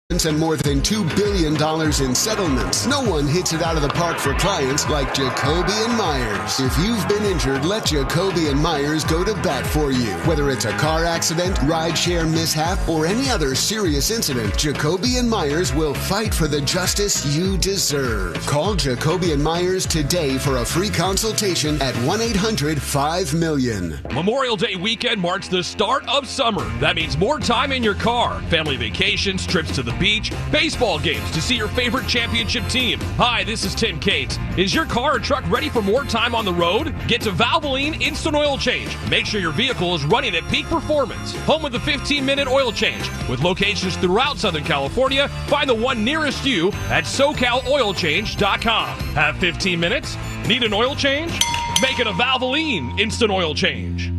and more than $2 billion in settlements. No one hits it out of the park for clients like Jacoby and Myers. If you've been injured, let Jacoby and Myers go to bat for you. Whether it's a car accident, rideshare mishap, or any other serious incident, Jacoby and Myers will fight for the justice you deserve. Call Jacoby and Myers today for a free consultation at 1-800-5-MILLION. Memorial Day weekend marks the start of summer. That means more time in your car, family vacations, trips to the beach, baseball games to see your favorite championship team. Hi, this is Tim Cates. Is your car or truck ready for more time on the road? Get to Valvoline Instant Oil Change. Make sure your vehicle is running at peak performance. Home with a 15-minute oil change. With locations throughout Southern California, find the one nearest you at SoCalOilChange.com. Have 15 minutes? Need an oil change? Make it a Valvoline Instant Oil Change.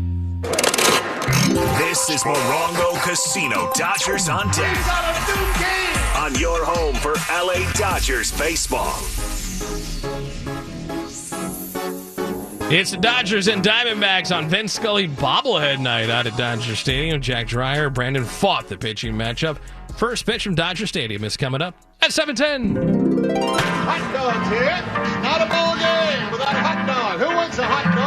This is Morongo Casino Dodgers on deck. On your home for LA Dodgers baseball. It's the Dodgers and Diamondbacks on Vince Scully bobblehead night out at Dodger Stadium. Jack Dreyer, Brandon fought the pitching matchup. First pitch from Dodger Stadium is coming up at 7:10. Hot dogs here. Not a ball game without a hot dog. Who wants a hot dog?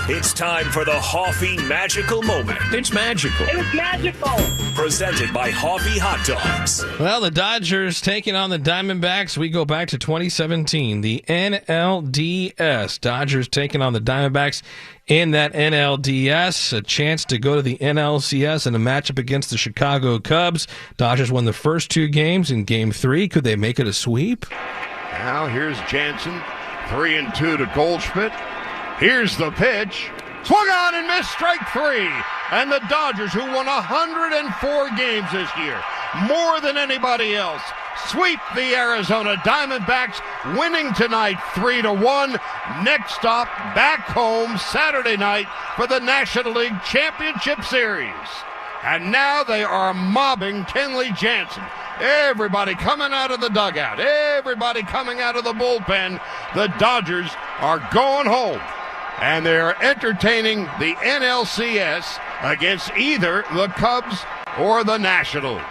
It's time for the Hoffy Magical Moment. It's magical. It was magical. Presented by Hoffy Hot Dogs. Well, the Dodgers taking on the Diamondbacks. We go back to 2017, the NLDS. Dodgers taking on the Diamondbacks in that NLDS. A chance to go to the NLCS in a matchup against the Chicago Cubs. Dodgers won the first two games. In Game 3, could they make it a sweep? Now here's Jansen, 3-2 to Goldschmidt. Here's the pitch. Swung on and missed, strike three. And the Dodgers, who won 104 games this year, more than anybody else, sweep the Arizona Diamondbacks, winning tonight 3-1. Next stop, back home Saturday night for the National League Championship Series. And now they are mobbing Kenley Jansen. Everybody coming out of the dugout. Everybody coming out of the bullpen. The Dodgers are going home. And they're entertaining the NLCS against either the Cubs or the Nationals.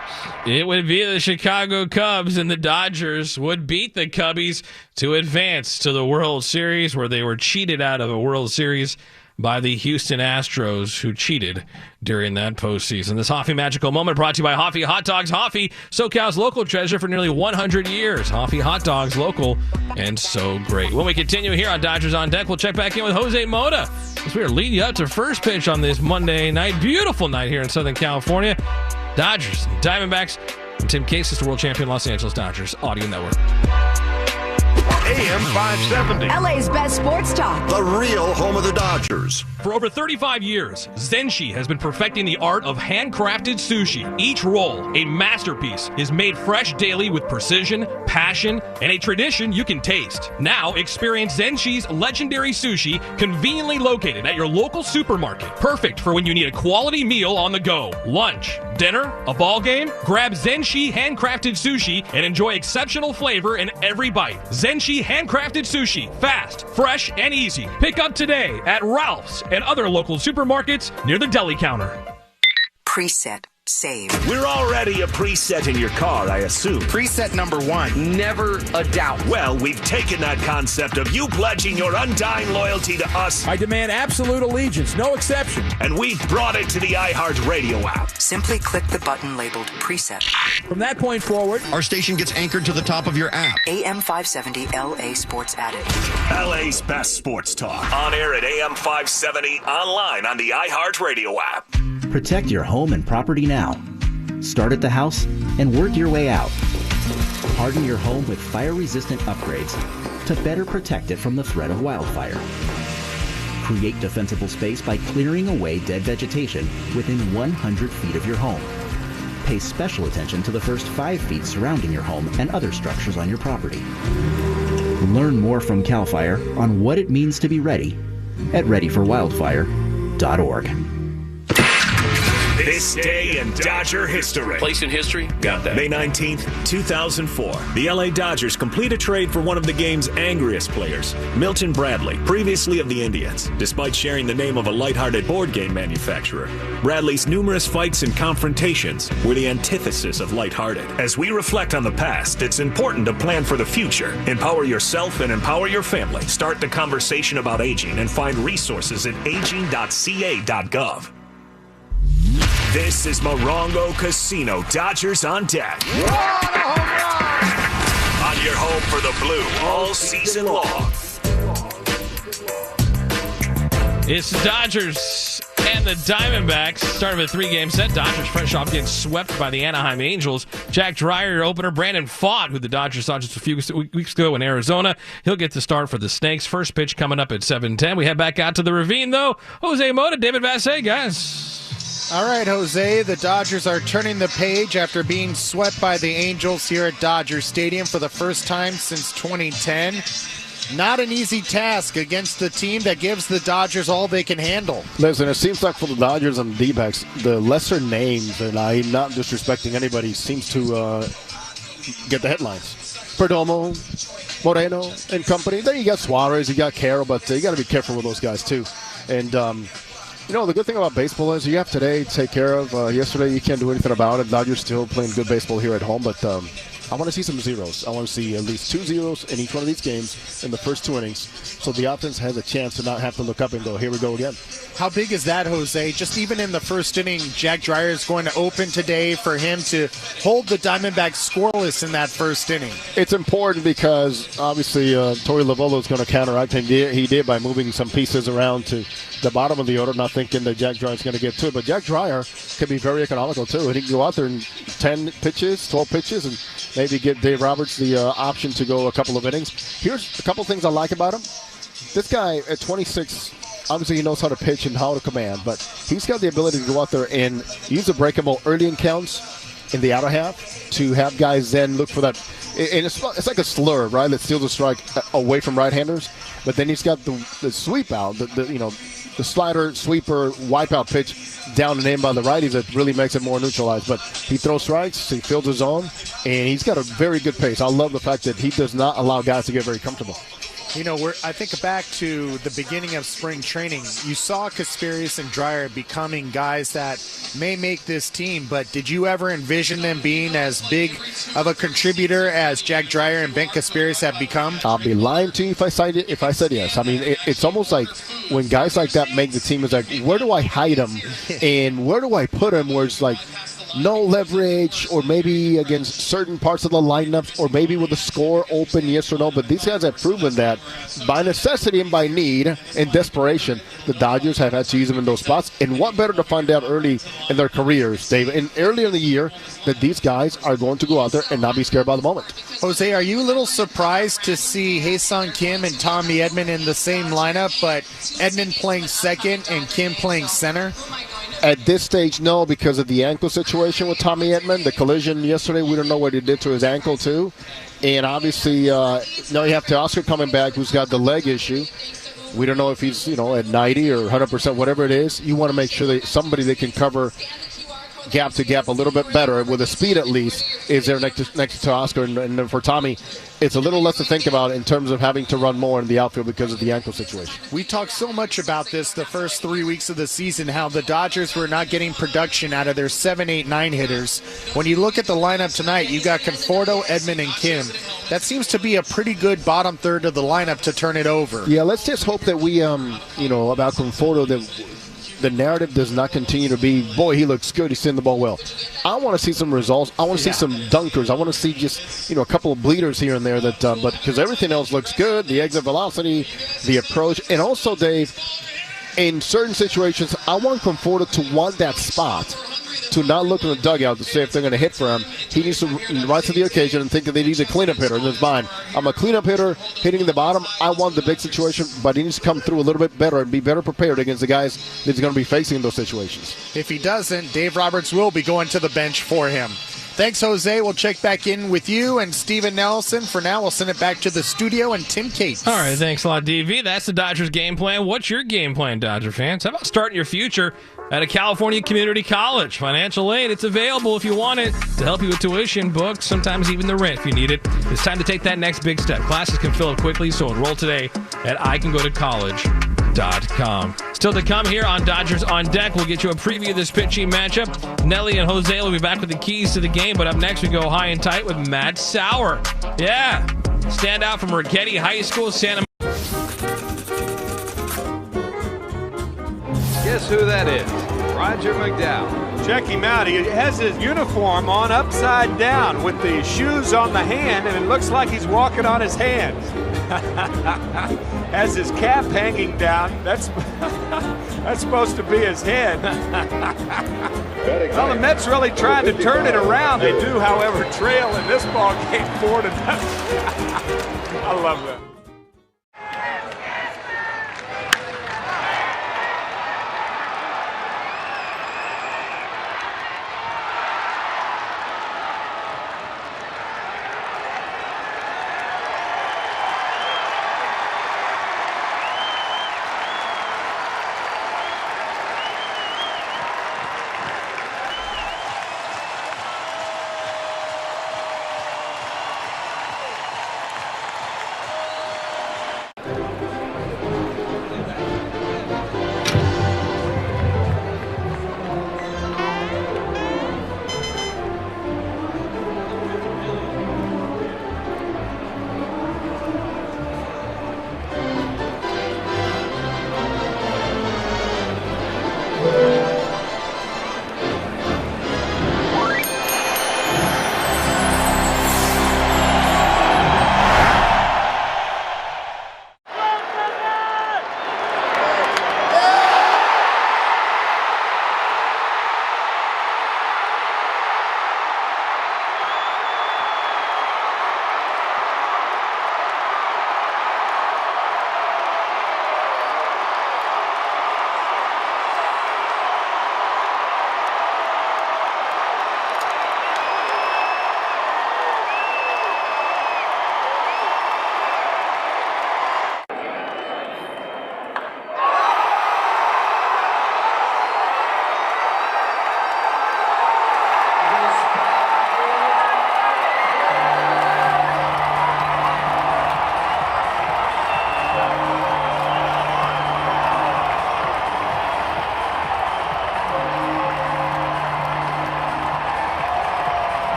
It would be the Chicago Cubs, and the Dodgers would beat the Cubbies to advance to the World Series, where they were cheated out of a World Series by the Houston Astros, who cheated during that postseason. This Hoffy Magical Moment brought to you by Hoffy Hot Dogs. Hoffy, SoCal's local treasure for nearly 100 years. Hoffy Hot Dogs, local and so great. When we continue here on Dodgers on Deck, we'll check back in with Jose Mota, as we are leading you up to first pitch on this Monday night. Beautiful night here in Southern California. Dodgers, Diamondbacks, and Tim Case is the world champion Los Angeles Dodgers Audio Network. AM 570. LA's best sports talk. The real home of the Dodgers. For over 35 years, Zenshi has been perfecting the art of handcrafted sushi. Each roll, a masterpiece, is made fresh daily with precision, passion, and a tradition you can taste. Now, experience Zenshi's legendary sushi conveniently located at your local supermarket. Perfect for when you need a quality meal on the go. Lunch, dinner, a ball game? Grab Zenshi handcrafted sushi and enjoy exceptional flavor in every bite. Zenshi handcrafted sushi. Fast, fresh, and easy. Pick up today at Ralph's and other local supermarkets near the deli counter. Preset. Save. We're already a preset in your car, I assume. Preset number one, never a doubt. Well, we've taken that concept of you pledging your undying loyalty to us. I demand absolute allegiance, no exception. And we've brought it to the iHeartRadio app. Simply click the button labeled Preset. From that point forward, our station gets anchored to the top of your app. AM 570 LA Sports added. LA's best sports talk. On air at AM 570, online on the iHeartRadio app. Protect your home and property now. Start at the house and work your way out. Harden your home with fire-resistant upgrades to better protect it from the threat of wildfire. Create defensible space by clearing away dead vegetation within 100 feet of your home. Pay special attention to the first 5 feet surrounding your home and other structures on your property. Learn more from CAL FIRE on what it means to be ready at readyforwildfire.org. This day in Dodger history. Place in history? Got that. May 19th, 2004. The LA Dodgers complete a trade for one of the game's angriest players, Milton Bradley, previously of the Indians. Despite sharing the name of a lighthearted board game manufacturer, Bradley's numerous fights and confrontations were the antithesis of lighthearted. As we reflect on the past, it's important to plan for the future. Empower yourself and empower your family. Start the conversation about aging and find resources at aging.ca.gov. This is Morongo Casino Dodgers on deck. On your home for the Blue all season long. It's the Dodgers and the Diamondbacks. Start of a 3-game set. Dodgers fresh off getting swept by the Anaheim Angels. Jack Dreyer, opener. Brandon Pfaadt, who the Dodgers saw just a few weeks ago in Arizona. He'll get the start for the Snakes. First pitch coming up at 7:10. We head back out to the Ravine, though. Jose Mota, David Vassegh, guys. All right, Jose, the Dodgers are turning the page after being swept by the Angels here at Dodger Stadium for the first time since 2010. Not an easy task against the team that gives the Dodgers all they can handle. Listen, it seems like for the Dodgers and the D-backs, the lesser names, and I'm not disrespecting anybody, seems to get the headlines. Perdomo, Moreno, and company. Then you got Suarez, you got Carroll, but you got to be careful with those guys too. And the good thing about baseball is you have today to take care of. Yesterday, you can't do anything about it. Dodgers still playing good baseball here at home, but I want to see some zeros. I want to see at least 2 zeros in each one of these games in the first 2 innings, so the offense has a chance to not have to look up and go, here we go again. How big is that, Jose? Just even in the first inning, Jack Dreyer is going to open today for him to hold the Diamondbacks scoreless in that first inning. It's important because, obviously, Torey Lovullo is going to counteract him. He did by moving some pieces around to the bottom of the order, not thinking that Jack Dreyer is going to get to it. But Jack Dreyer can be very economical, too. And he can go out there in 10 pitches, 12 pitches, and maybe give Dave Roberts the option to go a couple of innings. Here's a couple things I like about him. This guy at 26, obviously he knows how to pitch and how to command, but he's got the ability to go out there and use a breaking ball early in counts in the outer half to have guys then look for that. And it's like a slur, right, that steals a strike away from right-handers. But then he's got the sweep out, the slider, sweeper, wipeout pitch down and in by the righties that really makes it more neutralized. But he throws strikes, he fills his zone, and he's got a very good pace. I love the fact that he does not allow guys to get very comfortable. I think back to the beginning of spring training. You saw Kasperius and Dreyer becoming guys that may make this team, but did you ever envision them being as big of a contributor as Jack Dreyer and Ben Kasperius have become? I'll be lying to you if I said yes. I mean, it's almost like when guys like that make the team, it's like, where do I hide them and where do I put them where it's like, no leverage, or maybe against certain parts of the lineup, or maybe with the score open, yes or no. But these guys have proven that by necessity and by need and desperation, the Dodgers have had to use them in those spots. And what better to find out early in their careers, Dave, and earlier in the year, that these guys are going to go out there and not be scared by the moment. Jose, are you a little surprised to see Hae-Sung Kim and Tommy Edman in the same lineup, but Edman playing second and Kim playing center? At this stage, no, because of the ankle situation with Tommy Edman. The collision yesterday, we don't know what he did to his ankle, too. And obviously, now you have Teoscar coming back, who's got the leg issue. We don't know if he's, at 90 or 100%, whatever it is. You want to make sure that somebody that can cover gap to gap a little bit better, with a speed at least, is there next to Teoscar. And for Tommy, it's a little less to think about in terms of having to run more in the outfield because of the ankle situation. We talked so much about this the first 3 weeks of the season, how the Dodgers were not getting production out of their 7, 8, 9 hitters. When you look at the lineup tonight, you got Conforto, Edman, and Kim. That seems to be a pretty good bottom third of the lineup to turn it over. Yeah, let's just hope that we, about Conforto, that the narrative does not continue to be, boy, he looks good, he's hitting the ball well. I want to see some results. I want to see some dunkers. I want to see just, a couple of bleeders here and there, but because everything else looks good, the exit velocity, the approach, and also, Dave, in certain situations, I want Conforto to want that spot, to not look in the dugout to see if they're going to hit for him. He needs to rise to the occasion and think that he's a cleanup hitter in his mind. I'm a cleanup hitter hitting the bottom. I want the big situation, but he needs to come through a little bit better and be better prepared against the guys that he's going to be facing in those situations. If he doesn't, Dave Roberts will be going to the bench for him. Thanks, Jose. We'll check back in with you and Steven Nelson. For now, we'll send it back to the studio and Tim Cates. All right, thanks a lot, DV. That's the Dodgers game plan. What's your game plan, Dodger fans? How about starting your future at a California community college. Financial aid, it's available if you want it to help you with tuition, books, sometimes even the rent if you need it. It's time to take that next big step. Classes can fill up quickly, so enroll today at iCanGoToCollege.com. Still to come here on Dodgers on Deck. We'll get you a preview of this pitching matchup. Nelly and Jose will be back with the keys to the game, but up next we go high and tight with Matt Sauer. Yeah, stand out from Riquetti High School, Santa. Guess who that is? Roger McDowell. Check him out. He has his uniform on upside down with the shoes on the hand, and it looks like he's walking on his hands. Has his cap hanging down. That's supposed to be his head. Well, the Mets really trying to turn it around. They do, however, trail in this ball game 4-0. I love that.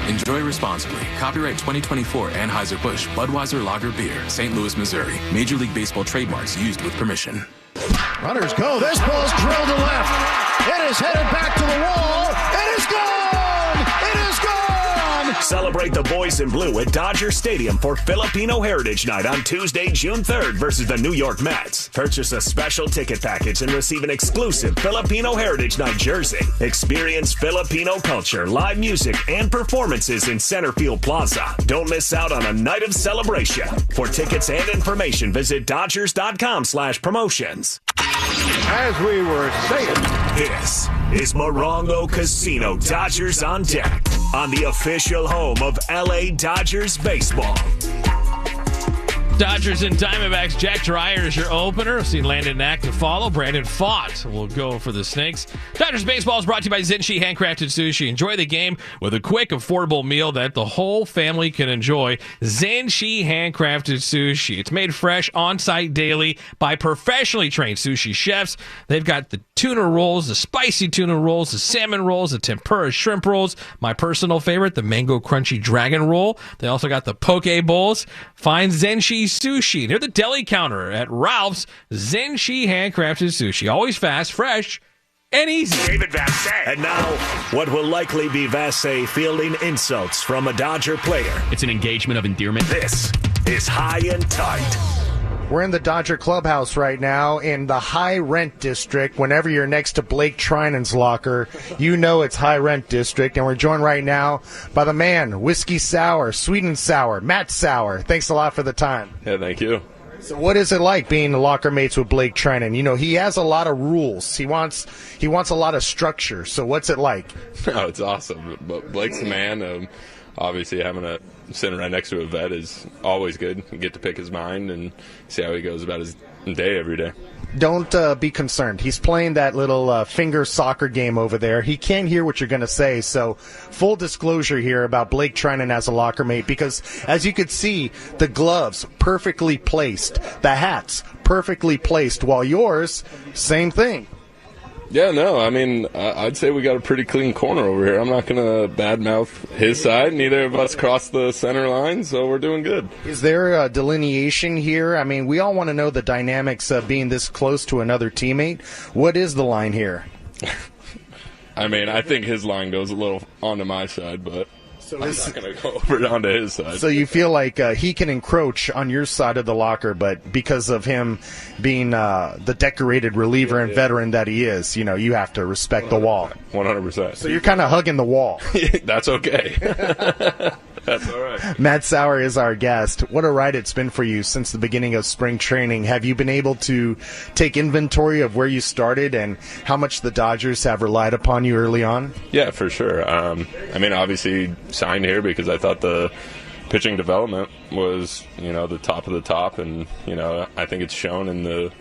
Enjoy responsibly. Copyright 2024 Anheuser-Busch Budweiser Lager Beer, St. Louis, Missouri. Major League Baseball trademarks used with permission. Runners go. This ball's drilled to left. It is headed back to the wall. It is gone. It is gone. Celebrate the boys in blue at Dodger Stadium for Filipino Heritage Night on Tuesday, June 3rd versus the New York Mets. Purchase a special ticket package and receive an exclusive Filipino Heritage Night jersey. Experience Filipino culture, live music, and performances in Centerfield Plaza. Don't miss out on a night of celebration. For tickets and information, visit Dodgers.com/promotions. As we were saying, this is Morongo Casino Dodgers on Deck on the official home of LA Dodgers baseball. Dodgers and Diamondbacks. Jack Dreyer is your opener. We've seen Landon Knack to follow. Brandon Pfaadt will go for the Snakes. Dodgers baseball is brought to you by Zenshi Handcrafted Sushi. Enjoy the game with a quick, affordable meal that the whole family can enjoy. Zenshi Handcrafted Sushi. It's made fresh on-site daily by professionally trained sushi chefs. They've got the tuna rolls, the spicy tuna rolls, the salmon rolls, the tempura shrimp rolls. My personal favorite, the mango crunchy dragon roll. They also got the poke bowls. Find Zenshi Sushi near the deli counter at Ralph's. Zenshi Handcrafted Sushi. Always fast, fresh, and easy. David Vassay. And now, what will likely be Vassay fielding insults from a Dodger player. It's an engagement of endearment. This is High and Tight. We're in the Dodger clubhouse right now in the high rent district. Whenever you're next to Blake Trinan's locker, you know it's high rent district. And we're joined right now by the man, Whiskey Sour, Sweet and Sour, Matt Sauer. Thanks a lot for the time. Yeah, thank you. So what is it like being locker mates with Blake Treinen? You know, he has a lot of rules. He wants a lot of structure. So what's it like? Oh, it's awesome. But Blake's the man. Obviously, having a sitting right next to a vet is always good. You get to pick his mind and see how he goes about his day every day. Don't be concerned. He's playing that little finger soccer game over there. He can't hear what you're going to say. So full disclosure here about Blake Treinen as a locker mate, because as you could see, the gloves perfectly placed, the hats perfectly placed, while yours, same thing. Yeah, no, I mean, I'd say we got a pretty clean corner over here. I'm not going to badmouth his side. Neither of us crossed the center line, so we're doing good. Is there a delineation here? I mean, we all want to know the dynamics of being this close to another teammate. What is the line here? I mean, I think his line goes a little onto my side, but I'm not going to go over onto his side. So you feel like he can encroach on your side of the locker, but because of him being the decorated reliever and veteran that he is, you know, you have to respect the wall. 100%. So you're kind of hugging the wall. That's okay. That's all right. Matt Sauer is our guest. What a ride it's been for you since the beginning of spring training. Have you been able to take inventory of where you started and how much the Dodgers have relied upon you early on? Yeah, for sure. I mean, obviously signed here because I thought the pitching development was, you know, the top of the top, and, you know, I think it's shown in the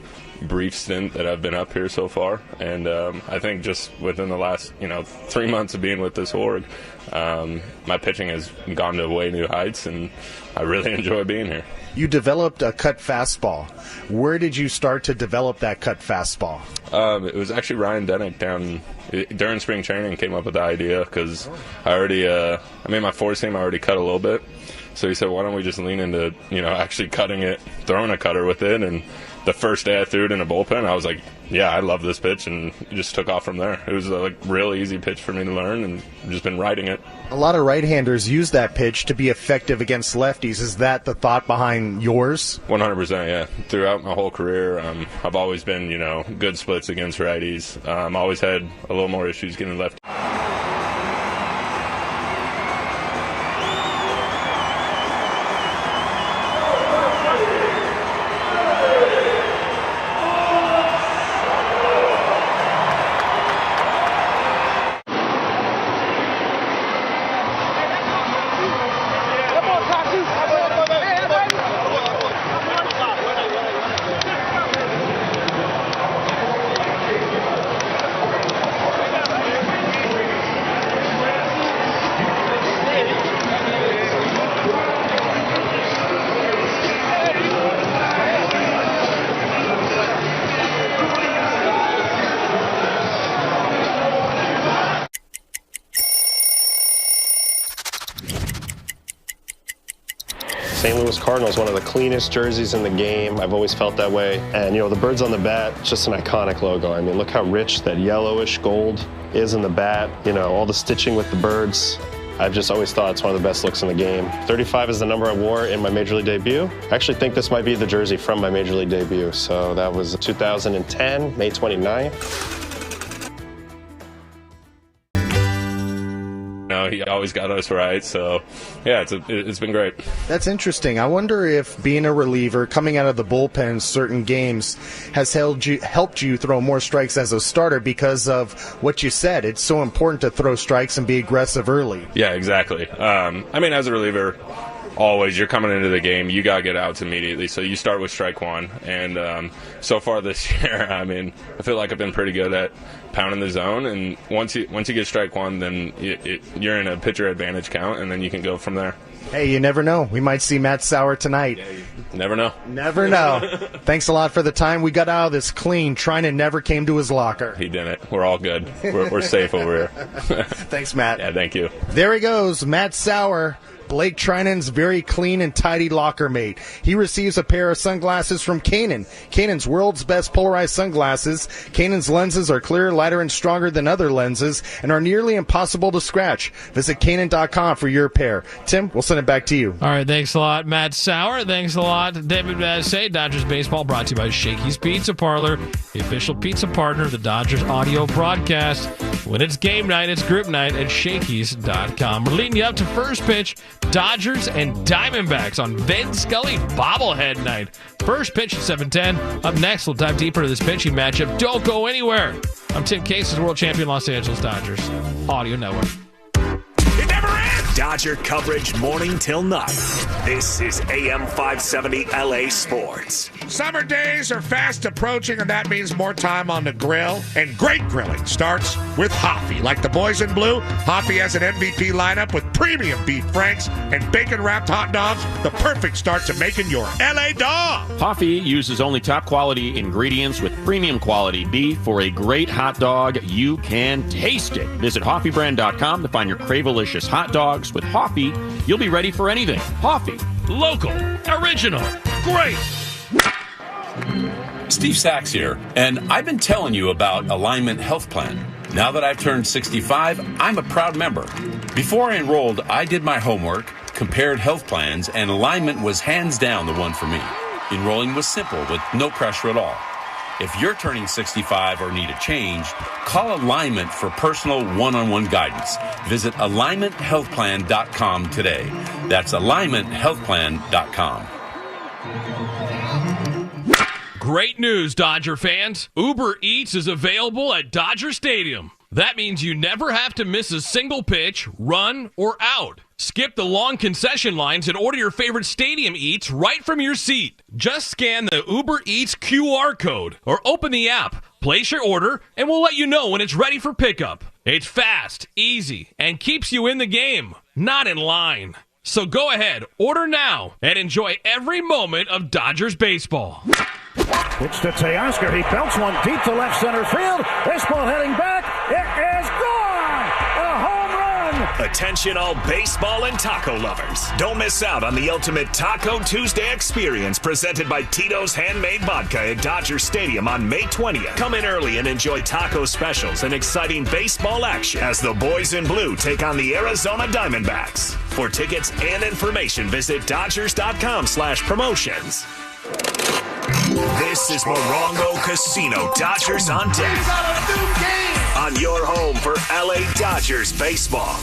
brief stint that I've been up here so far. And I think just within the last, 3 months of being with this org, my pitching has gone to way new heights, and I really enjoy being here. You developed a cut fastball. Where did you start to develop that cut fastball? It was actually Ryan Denick during spring training came up with the idea, because I already, my four seam I already cut a little bit. So he said, why don't we just lean into, actually cutting it, throwing a cutter with it. And the first day I threw it in a bullpen, I was like, yeah, I love this pitch, and it just took off from there. It was a really easy pitch for me to learn, and I've just been riding it. A lot of right-handers use that pitch to be effective against lefties. Is that the thought behind yours? 100%, yeah. Throughout my whole career, I've always been, good splits against righties. Always had a little more issues getting lefties. St. Louis Cardinals, one of the cleanest jerseys in the game. I've always felt that way. And, the birds on the bat, just an iconic logo. I mean, look how rich that yellowish gold is in the bat. All the stitching with the birds. I've just always thought it's one of the best looks in the game. 35 is the number I wore in my Major League debut. I actually think this might be the jersey from my Major League debut. So that was 2010, May 29th. He always got us right, so yeah, it's been great. That's interesting. I wonder if being a reliever, coming out of the bullpen certain games, has helped you throw more strikes as a starter because of what you said. It's so important to throw strikes and be aggressive early. Yeah, exactly. As a reliever, always, you're coming into the game, you got to get outs immediately. So you start with strike one. And so far this year, I feel like I've been pretty good at pounding the zone. And once you get strike one, then you're in a pitcher advantage count, and then you can go from there. Hey, you never know. We might see Matt Sauer tonight. Yeah, you never know. Never know. Thanks a lot for the time. We got out of this clean. Treinen never came to his locker. He didn't. We're all good. We're safe over here. Thanks, Matt. Yeah, thank you. There he goes, Matt Sauer. Blake Treinen's very clean and tidy locker mate. He receives a pair of sunglasses from Kanan. Kanan's world's best polarized sunglasses. Kanan's lenses are clearer, lighter, and stronger than other lenses and are nearly impossible to scratch. Visit Kanan.com for your pair. Tim, we'll send it back to you. All right, thanks a lot, Matt Sauer. Thanks a lot, David Bassett. Dodgers Baseball brought to you by Shakey's Pizza Parlor, the official pizza partner of the Dodgers audio broadcast. When it's game night, it's group night at Shakey's.com. We're leading you up to first pitch. Dodgers and Diamondbacks on Vin Scully bobblehead night. First pitch at 7:10. Up next, we'll dive deeper into this pitching matchup. Don't go anywhere. I'm Tim Cases, world champion Los Angeles Dodgers. Audio Network. It never ends! Dodger coverage morning till night. This is AM 570 LA Sports. Summer days are fast approaching, and that means more time on the grill. And great grilling starts with Hoffy. Like the boys in blue, Hoffy has an MVP lineup with premium beef franks and bacon-wrapped hot dogs. The perfect start to making your LA dog. Hoffy uses only top-quality ingredients with premium-quality beef for a great hot dog. You can taste it. Visit HoffyBrand.com to find your cravelicious hot dogs. With Hoffy, you'll be ready for anything. Hoffy. Local. Original. Great. Steve Sachs here, and I've been telling you about Alignment Health Plan. Now that I've turned 65, I'm a proud member. Before I enrolled, I did my homework, compared health plans, and Alignment was hands down the one for me. Enrolling was simple with no pressure at all. If you're turning 65 or need a change, call Alignment for personal one-on-one guidance. Visit AlignmentHealthPlan.com today. That's AlignmentHealthPlan.com. Great news, Dodger fans. Uber Eats is available at Dodger Stadium. That means you never have to miss a single pitch, run, or out. Skip the long concession lines and order your favorite stadium eats right from your seat. Just scan the Uber Eats QR code or open the app, place your order, and we'll let you know when it's ready for pickup. It's fast, easy, and keeps you in the game, not in line. So go ahead, order now, and enjoy every moment of Dodgers baseball. Pitch to Teoscar. He belts one deep to left center field. This ball heading back. It is gone! A home run! Attention all baseball and taco lovers. Don't miss out on the ultimate Taco Tuesday experience presented by Tito's Handmade Vodka at Dodger Stadium on May 20th. Come in early and enjoy taco specials and exciting baseball action as the boys in blue take on the Arizona Diamondbacks. For tickets and information, visit Dodgers.com/promotions. This is Morongo Casino Dodgers on deck. On your home for LA Dodgers baseball.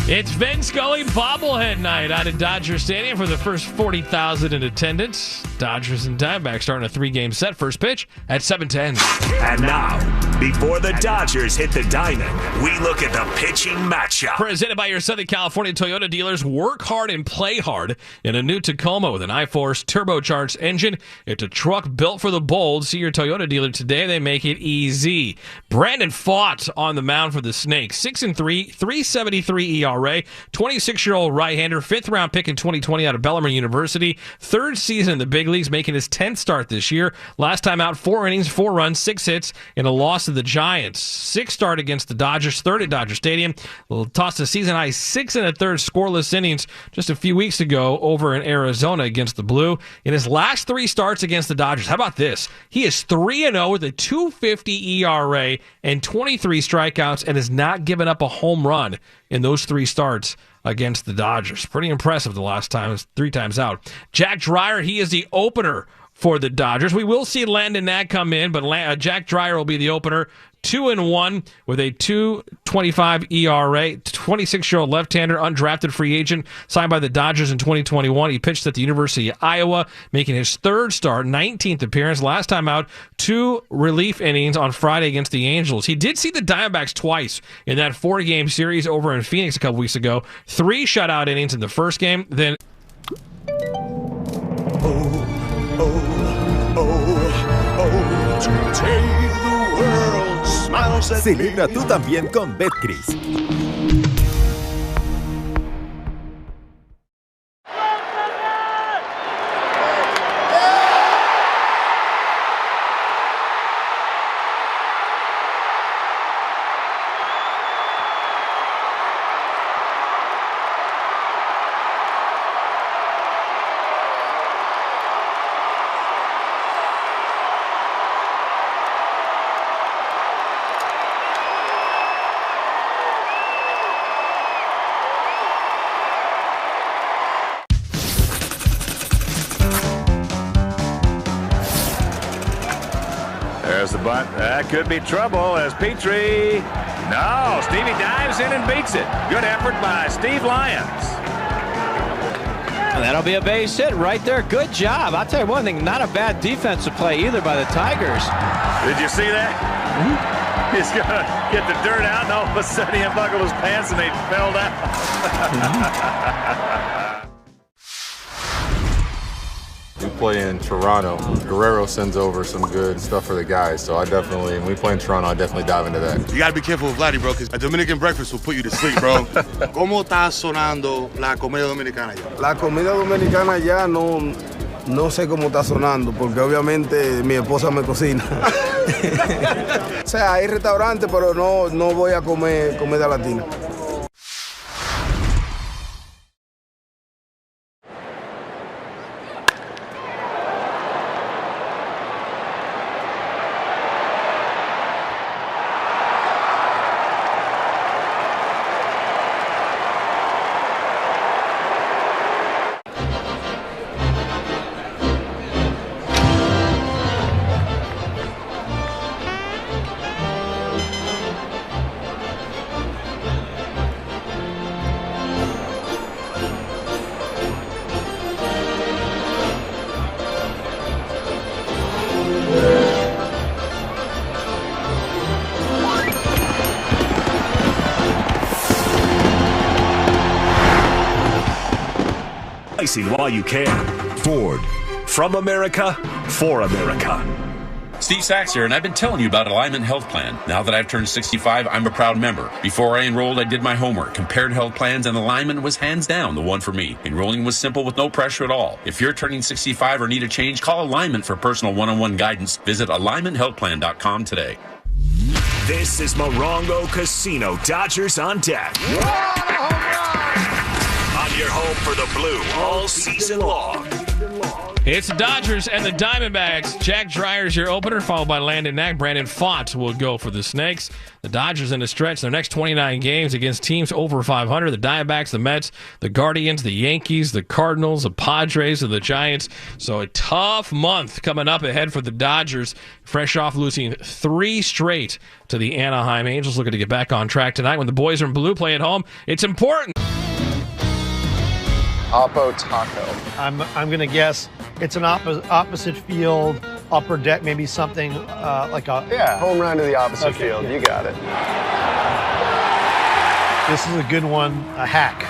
It's Vin Scully bobblehead night out at Dodger Stadium for the first 40,000 in attendance. Dodgers and Diamondbacks starting a 3-game set. First pitch at 7:10. And now, before the Dodgers hit the diamond, we look at the pitching matchup. Presented by your Southern California Toyota dealers. Work hard and play hard in a new Tacoma with an iForce turbocharged engine. It's a truck built for the bold. See your Toyota dealer today. They make it easy. Brandon Pfaadt on the mound for the Snakes. 6-3, 3.73 ERA. 26-year-old right-hander, 5th-round pick in 2020 out of Bellarmine University. 3rd season in the big leagues, making his 10th start this year. Last time out, 4 innings, 4 runs, 6 hits, and a loss to the Giants. 6th start against the Dodgers, 3rd at Dodger Stadium. We'll toss a season-high 6 1/3 scoreless innings just a few weeks ago over in Arizona against the Blue. In his last 3 starts against the Dodgers, how about this? He is 3-0 with a 2.50 ERA and 23 strikeouts and has not given up a home run in those 3 starts against the Dodgers. Pretty impressive the last time, 3 times out. Jack Dreyer, he is the opener for the Dodgers. We will see Landon Knack come in, but Jack Dreyer will be the opener. 2-1 with a 2.25 ERA. 26-year-old left-hander, undrafted free agent, signed by the Dodgers in 2021. He pitched at the University of Iowa, making his 3rd start, 19th appearance. Last time out, 2 relief innings on Friday against the Angels. He did see the Diamondbacks twice in that 4-game series over in Phoenix a couple weeks ago. 3 shutout innings in the first game, then... Celebra tú también con Betcris. There's the bunt. That could be trouble as Petrie. No, Stevie dives in and beats it. Good effort by Steve Lyons. And that'll be a base hit right there. Good job. I'll tell you one thing, not a bad defensive play either by the Tigers. Did you see that? He's going to get the dirt out, and all of a sudden he unbuckled his pants and they fell down. We play in Toronto. Guerrero sends over some good stuff for the guys, so when we play in Toronto, I definitely dive into that. You gotta be careful with Vladdy, bro, because a Dominican breakfast will put you to sleep, bro. ¿Cómo está sonando la comida dominicana ya? La comida dominicana ya no sé cómo está sonando, porque obviamente mi esposa me cocina. O sea, hay restaurantes, pero no voy a comer comida latina. While you can. Ford. From America, for America. Steve Sachs here, and I've been telling you about Alignment Health Plan. Now that I've turned 65, I'm a proud member. Before I enrolled, I did my homework, compared health plans, and Alignment was hands down the one for me. Enrolling was simple with no pressure at all. If you're turning 65 or need a change, call Alignment for personal one-on-one guidance. Visit AlignmentHealthPlan.com today. This is Morongo Casino. Dodgers on deck. On your home for the blue all season long. It's the Dodgers and the Diamondbacks. Jack Dreyer's your opener, followed by Landon Knack. Brandon Pfaadt will go for the Snakes. The Dodgers in the stretch their next 29 games against teams over 500. The Diamondbacks, the Mets, the Guardians, the Yankees, the Cardinals, the Padres, and the Giants. So a tough month coming up ahead for the Dodgers, fresh off losing 3 straight to the Anaheim Angels. Looking to get back on track tonight when the boys are in blue play at home. It's important. Oppo Taco. I'm going to guess it's an opposite field, upper deck, maybe something like a... Yeah, home run to the opposite field. Yeah. You got it. This is a good one, a hack.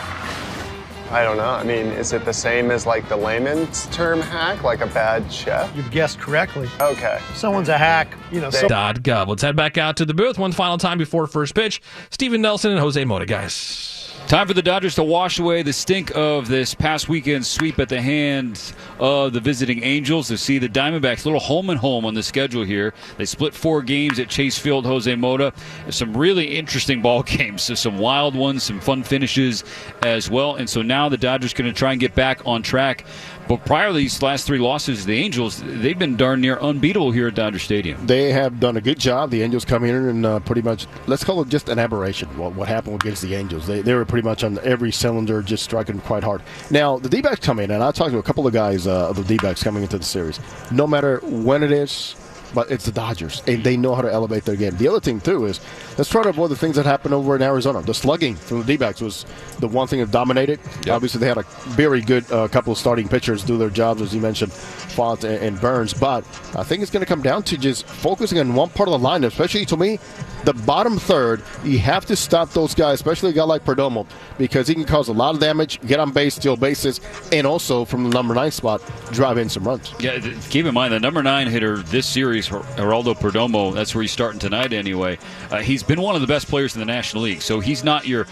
I don't know. I mean, is it the same as like the layman's term hack, like a bad chef? You've guessed correctly. Okay. Someone's a hack, you know. .gov. Let's head back out to the booth one final time before first pitch. Stephen Nelson and Jose Mota, guys. Time for the Dodgers to wash away the stink of this past weekend's sweep at the hands of the visiting Angels. To see the Diamondbacks a little home and home on the schedule here. They split 4 games at Chase Field, Jose Mota. Some really interesting ball games. So some wild ones, some fun finishes as well. And so now the Dodgers going to try and get back on track. But prior to these last 3 losses to the Angels, they've been darn near unbeatable here at Dodger Stadium. They have done a good job. The Angels come here and pretty much, let's call it just an aberration, what happened against the Angels. They were pretty much on every cylinder, just striking quite hard. Now, the D-backs come in, and I talked to a couple of guys of the D-backs coming into the series. No matter when it is, but it's the Dodgers, and they know how to elevate their game. The other thing, too, is let's try to avoid the things that happened over in Arizona. The slugging from the D-backs was the one thing that dominated. Yep. Obviously, they had a very good couple of starting pitchers do their jobs, as you mentioned, Pfaadt and Burns. But I think it's going to come down to just focusing on one part of the lineup, especially to me, the bottom third. You have to stop those guys, especially a guy like Perdomo, because he can cause a lot of damage, get on base, steal bases, and also from the number 9 spot, drive in some runs. Yeah, keep in mind, the number 9 hitter this series, Geraldo Perdomo, that's where he's starting tonight anyway. He's been one of the best players in the National League, so he's not your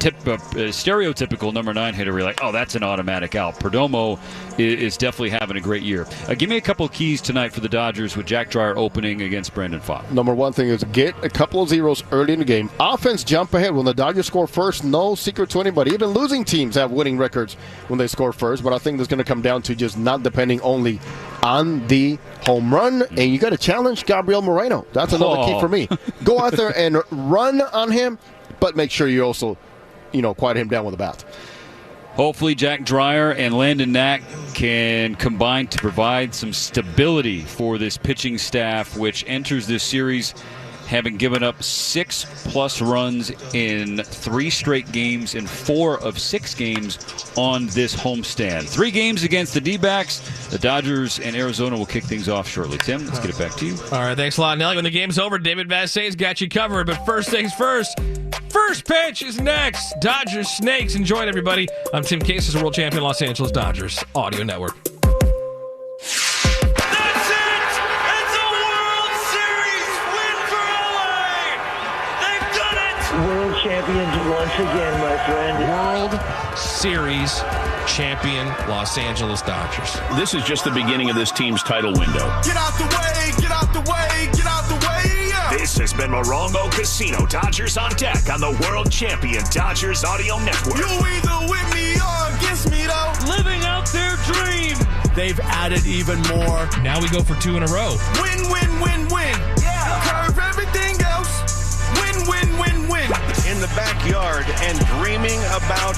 stereotypical number 9 hitter where you're like, oh, that's an automatic out. Perdomo is definitely having a great year. Give me a couple of keys tonight for the Dodgers with Jack Dreyer opening against Brandon Pfaadt. Number 1 thing is get a couple of zeros early in the game. Offense jump ahead. When the Dodgers score first, no secret to anybody. Even losing teams have winning records when they score first, but I think that's going to come down to just not depending only on the home run, and you got to challenge Gabriel Moreno. That's another key for me. Go out there and run on him, but make sure you also quiet him down with a bat. Hopefully Jack Dreyer and Landon Knack can combine to provide some stability for this pitching staff, which enters this series having given up 6+ runs in 3 straight games in 4 of 6 games on this homestand. 3 games against the D-backs. The Dodgers and Arizona will kick things off shortly. Tim, let's get it back to you. All right, thanks a lot, Nelly. When the game's over, David Vassay's got you covered. But first things first, first pitch is next. Dodgers Snakes. Enjoy it, everybody. I'm Tim Case, as a world champion Los Angeles Dodgers Audio Network. World champions once again, my friend. World Series champion Los Angeles Dodgers. This is just the beginning of this team's title window. Get out the way, get out the way, get out the way. Yeah. This has been Morongo Casino. Dodgers on deck on the world champion Dodgers Audio Network. You either with me or against me, though. Living out their dream. They've added even more. Now we go for 2 in a row. Win, win, win, win. Yeah. Curve everything else. Win, win, win, win. In the backyard and dreaming about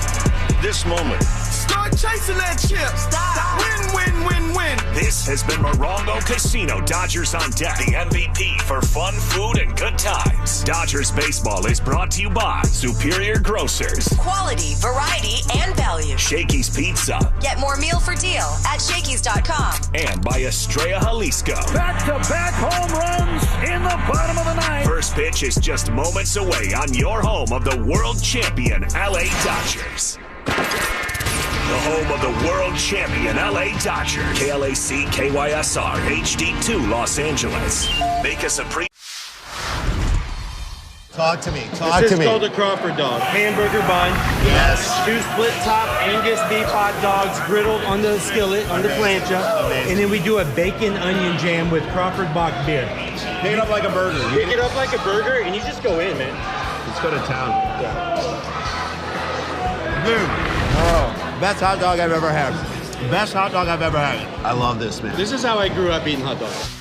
this moment. Start chasing that chip. Stop. Win, win, win, win. This has been Morongo Casino. Dodgers on deck. The MVP for fun, food, and good times. Dodgers baseball is brought to you by Superior Grocers. Quality, variety, and value. Shakey's Pizza. Get more meal for deal at Shakey's.com. And by Estrella Jalisco. Back-to-back home runs in the bottom of the ninth. First pitch is just moments away on your home of the world champion LA Dodgers. The home of the world champion LA Dodgers. KLAC KYSR HD2 Los Angeles. Make us a Talk to me. This is called a Crawford dog. Hamburger bun. Yes. 2 split top Angus beef hot dogs griddled on the skillet, on the plancha. Amazing. And then we do a bacon onion jam with Crawford Bock beer. Pick it up like a burger. Pick it up like a burger and you just go in, man. Let's go to town. Yeah. Dude. Oh, best hot dog I've ever had. Best hot dog I've ever had. I love this, man. This is how I grew up eating hot dogs.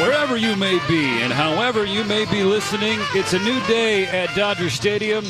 Wherever you may be and however you may be listening, it's a new day at Dodger Stadium,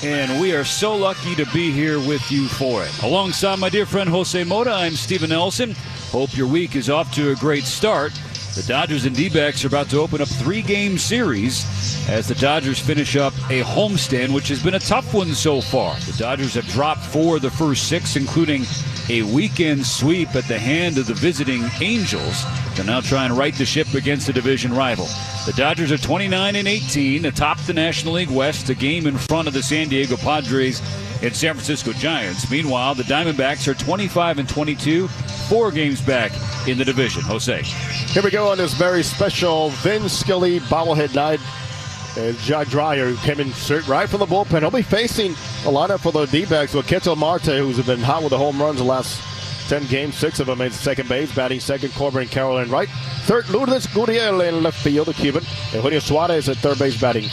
and we are so lucky to be here with you for it. Alongside my dear friend Jose Mota, I'm Steven Nelson. Hope your week is off to a great start. The Dodgers and D-backs are about to open up 3-game series as the Dodgers finish up a homestand, which has been a tough one so far. The Dodgers have dropped 4 of the first 6, including a weekend sweep at the hand of the visiting Angels. They'll now try and right the ship against a division rival. The Dodgers are 29-18 atop the National League West, a game in front of the San Diego Padres and San Francisco Giants. Meanwhile, the Diamondbacks are 25-22, 4 games back in the division. Jose. Here we go on this very special Vin Scully bobblehead night. And Jack Dreyer came in right from the bullpen. He'll be facing a lineup for the D-backs with Ketel Marte, who's been hot with the home runs the last 10 games. 6 of them at second base, batting second, Corbin Carroll in right. Third, Lourdes Gurriel in left field, the Cuban. And Julio Suarez at third base, batting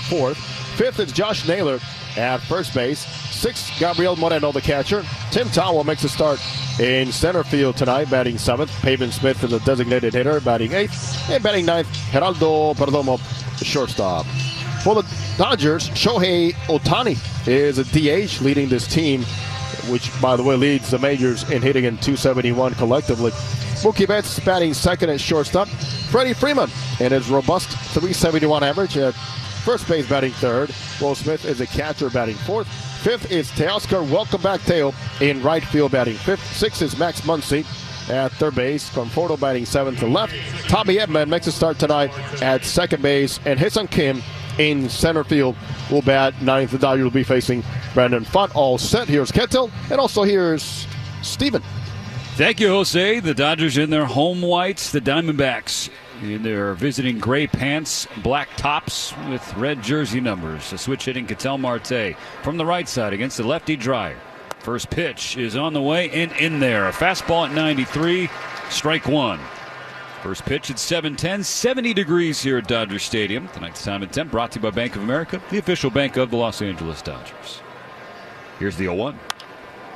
fourth. Fifth is Josh Naylor at first base. Sixth, Gabriel Moreno, the catcher. Tim Towell makes a start in center field tonight, batting seventh. Pavin Smith is a designated hitter, batting eighth. And batting ninth, Geraldo Perdomo, the shortstop. For the Dodgers, Shohei Ohtani is a DH leading this team, which, by the way, leads the majors in hitting in .271 collectively. Mookie Betts batting second at shortstop. Freddie Freeman and his robust .371 average at first base, batting third. Will Smith is a catcher, batting fourth. Fifth is Teoscar Welcome Back Teo in right field, batting fifth. Sixth is Max Muncy at third base. Conforto batting seventh and left. Tommy Edman makes a start tonight at second base. And Hyun-Sung Kim in center field will bat ninth. The Dodgers will be facing Brandon Pfaadt. All set. Here's Ketel, and also here's Steven. Thank you, Jose. The Dodgers in their home whites. The Diamondbacks in their visiting gray pants, black tops with red jersey numbers. A switch hitting Ketel Marte from the right side against the lefty Dreyer. First pitch is on the way and in there. A fastball at 93, strike one. First pitch at 7:10, 70 degrees here at Dodger Stadium. Tonight's Time and Temp brought to you by Bank of America, the official bank of the Los Angeles Dodgers. Here's the 0-1.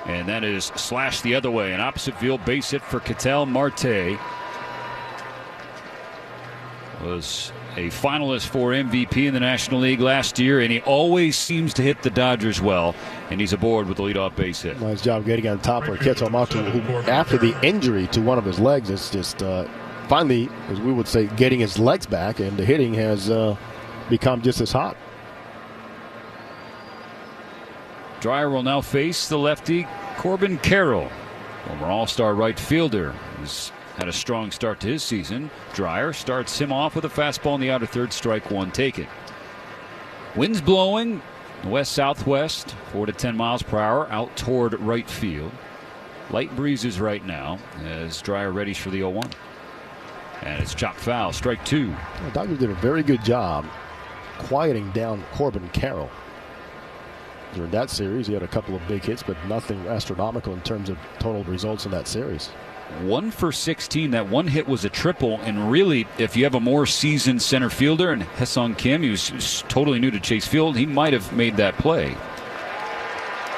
And that is slashed the other way. An opposite field base hit for Ketel Marte. Was a finalist for MVP in the National League last year, and he always seems to hit the Dodgers well, and he's aboard with the leadoff base hit. Nice job getting on top for Ketel Marte, who after the injury to one of his legs is just finally, as we would say, getting his legs back, and the hitting has become just as hot. Dreyer will now face the lefty Corbin Carroll, former All-Star right fielder. He's had a strong start to his season. Dreyer starts him off with a fastball in the outer third, strike one taken. Winds blowing west-southwest, 4 to 10 miles per hour out toward right field. Light breezes right now as Dreyer readies for the 0-1. And it's chopped foul, strike two. The Dodgers did a very good job quieting down Corbin Carroll. During that series, he had a couple of big hits, but nothing astronomical in terms of total results in that series. 1 for 16. That one hit was a triple, and really, if you have a more seasoned center fielder, and Haesung Kim, he was totally new to Chase Field, he might have made that play.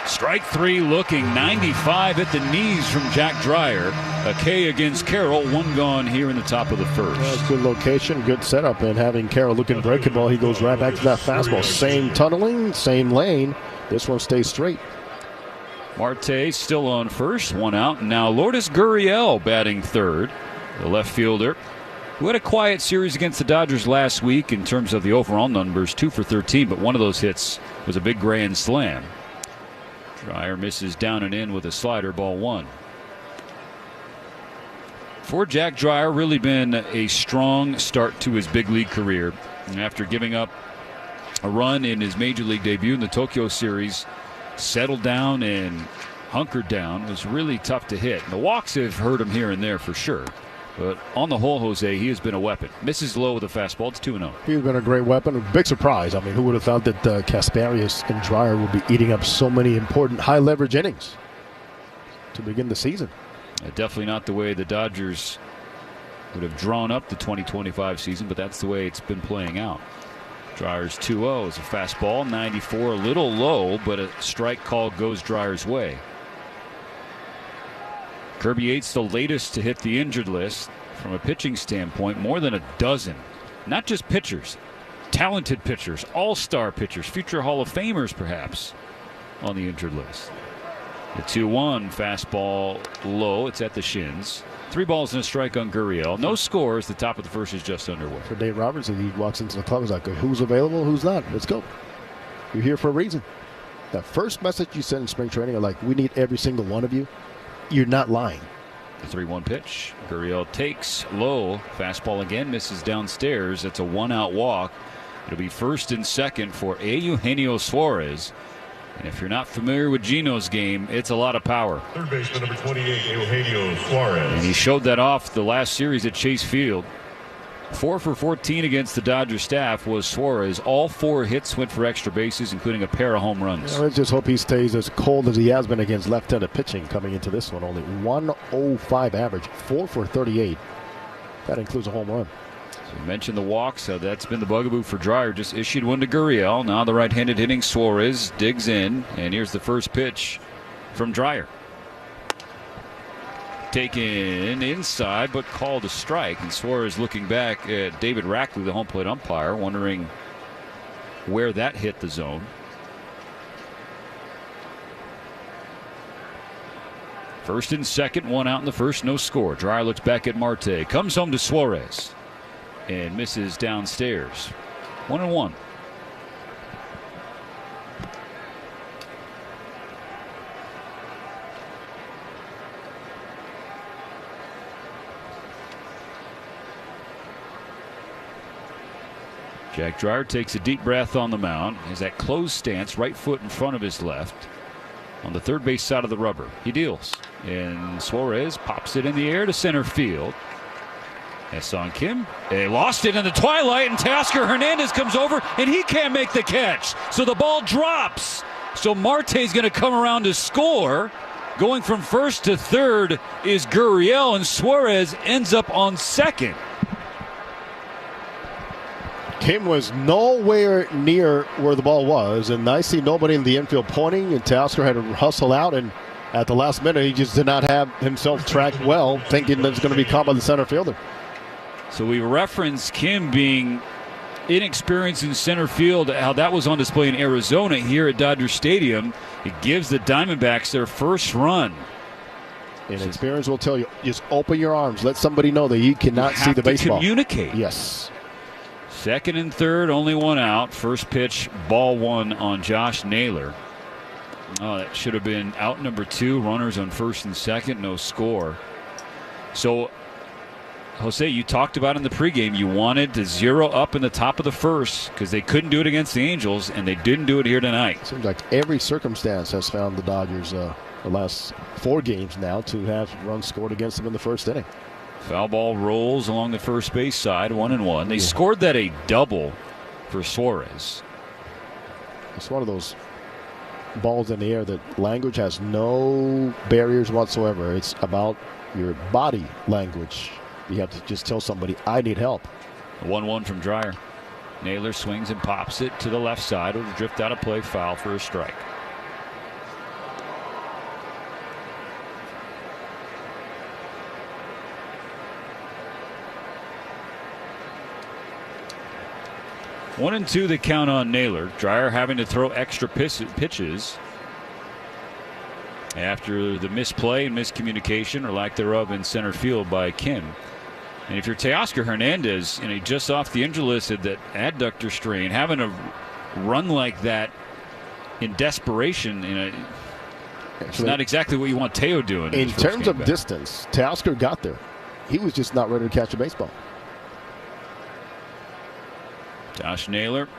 Strike three looking, 95 at the knees from Jack Dreyer. A K against Carroll, one gone here in the top of the first. Well, good location, good setup, and having Carroll looking breakable, he goes right back to that fastball. Same tunneling, same lane. This one stays straight. Marte still on first, one out. And now Lourdes Gurriel batting third, the left fielder, who had a quiet series against the Dodgers last week in terms of the overall numbers, 2 for 13, but one of those hits was a big grand slam. Dreyer misses down and in with a slider, ball one. For Jack Dreyer, really been a strong start to his big league career. And after giving up a run in his major league debut in the Tokyo series, settled down and hunkered down. It was really tough to hit. The walks have hurt him here and there for sure. But on the whole, Jose, he has been a weapon. Misses low with a fastball. It's 2-0. He's been a great weapon. A big surprise. I mean, who would have thought that Kasparius and Dreyer would be eating up so many important high-leverage innings to begin the season? Definitely not the way the Dodgers would have drawn up the 2025 season, but that's the way it's been playing out. Dreyer's 2-0 is a fastball, 94, a little low, but a strike call goes Dreyer's way. Kirby Yates, the latest to hit the injured list from a pitching standpoint, more than a dozen. Not just pitchers, talented pitchers, all-star pitchers, future Hall of Famers perhaps on the injured list. The 2-1 fastball low, it's at the shins. 3 balls and a strike on Gurriel. No scores. The top of the first is just underway. For Dave Robertson, he walks into the club, he's like, who's available, who's not? Let's go. You're here for a reason. That first message you sent in spring training are like, we need every single one of you. You're not lying. The 3-1 pitch. Gurriel takes low. Fastball again, misses downstairs. It's a 1-out walk. It'll be first and second for Eugenio Suarez. And if you're not familiar with Gino's game, it's a lot of power. Third baseman number 28, Eugenio Suarez. And he showed that off the last series at Chase Field. 4 for 14 against the Dodgers staff was Suarez. All 4 hits went for extra bases, including a pair of home runs. Let's just hope he stays as cold as he has been against left-handed pitching coming into this one. Only 105 average, 4 for 38. That includes a home run. So we mentioned the walks. That's been the bugaboo for Dreyer. Just issued one to Gurriel. Now the right-handed hitting Suarez digs in. And here's the first pitch from Dreyer. Taken inside, but called a strike. And Suarez looking back at David Rackley, the home plate umpire, wondering where that hit the zone. First and second, 1 out in the first, no score. Dreyer looks back at Marte. Comes home to Suarez. And misses downstairs. 1-1. Jack Dreyer takes a deep breath on the mound. Has that closed stance, right foot in front of his left. On the third base side of the rubber. He deals. And Suarez pops it in the air to center field. Haesung Kim. They lost it in the twilight, and Teoscar Hernandez comes over, and he can't make the catch. So the ball drops. So Marte's going to come around to score. Going from first to third is Gurriel, and Suarez ends up on second. Kim was nowhere near where the ball was, and I see nobody in the infield pointing, and Teoscar had to hustle out, and at the last minute he just did not have himself tracked well, thinking that it's going to be caught by the center fielder. So we referenced Kim being inexperienced in center field, how that was on display in Arizona. Here at Dodger Stadium, it gives the Diamondbacks their first run. And experience will tell you, just open your arms, let somebody know that you cannot see the baseball. Communicate. Yes. Second and third, only one out. First pitch, ball one on Josh Naylor. Oh, that should have been out number 2. Runners on first and second, no score. So, Jose, you talked about in the pregame, you wanted to zero up in the top of the first because they couldn't do it against the Angels, and they didn't do it here tonight. Seems like every circumstance has found the Dodgers the last 4 games now to have runs scored against them in the first inning. Foul ball rolls along the first base side, 1-1. They scored that a double for Suarez. It's one of those balls in the air that language has no barriers whatsoever. It's about your body language. You have to just tell somebody, I need help. 1-1 from Dreyer. Naylor swings and pops it to the left side. It'll drift out of play, foul for a strike. One and two, the count on Naylor. Dreyer having to throw extra pitches after the misplay and miscommunication or lack thereof in center field by Kim. And if you're Teoscar Hernandez, just off the injury list at that adductor strain, having a run like that in desperation, it's not exactly what you want Teo doing. In terms of distance, Teoscar got there. He was just not ready to catch a baseball. Josh Naylor,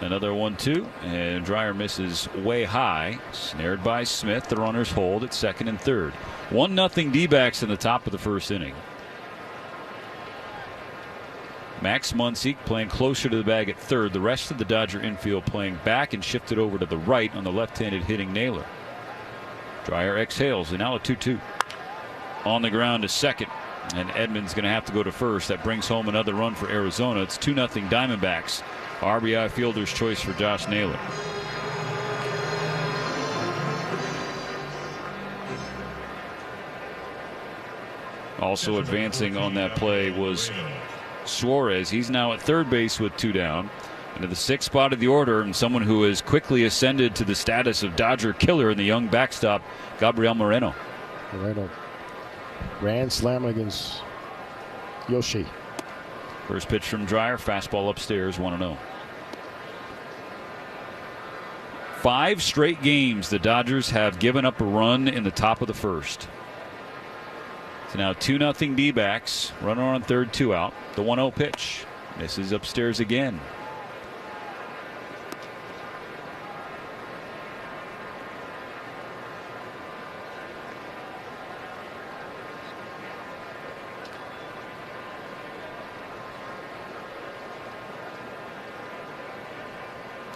another 1-2, and Dreyer misses way high. Snared by Smith. The runners hold at second and third. 1-0 D-backs in the top of the first inning. Max Muncy playing closer to the bag at third. The rest of the Dodger infield playing back and shifted over to the right on the left-handed hitting Naylor. Dreyer exhales, and now a 2-2. On the ground to second. And Edmonds going to have to go to first. That brings home another run for Arizona. It's 2-0 Diamondbacks. RBI fielder's choice for Josh Naylor. Also advancing on that play was Suarez. He's now at third base with 2 down. Into the 6th spot of the order, and someone who has quickly ascended to the status of Dodger killer in the young backstop, Gabriel Moreno. Grand slam against Yoshi. First pitch from Dreyer, fastball upstairs, 1-0. 5 straight games the Dodgers have given up a run in the top of the first. So now 2-0 D-backs. Runner on third, 2 out. The 1-0 pitch. Misses upstairs again.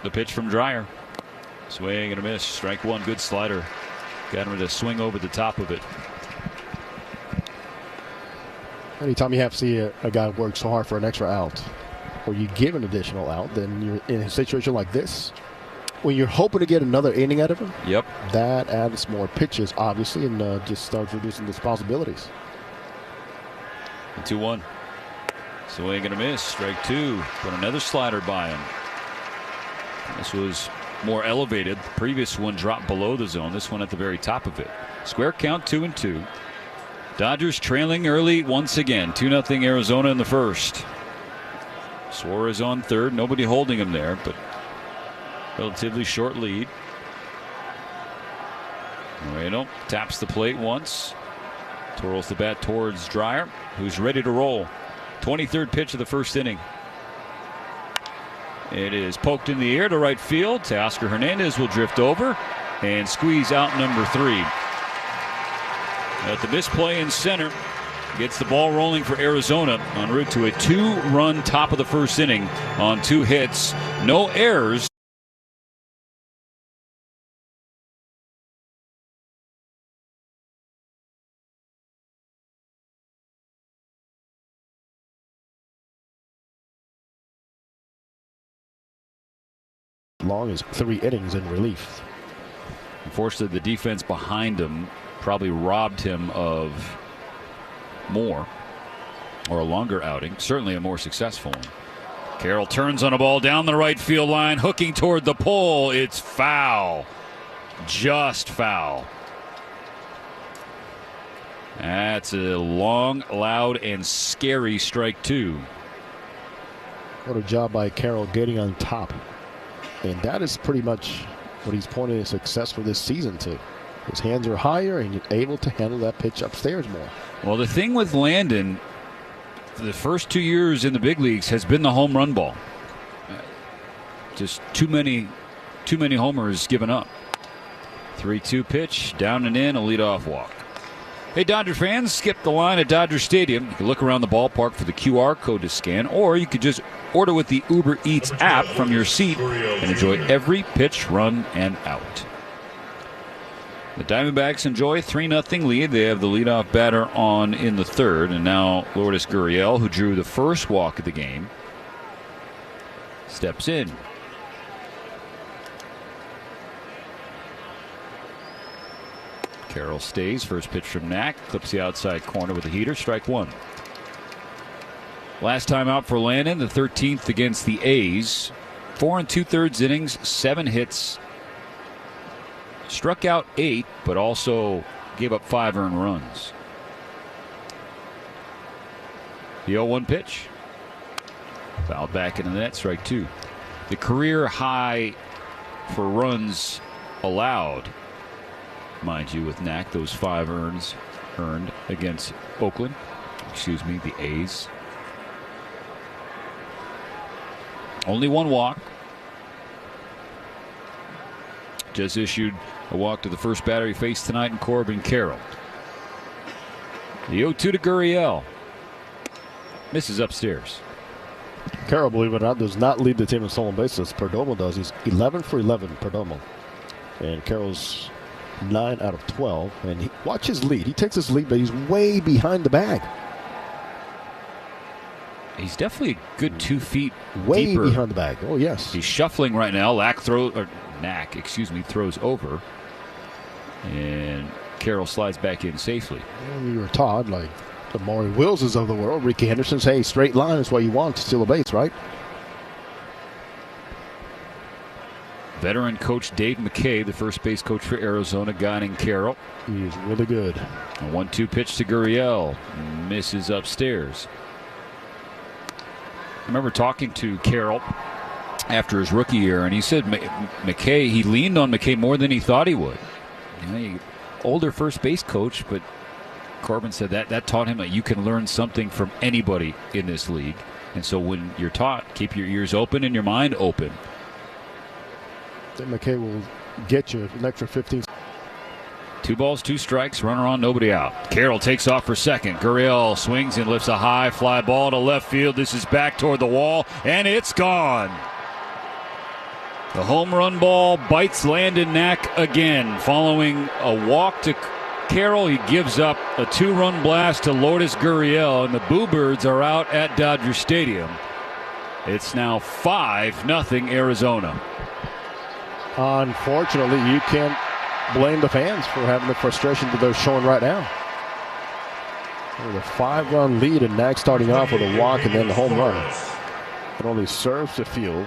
The pitch from Dreyer. Swing and a miss. Strike one. Good slider. Got him to swing over the top of it. Anytime you have to see a guy work so hard for an extra out, or you give an additional out, then you're in a situation like this. When you're hoping to get another inning out of him, yep, that adds more pitches, obviously, and just starts reducing those possibilities. 2-1. Swing and a miss. Strike 2. Put another slider by him. This was more elevated. The previous one dropped below the zone. This one at the very top of it. Square count, 2-2. Dodgers trailing early once again. 2-0 Arizona in the first. Suarez on third. Nobody holding him there, but relatively short lead. Moreno taps the plate once. Twirls the bat towards Dreyer, who's ready to roll. 23rd pitch of the first inning. It is poked in the air to right field. Teoscar Hernandez will drift over and squeeze out number 3. At the misplay in center, gets the ball rolling for Arizona en route to a 2-run top of the first inning on 2 hits. No errors. long as 3 innings in relief. Unfortunately, the defense behind him probably robbed him of more or a longer outing, certainly a more successful one. Carroll turns on a ball down the right field line, hooking toward the pole. It's foul. Just foul. That's a long, loud, and scary strike 2. What a job by Carroll getting on top. And that is pretty much what he's pointing his success for this season to. His hands are higher and you're able to handle that pitch upstairs more. Well, the thing with Landon, for the first 2 years in the big leagues, has been the home run ball. Just too many homers given up. 3-2 pitch, down and in, a leadoff walk. Hey, Dodger fans, skip the line at Dodger Stadium. You can look around the ballpark for the QR code to scan, or you could just order with the Uber Eats app from your seat and enjoy every pitch, run, and out. The Diamondbacks enjoy a 3-0 lead. They have the leadoff batter on in the third, and now Lourdes Gurriel, who drew the first walk of the game, steps in. Carroll stays. First pitch from Knack. Clips the outside corner with a heater. Strike 1. Last time out for Landon, the 13th against the A's. 4 2/3 innings, 7 hits. Struck out 8, but also gave up 5 earned runs. The 0-1 pitch. Fouled back into the net. Strike 2. The career high for runs allowed, mind you, with Knack, those 5 earned against Oakland. Excuse me, the A's. Only 1 walk. Just issued a walk to the first batter he faced tonight in Corbin Carroll. The 0-2 to Gurriel. Misses upstairs. Carroll, believe it or not, does not lead the team in stolen bases. Perdomo does. He's 11 for 11, Perdomo. And Carroll's 9 out of 12. And watch his lead. He takes his lead, but he's way behind the bag. He's definitely a good 2 feet way deeper behind the bag. Oh, yes. He's shuffling right now. Knack, throws over. And Carroll slides back in safely. Well, you were taught, like the Maury Willses of the world, Ricky Henderson's, hey, straight line is what you want to steal a base, right? Veteran coach Dave McKay, the first base coach for Arizona, guiding Carroll. He's really good. A 1-2 pitch to Gurriel. Misses upstairs. I remember talking to Carroll after his rookie year, and he said he leaned on McKay more than he thought he would. Older first base coach, but Corbin said that taught him that you can learn something from anybody in this league. And so when you're taught, keep your ears open and your mind open. Then McKay will get you an extra 15. 2 balls, 2 strikes, runner on, nobody out. Carroll takes off for second. Gurriel swings and lifts a high fly ball to left field. This is back toward the wall, and it's gone. The home run ball bites Landon Knack again. Following a walk to Carroll, he gives up a 2-run blast to Lourdes Gurriel, and the Boo Birds are out at Dodger Stadium. It's now 5-0 Arizona. Unfortunately, you can't blame the fans for having the frustration that they're showing right now. With a 5-run lead and Knack starting off with a walk and then the home run. It only serves to fuel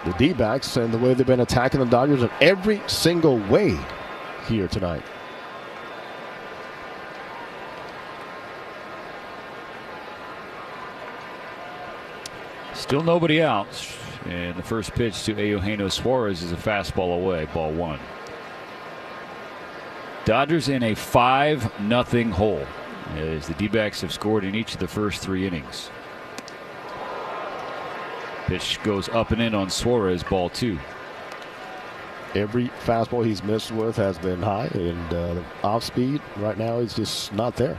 the D-backs and the way they've been attacking the Dodgers in every single way here tonight. Still nobody out. And the first pitch to Eugenio Suarez is a fastball away, ball 1. Dodgers in a 5-0 hole as the D-backs have scored in each of the first 3 innings. Pitch goes up and in on Suarez, ball 2. Every fastball he's missed with has been high, and the off speed right now is just not there.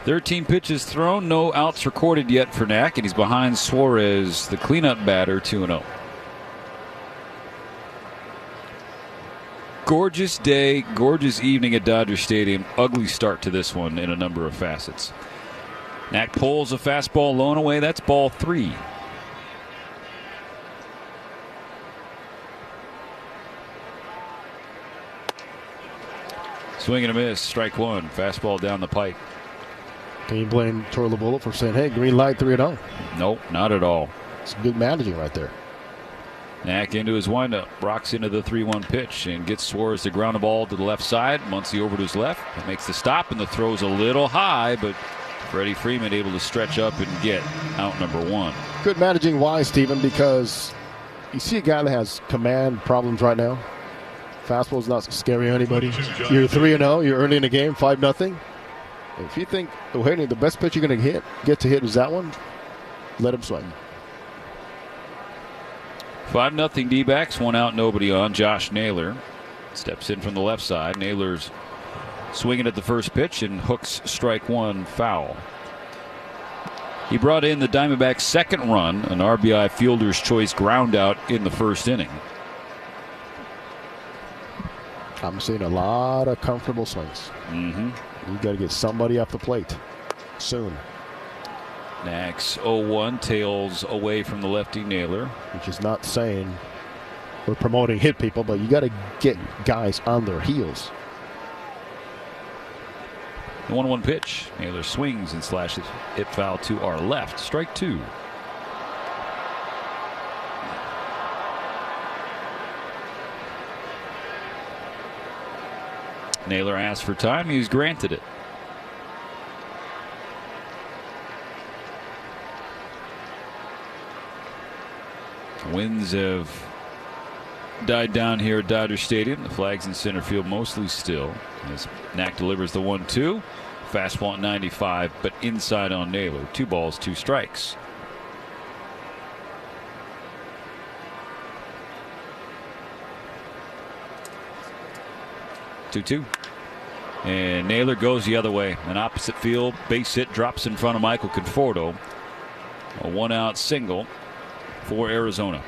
13 pitches thrown, no outs recorded yet for Knack, and he's behind Suarez, the cleanup batter, 2-0. Gorgeous day, gorgeous evening at Dodger Stadium. Ugly start to this one in a number of facets. Knack pulls a fastball low and away. That's ball 3. Swing and a miss. Strike one. Fastball down the pipe. Can you blame Torey Lovullo for saying, hey, green light 3-0? Nope, not at all. It's good managing right there. Knack into his windup. Rocks into the 3-1 pitch and gets Suarez to ground the ball to the left side. Muncy over to his left. Makes the stop, and the throw's a little high, but Freddie Freeman able to stretch up and get out number one. Good managing. Why, Steven? Because you see a guy that has command problems right now. Fastball's not scary anybody. You're 3-0. You're early in the game, 5-0. If you think the best pitch you're going to get to hit is that one, let him swing. 5-0 D-backs. One out, nobody on. Josh Naylor steps in from the left side. Naylor's swinging at the first pitch and hooks strike one foul. He brought in the Diamondbacks' second run, an RBI fielder's choice ground out in the first inning. I'm seeing a lot of comfortable swings. Mm-hmm. You got to get somebody off the plate soon. Knack's 0-1, tails away from the lefty Naylor. Which is not saying we're promoting hit people, but you got to get guys on their heels. The 1-1 pitch. Naylor swings and slashes it foul to our left. Strike two. Naylor asked for time. He's granted it. Winds have died down here at Dodger Stadium. The flag's in center field mostly still. As Knack delivers the 1-2. Fastball at 95, but inside on Naylor. 2 balls, 2 strikes. Two. And Naylor goes the other way. An opposite field base hit, drops in front of Michael Conforto. A 1-out single for Arizona.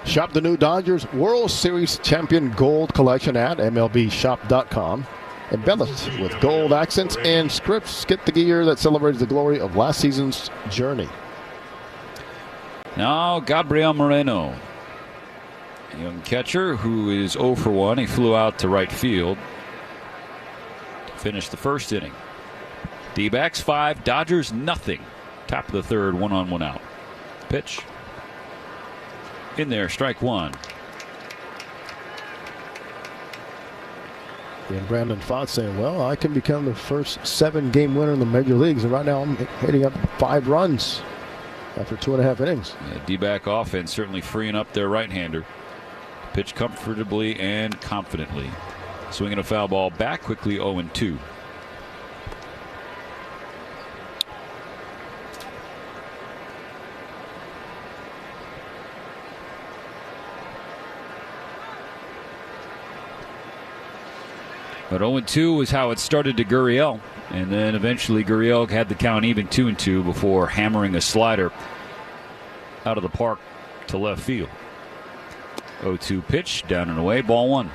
Shop the new Dodgers World Series Champion Gold Collection at MLBshop.com. Embellished with gold accents and scripts. Get the gear that celebrates the glory of last season's journey. Now Gabriel Moreno, a young catcher who is 0 for 1. He flew out to right field. Finished the first inning. D-backs 5, Dodgers nothing. Top of the third, 1-on, 1-out. Pitch. In there, strike one. And Brandon Pfaadt saying, well, I can become the first 7-game winner in the major leagues. And right now I'm hitting up 5 runs after 2.5 innings. Yeah, D-back offense certainly freeing up their right-hander. Pitch comfortably and confidently. Swinging a foul ball back quickly, 0-2. But 0-2 is how it started to Gurriel. And then eventually Gurriel had the count even 2-2 before hammering a slider out of the park to left field. 0-2 pitch, down and away, ball one.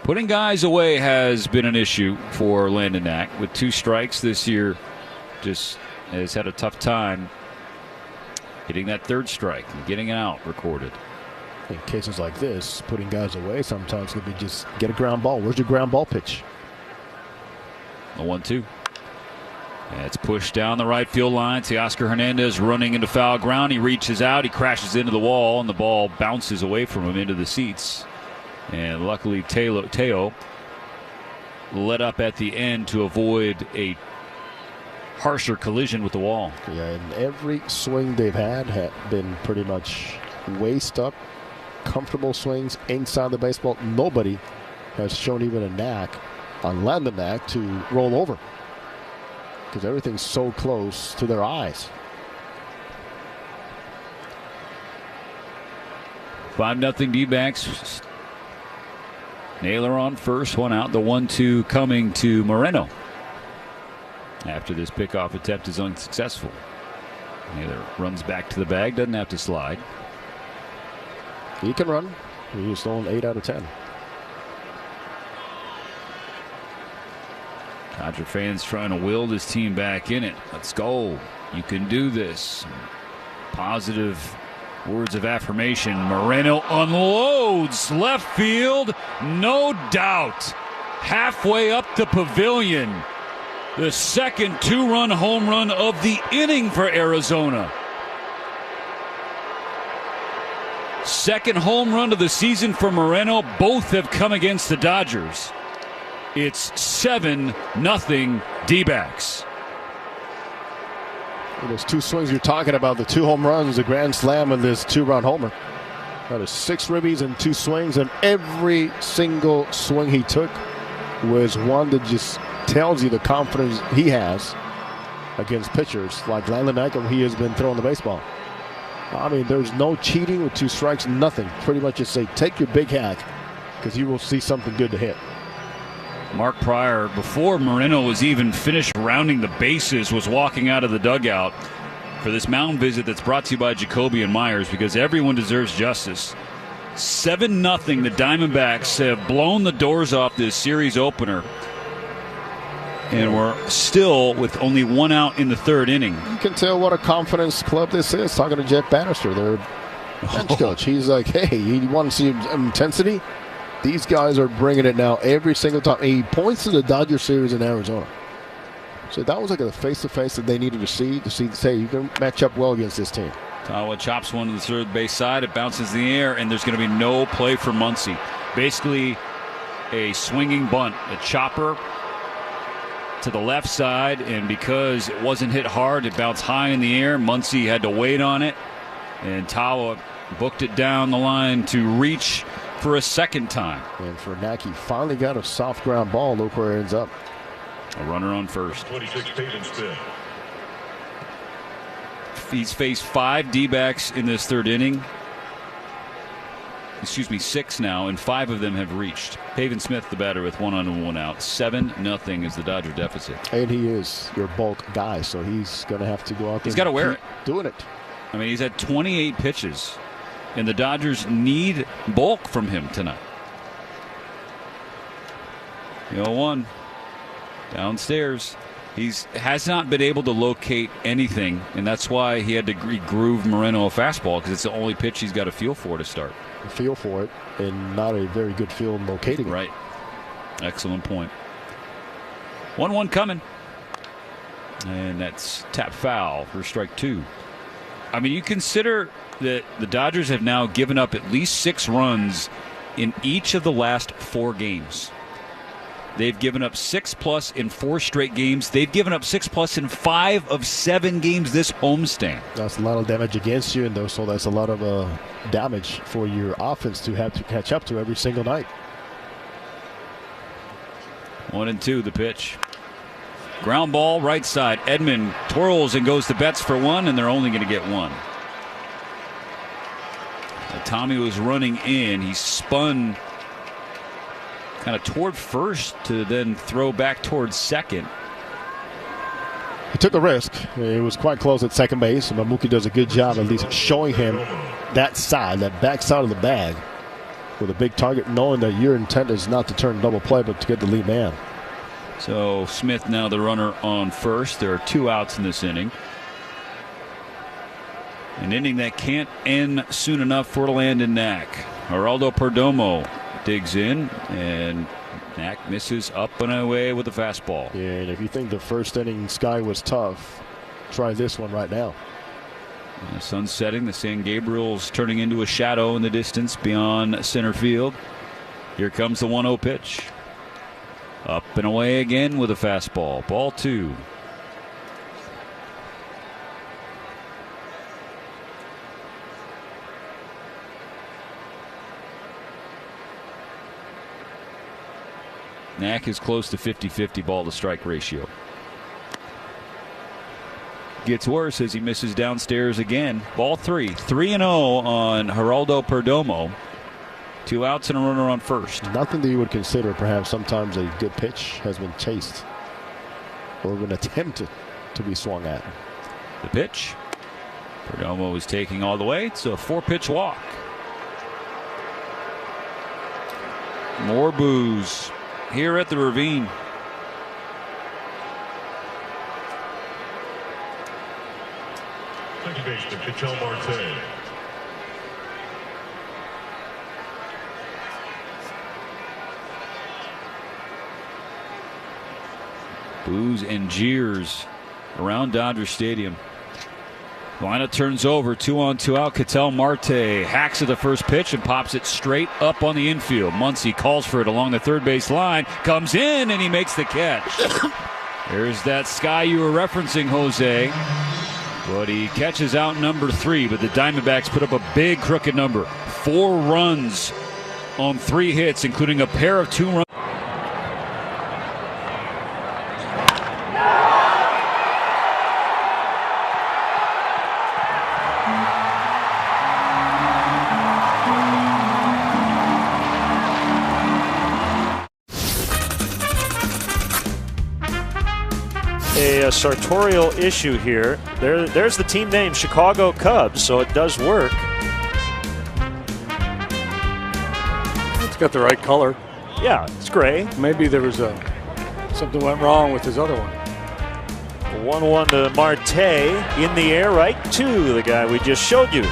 Putting guys away has been an issue for Landon Knack. With 2 strikes this year, just has had a tough time hitting that 3rd strike and getting it out recorded. In cases like this, putting guys away sometimes could be just get a ground ball. Where's your ground ball pitch? A 1-2. It's pushed down the right field line. Teoscar Hernandez running into foul ground. He reaches out. He crashes into the wall, and the ball bounces away from him into the seats. And luckily, Teo let up at the end to avoid a harsher collision with the wall. Yeah, and every swing they've had been pretty much waist up, comfortable swings inside the baseball. Nobody has shown even a knack on Landon Knack to roll over because everything's so close to their eyes. 5-0 D-backs. Naylor on first, 1 out. The 1-2 coming to Moreno. After this pickoff attempt is unsuccessful. Naylor runs back to the bag, doesn't have to slide. He can run. He's stolen 8 out of 10. Dodger fans trying to will this team back in it. Let's go. You can do this. Positive Words of affirmation. Moreno unloads left field. No doubt. Halfway up the pavilion. The second two-run home run of the inning for Arizona. Second home run of the season for Moreno. Both have come against the Dodgers. It's 7-0 D-backs. Those two swings you're talking about, the two home runs, the grand slam, and this two-run homer. That is 6 ribbies and 2 swings, and every single swing he took was one that just tells you the confidence he has against pitchers like Landon Knight, he has been throwing the baseball. I mean, there's no cheating with 2 strikes, nothing. Pretty much just say, take your big hack, because you will see something good to hit. Mark Pryor, before Moreno was even finished rounding the bases, was walking out of the dugout for this mound visit that's brought to you by Jacoby and Myers, because everyone deserves justice. 7-0, the Diamondbacks have blown the doors off this series opener. And we're still with only 1 out in the 3rd inning. You can tell what a confidence club this is. Talking to Jeff Bannister, their bench coach. He's like, hey, you want to see intensity? These guys are bringing it now every single time. He points to the Dodger series in Arizona. So that was like a face-to-face that they needed to see say you can match up well against this team. Tawa chops one to the third base side. It bounces in the air, and there's going to be no play for Muncy. Basically, a swinging bunt, a chopper to the left side, and because it wasn't hit hard, it bounced high in the air. Muncy had to wait on it, and Tawa booked it down the line to reach for a second time. And for Naki, finally got a soft ground ball. Look where it ends up. A runner on first. 26 Peyton Smith. He's faced 5 D-backs in this 3rd inning. 6 now, and 5 of them have reached. Pavin Smith, the batter, with 1 on and 1 out. 7-0 is the Dodger deficit. And he is your bulk guy, so he's going to have to go out there. He's got to wear it. Doing it. I mean, he's had 28 pitches, and the Dodgers need bulk from him tonight. 0-1 downstairs. He has not been able to locate anything, and that's why he had to groove Moreno a fastball, because it's the only pitch he's got a feel for to start. A feel for it, and not a very good feel in locating it. Right. Excellent point. 1-1 coming. And that's tap foul for strike 2. I mean, you consider that the Dodgers have now given up at least 6 runs in each of the last 4 games. They've given up 6+ in 4 straight games. They've given up 6+ in 5 of 7 games this homestand. That's a lot of damage against you, and so that's a lot of damage for your offense to have to catch up to every single night. 1-2, the pitch. Ground ball, right side. Edman twirls and goes to Betts for 1, and they're only going to get 1. Tommy was running in. He spun kind of toward first to then throw back towards second. He took a risk. It was quite close at second base. And Mamuki does a good job at least showing him that side, that back side of the bag with a big target, knowing that your intent is not to turn double play but to get the lead man. So Smith now the runner on first. There are 2 outs in this inning. An inning that can't end soon enough for Landon Knack. Geraldo Perdomo digs in, and Knack misses up and away with a fastball. Yeah, and if you think the first inning sky was tough, try this one right now. The sun's setting. The San Gabriel's turning into a shadow in the distance beyond center field. Here comes the 1-0 pitch. Up and away again with a fastball. Ball 2. Knack is close to 50-50 ball to strike ratio. Gets worse as he misses downstairs again. Ball 3. 3-0 on Geraldo Perdomo. 2 outs and a runner on first. Nothing that you would consider perhaps sometimes a good pitch has been chased or been attempted to be swung at. The pitch. Perdomo is taking all the way. It's a 4-pitch walk. More boos here at the Ravine. Second baseman, Ketel Marte. Boos and jeers around Dodger Stadium. Lineup turns over, 2-on-2 out. Ketel Marte hacks at the first pitch and pops it straight up on the infield. Muncy calls for it along the third base line, comes in, and he makes the catch. There's that sky you were referencing, Jose. But he catches out number 3, but the Diamondbacks put up a big crooked number. 4 runs on 3 hits, including a pair of 2-run. A sartorial issue here. There's the team name, Chicago Cubs, so it does work. It's got the right color. Yeah, it's gray. Maybe there was something went wrong with his other one. 1-1 to Marte in the air, right to the guy we just showed you.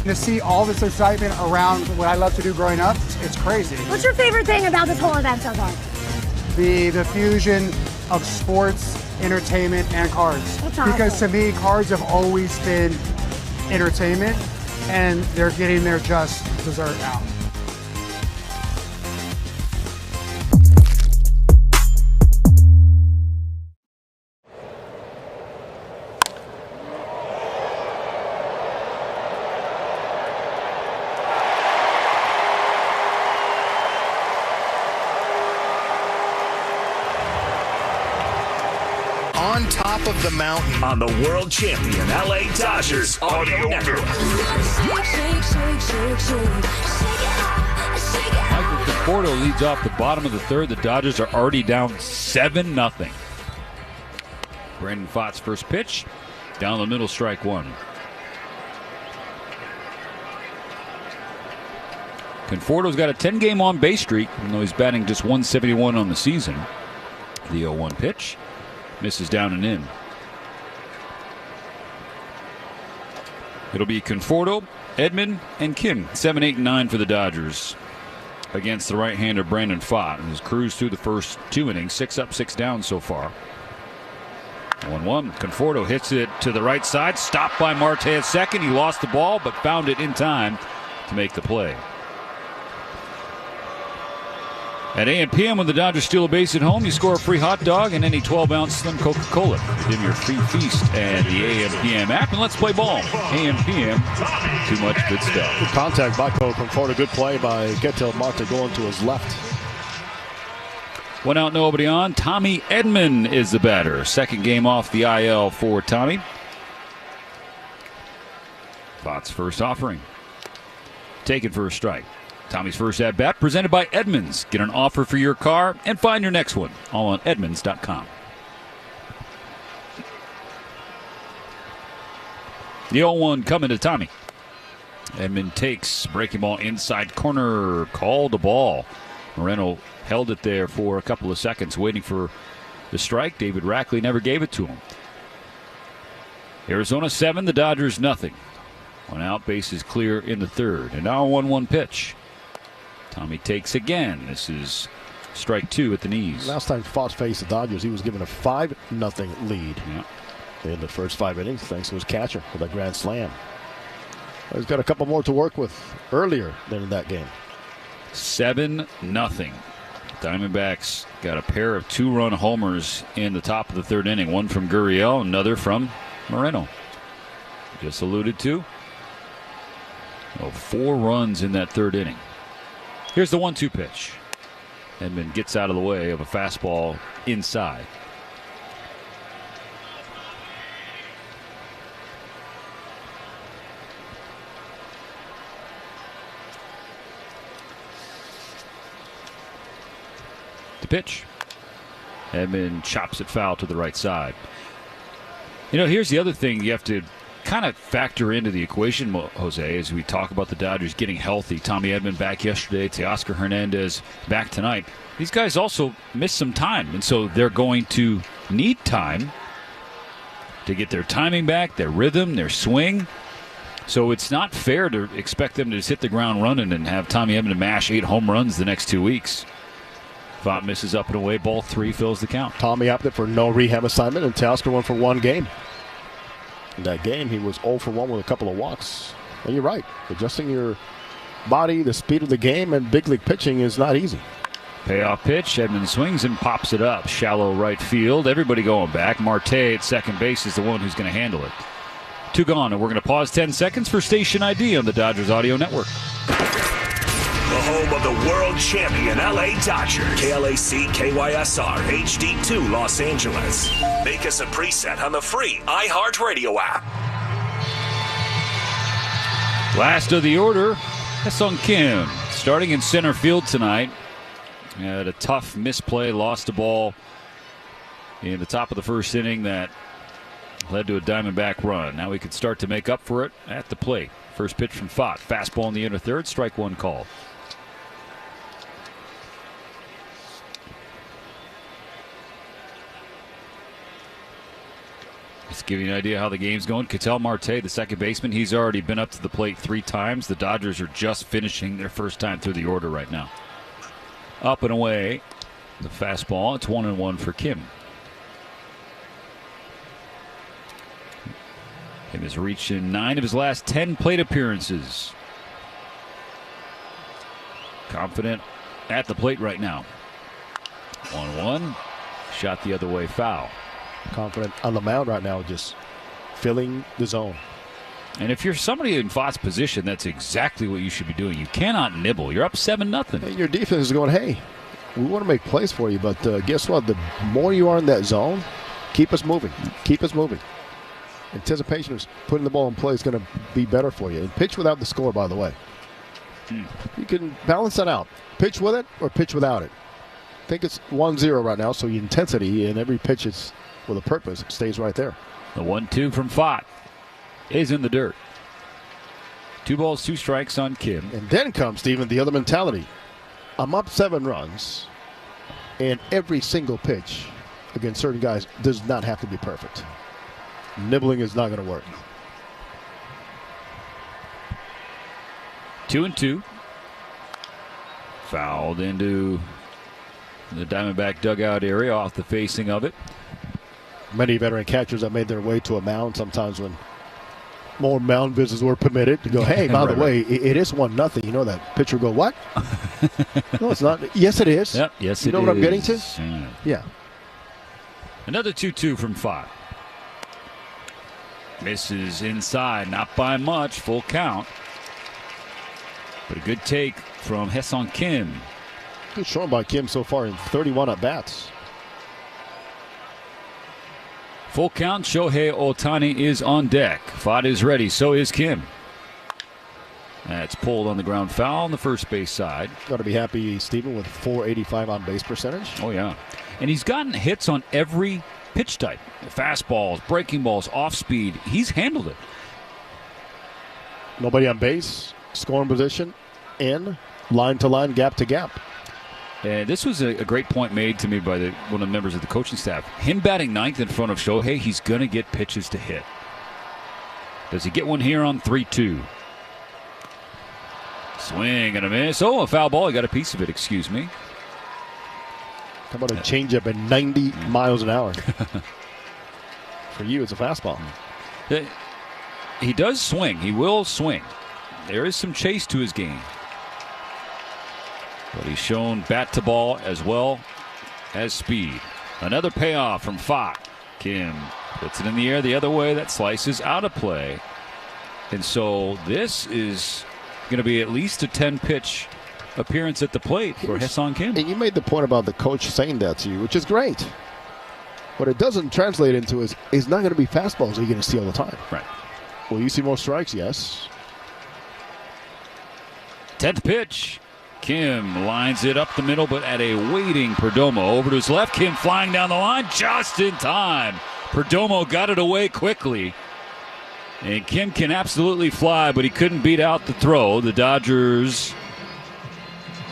To see all this excitement around what I love to do growing up, it's crazy. What's your favorite thing about this whole event so far? The fusion of sports, entertainment, and cards. That's awesome. Because to me, cards have always been entertainment, and they're getting their just dessert now. On top of the mountain. On the world champion LA Dodgers Audio Network. Michael Conforto leads off the bottom of the third. The Dodgers are already down 7-0. Brandon Pfaadt's first pitch. Down the middle, strike 1. Conforto's got a 10-game on-base streak, even though he's batting just .171 on the season. The 0-1 pitch. Misses down and in. It'll be Conforto, Edman, and Kim. 7, 8, and 9 for the Dodgers against the right-hander Brandon Pfaadt, who's cruised through the first 2 innings, 6 up, 6 down so far. 1-1. Conforto hits it to the right side. Stopped by Marte at second. He lost the ball, but found it in time to make the play. At AM PM, when the Dodgers steal a base at home, you score a free hot dog and any 12-ounce Slim Coca-Cola. Give them your free feast and the AM PM app, and let's play ball. AM PM, too much good stuff. Good contact by Conforto. Good play by Ketel Marte going to his left. 1 out, nobody on. Tommy Edman is the batter. Second game off the IL for Tommy. Pfaadt's first offering. Taken for a strike. Tommy's first at-bat presented by Edmunds. Get an offer for your car and find your next one. All on Edmunds.com. The 0-1 coming to Tommy. Edman takes breaking ball inside corner. Called the ball. Moreno held it there for a couple of seconds waiting for the strike. David Rackley never gave it to him. Arizona 7, the Dodgers nothing. 1 out, base is clear in the third. And now a 1-1 pitch. Tommy takes again. This is strike 2 at the knees. Last time Pfaadts faced the Dodgers, he was given a 5-0 lead in the first 5 innings, thanks to his catcher with a grand slam. He's got a couple more to work with earlier than in that game. 7-0. Diamondbacks got a pair of 2-run homers in the top of the third inning. One from Gurriel, another from Moreno. Just alluded to. 4 runs in that third inning. Here's the 1-2 pitch. Edman gets out of the way of a fastball inside. The pitch. Edman chops it foul to the right side. You know, here's the other thing you have to kind of factor into the equation, Jose, as we talk about the Dodgers getting healthy. Tommy Edman back yesterday, Teoscar Hernandez back tonight. These guys also missed some time, and so they're going to need time to get their timing back, their rhythm, their swing. So it's not fair to expect them to just hit the ground running and have Tommy Edman mash 8 home runs the next 2 weeks. Vaught misses up and away. Ball 3 fills the count. Tommy opted for no rehab assignment, and Teoscar went for 1 game. In that game, he was 0 for 1 with a couple of walks. And you're right. Adjusting your body, the speed of the game, and big league pitching is not easy. Payoff pitch. Edman swings and pops it up. Shallow right field. Everybody going back. Marte at second base is the one who's going to handle it. 2 gone, and we're going to pause 10 seconds for Station ID on the Dodgers Audio Network. The home of the world champion LA Dodgers. KLAC KYSR HD2 Los Angeles. Make us a preset on the free iHeartRadio app. Last of the order, Ha-Seong Kim starting in center field tonight. Had a tough misplay, lost the ball in the top of the first inning that led to a Diamondback run. Now we could start to make up for it at the plate. First pitch from Fott. Fastball in the inner third. Strike 1 called. Just give you an idea how the game's going. Ketel Marte, the second baseman, he's already been up to the plate 3 times. The Dodgers are just finishing their first time through the order right now. Up and away. The fastball. It's 1-1 for Kim. Kim has reached in 9 of his last 10 plate appearances. Confident at the plate right now. 1-1. Shot the other way, foul. Confident on the mound right now, just filling the zone. And if you're somebody in Fott's position, that's exactly what you should be doing. You cannot nibble. You're up 7-0. And your defense is going, hey, we want to make plays for you, but guess what? The more you are in that zone, keep us moving. Keep us moving. Anticipation of putting the ball in play is going to be better for you. And pitch without the score, by the way. You can balance that out. Pitch with it or pitch without it. I think it's 1-0 right now, so your intensity in every pitch is with a purpose. It stays right there. The 1-2 from Fott is in the dirt. 2 balls, 2 strikes on Kim. And then comes, Steven, the other mentality. I'm up 7 runs, and every single pitch against certain guys does not have to be perfect. Nibbling is not going to work. 2-2. Fouled into the Diamondback dugout area off the facing of it. Many veteran catchers have made their way to a mound sometimes when more mound visits were permitted to go, hey, by the way, it is 1-0. You know that pitcher go, what? No, it's not. Yes, it is. Yep, yes, you know it what I'm is. getting to? Yeah. Another 2-2 from Fott. Misses inside, not by much, full count. But a good take from Ha-Seong Kim. Good showing by Kim so far in 31 at-bats. Full count, Shohei Ohtani is on deck. Fott is ready, so is Kim. That's pulled on the ground foul on the first base side. Got to be happy, Steven, with .485 on base percentage. Oh, yeah. And he's gotten hits on every pitch type. Fastballs, breaking balls, off speed. He's handled it. Nobody on base, scoring position, in, line to line, gap to gap. And this was a great point made to me by one of the members of the coaching staff. Him batting ninth in front of Shohei, he's going to get pitches to hit. Does he get one here on 3-2? Swing and a miss. Oh, a foul ball. He got a piece of it, excuse me. How about a changeup at 90 miles an hour? For you, it's a fastball. He does swing. He will swing. There is some chase to his game. But he's shown bat to ball as well as speed. Another payoff from Fott. Kim puts it in the air the other way. That slices out of play. And so this is going to be at least a 10-pitch appearance at the plate for Ha-Seong Kim. And you made the point about the coach saying that to you, which is great. What it doesn't translate into is not going to be fastballs you're going to see all the time. Right. Will you see more strikes? Yes. 10th pitch. Kim lines it up the middle, but at a waiting Perdomo. Over to his left, Kim flying down the line just in time. Perdomo got it away quickly. And Kim can absolutely fly, but he couldn't beat out the throw. The Dodgers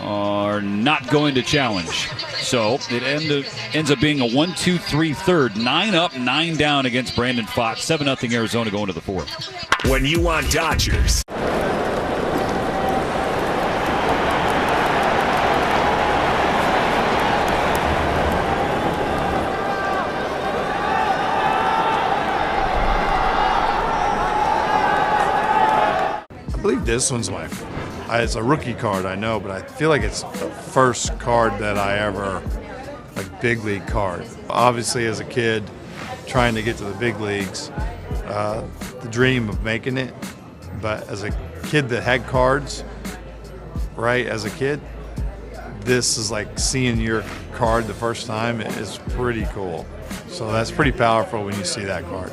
are not going to challenge. So it ends up being a 1-2-3 third. 9 up, 9 down against Brandon Pfaadt. 7-0 Arizona going to the fourth. When you want Dodgers. I believe this one's it's a rookie card, I know, but I feel like it's the first card that I ever, like, big league card. Obviously, as a kid, trying to get to the big leagues, the dream of making it. But as a kid that had cards, right, as a kid, this is like seeing your card the first time is pretty cool. So that's pretty powerful when you see that card.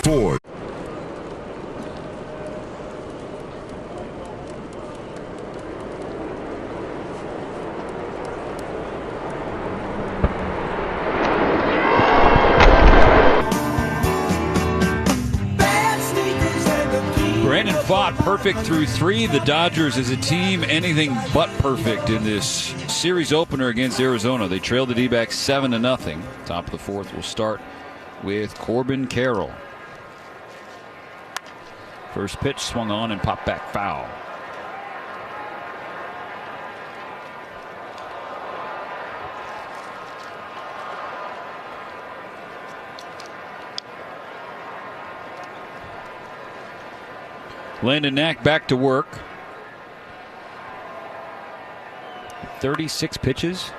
Four. Brandon Pfaadt perfect through 3. The Dodgers as a team anything but perfect in this series opener against Arizona. They trailed the D-backs 7-0. Top of the fourth will start with Corbin Carroll. First pitch swung on and popped back foul. Landon Knack back to work. 36 pitches.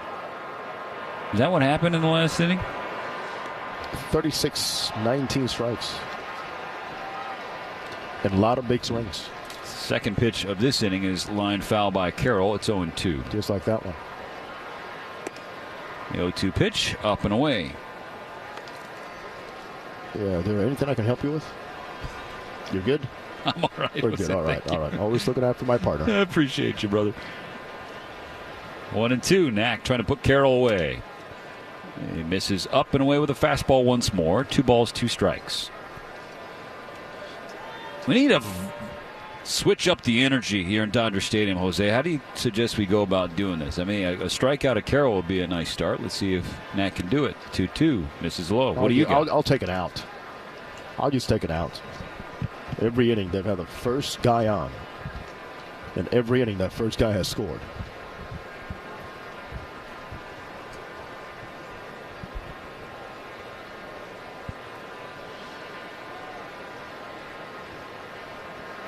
Is that what happened in the last inning? 36, 19 strikes. And a lot of big swings. Second pitch of this inning is line foul by Carroll. It's 0-2. Just like that one. The 0-2 pitch up and away. Yeah, is there anything I can help you with? You're good? I'm all right. We're good. All right. All right. Always looking after my partner. I appreciate you, brother. 1-2. Knack trying to put Carroll away. He misses up and away with a fastball once more. 2 balls, 2 strikes. We need to switch up the energy here in Dodger Stadium, Jose. How do you suggest we go about doing this? I mean, a strikeout of Carroll would be a nice start. Let's see if Knack can do it. 2-2. Misses low. What do you got? I'll take it out. I'll just take it out. Every inning, they've had the first guy on. And every inning, that first guy has scored.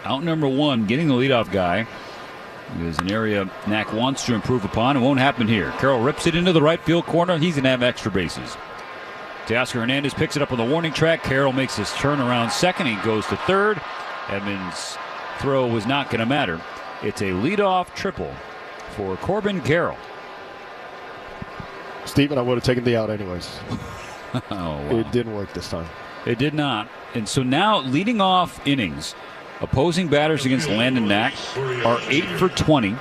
Out number 1, getting the leadoff guy is an area Knack wants to improve upon. It won't happen here. Carroll rips it into the right field corner. He's going to have extra bases. Teoscar Hernandez picks it up on the warning track. Carroll makes his turn around second. He goes to third. Edmonds' throw was not going to matter. It's a leadoff triple for Corbin Carroll. Steven, I would have taken the out anyways. Oh, wow. It didn't work this time. It did not. And so now leading off innings, opposing batters against Landon Knack are 8 for 20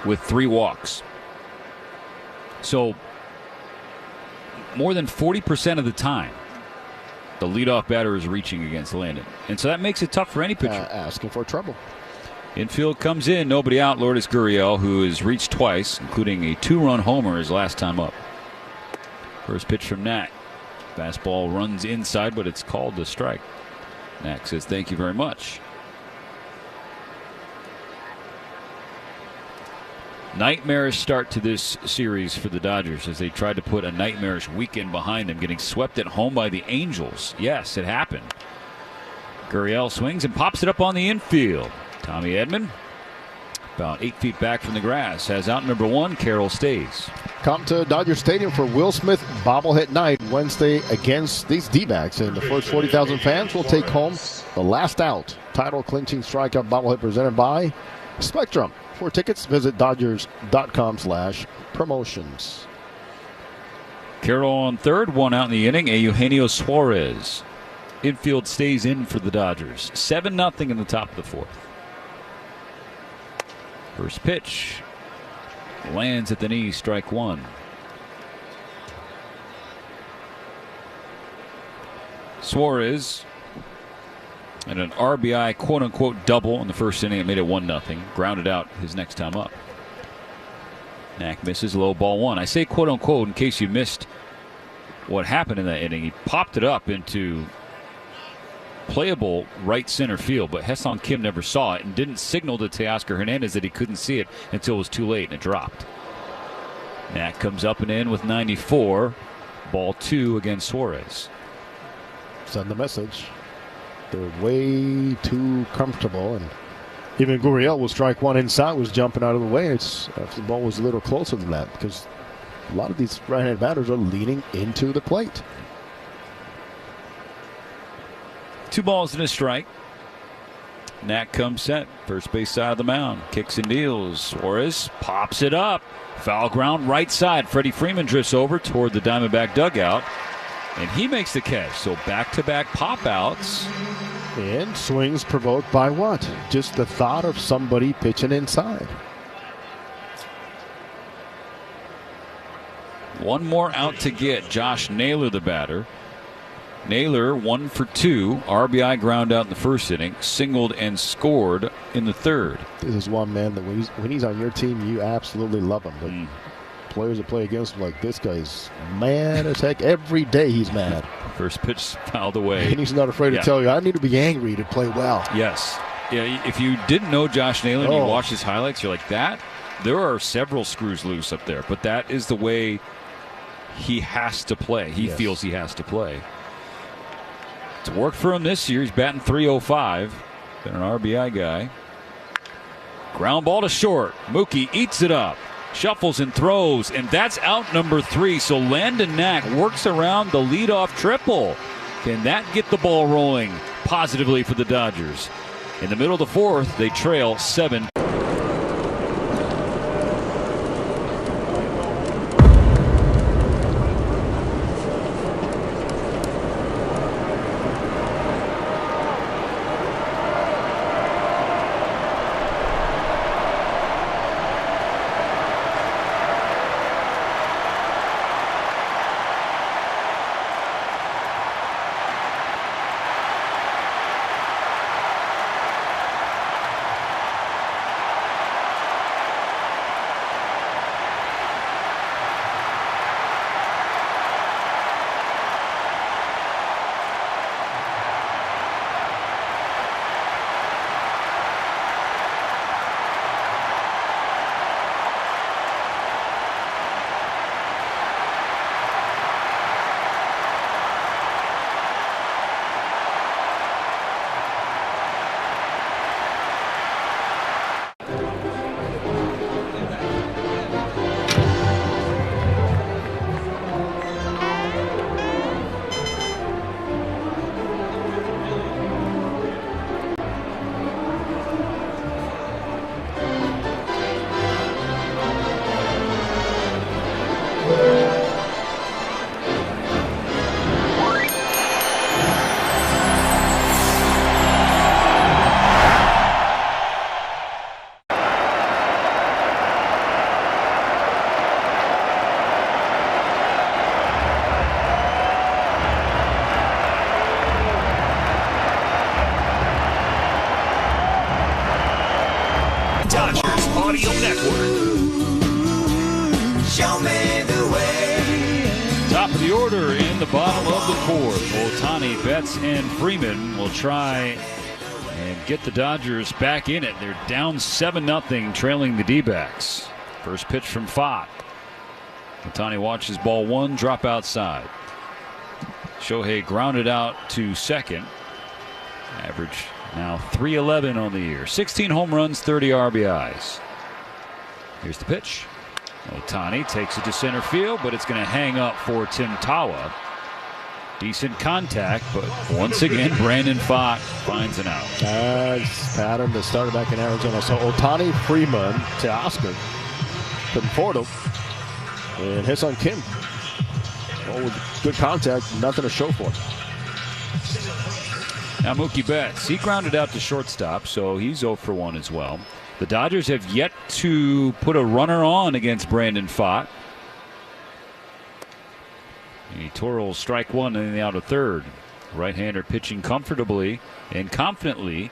with 3 walks. So more than 40% of the time, the leadoff batter is reaching against Landon. And so that makes it tough for any pitcher. Asking for trouble. Infield comes in, nobody out. Lourdes Gurriel, who has reached twice, including a 2-run homer his last time up. First pitch from Knack. Fastball runs inside, but it's called a strike. Knack says, thank you very much. Nightmarish start to this series for the Dodgers as they tried to put a nightmarish weekend behind them, getting swept at home by the Angels. Yes, it happened. Gurriel swings and pops it up on the infield. Tommy Edman, about 8 feet back from the grass, has out number 1. Carroll stays. Come to Dodger Stadium for Will Smith bobblehead night Wednesday against these D-backs. And the first 40,000 fans will take home the last out title clinching strikeout bobblehead presented by Spectrum. For tickets, visit Dodgers.com/promotions. Carroll on third, 1 out in the inning. Eugenio Suarez. Infield stays in for the Dodgers. 7-0 in the top of the 4th. First pitch lands at the knee, strike 1. Suarez and an RBI quote-unquote double in the first inning. It made it 1-0. Grounded out his next time up. Knack misses, low ball 1. I say quote-unquote in case you missed what happened in that inning. He popped it up into playable right center field, but Ha-Seong Kim never saw it and didn't signal to Teoscar Hernandez that he couldn't see it until it was too late and it dropped. Knack comes up and in with 94. Ball 2 against Suarez. Send the message. They're way too comfortable, and even Gurriel will strike 1 inside, was jumping out of the way. The ball was a little closer than that because a lot of these right-handed batters are leaning into the plate. 2 balls and a strike. Knack comes set. First base side of the mound. Kicks and deals. Suarez pops it up. Foul ground right side. Freddie Freeman drifts over toward the Diamondback dugout. And he makes the catch. So back-to-back pop-outs. And swings provoked by what? Just the thought of somebody pitching inside. 1 more out to get. Josh Naylor, the batter. Naylor 1 for 2. RBI ground out in the first inning. Singled and scored in the third. This is one man that when he's on your team, you absolutely love him. But players that play against him, like this guy's mad as heck. Every day he's mad. First pitch fouled away. And he's not afraid to tell you, I need to be angry to play well. Yes. Yeah. If you didn't know Josh Naylor and you watch his highlights, you're like, that? There are several screws loose up there. But that is the way he has to play. He feels he has to play. It's worked for him this year. He's batting .305. Been an RBI guy. Ground ball to short. Mookie eats it up. Shuffles and throws, and that's out number 3. So Landon Knack works around the leadoff triple. Can that get the ball rolling positively for the Dodgers? In the middle of the 4th, they trail 7. Dodgers Audio Network. Show me the way. Top of the order in the bottom of the 4th. Ohtani, Betts, and Freeman will try and get the Dodgers back in it. They're down 7-0, trailing the D-backs. First pitch from Fott. Ohtani watches ball one drop outside. Shohei grounded out to second. Average now 311 on the year. 16 home runs, 30 RBIs. Here's the pitch. Ohtani takes it to center field, but it's going to hang up for Tim Tawa. Decent contact, but once again, Brandon Fott finds an out. Nice pattern that started back in Arizona. So Ohtani, Freeman, Teoscar, Conforto, and his son Kim. Oh, with good contact, nothing to show for it. Now Mookie Betts, he grounded out to shortstop, so he's 0 for 1 as well. The Dodgers have yet to put a runner on against Brandon Fott. Toro strike one in the out of third. Right-hander pitching comfortably and confidently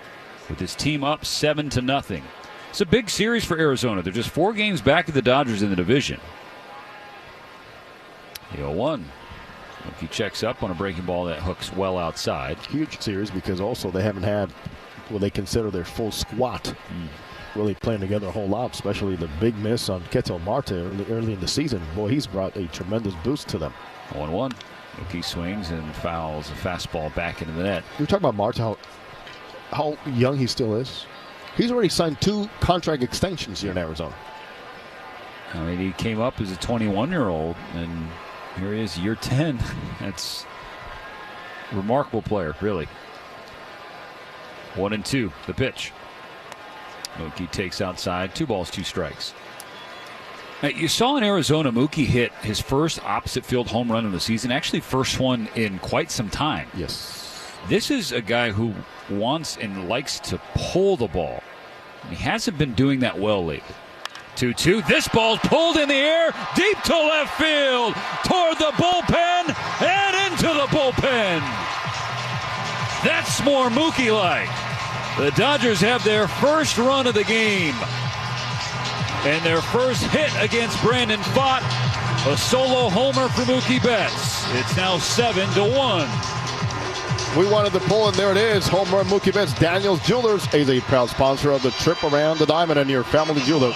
with his team up 7-0. It's a big series for Arizona. They're just 4 games back of the Dodgers in the division. The 0-1. Mookie checks up on a breaking ball that hooks well outside. Huge series because also they haven't had what they consider their full squad really playing together a whole lot, especially the big miss on Ketel Marte early in the season. Boy, he's brought a tremendous boost to them. 1-1. Mookie swings and fouls a fastball back into the net. You're talking about Marte, how young he still is. He's already signed 2 contract extensions here in Arizona. I mean, he came up as a 21-year-old, and here he is, year 10. That's a remarkable player, really. 1-2, the pitch. Mookie takes outside, 2 balls, 2 strikes. Now, you saw in Arizona, Mookie hit his first opposite field home run of the season, actually first one in quite some time. Yes. This is a guy who wants and likes to pull the ball. He hasn't been doing that well lately. 2-2. This ball's pulled in the air, deep to left field, toward the bullpen, and into the bullpen. That's more Mookie-like. The Dodgers have their first run of the game. And their first hit against Brandon Fott, a solo homer for Mookie Betts. It's now 7-1. We wanted the pull, and there it is. Home run, Mookie Betts. Daniels Jewelers is a proud sponsor of the trip around the diamond and your family jeweler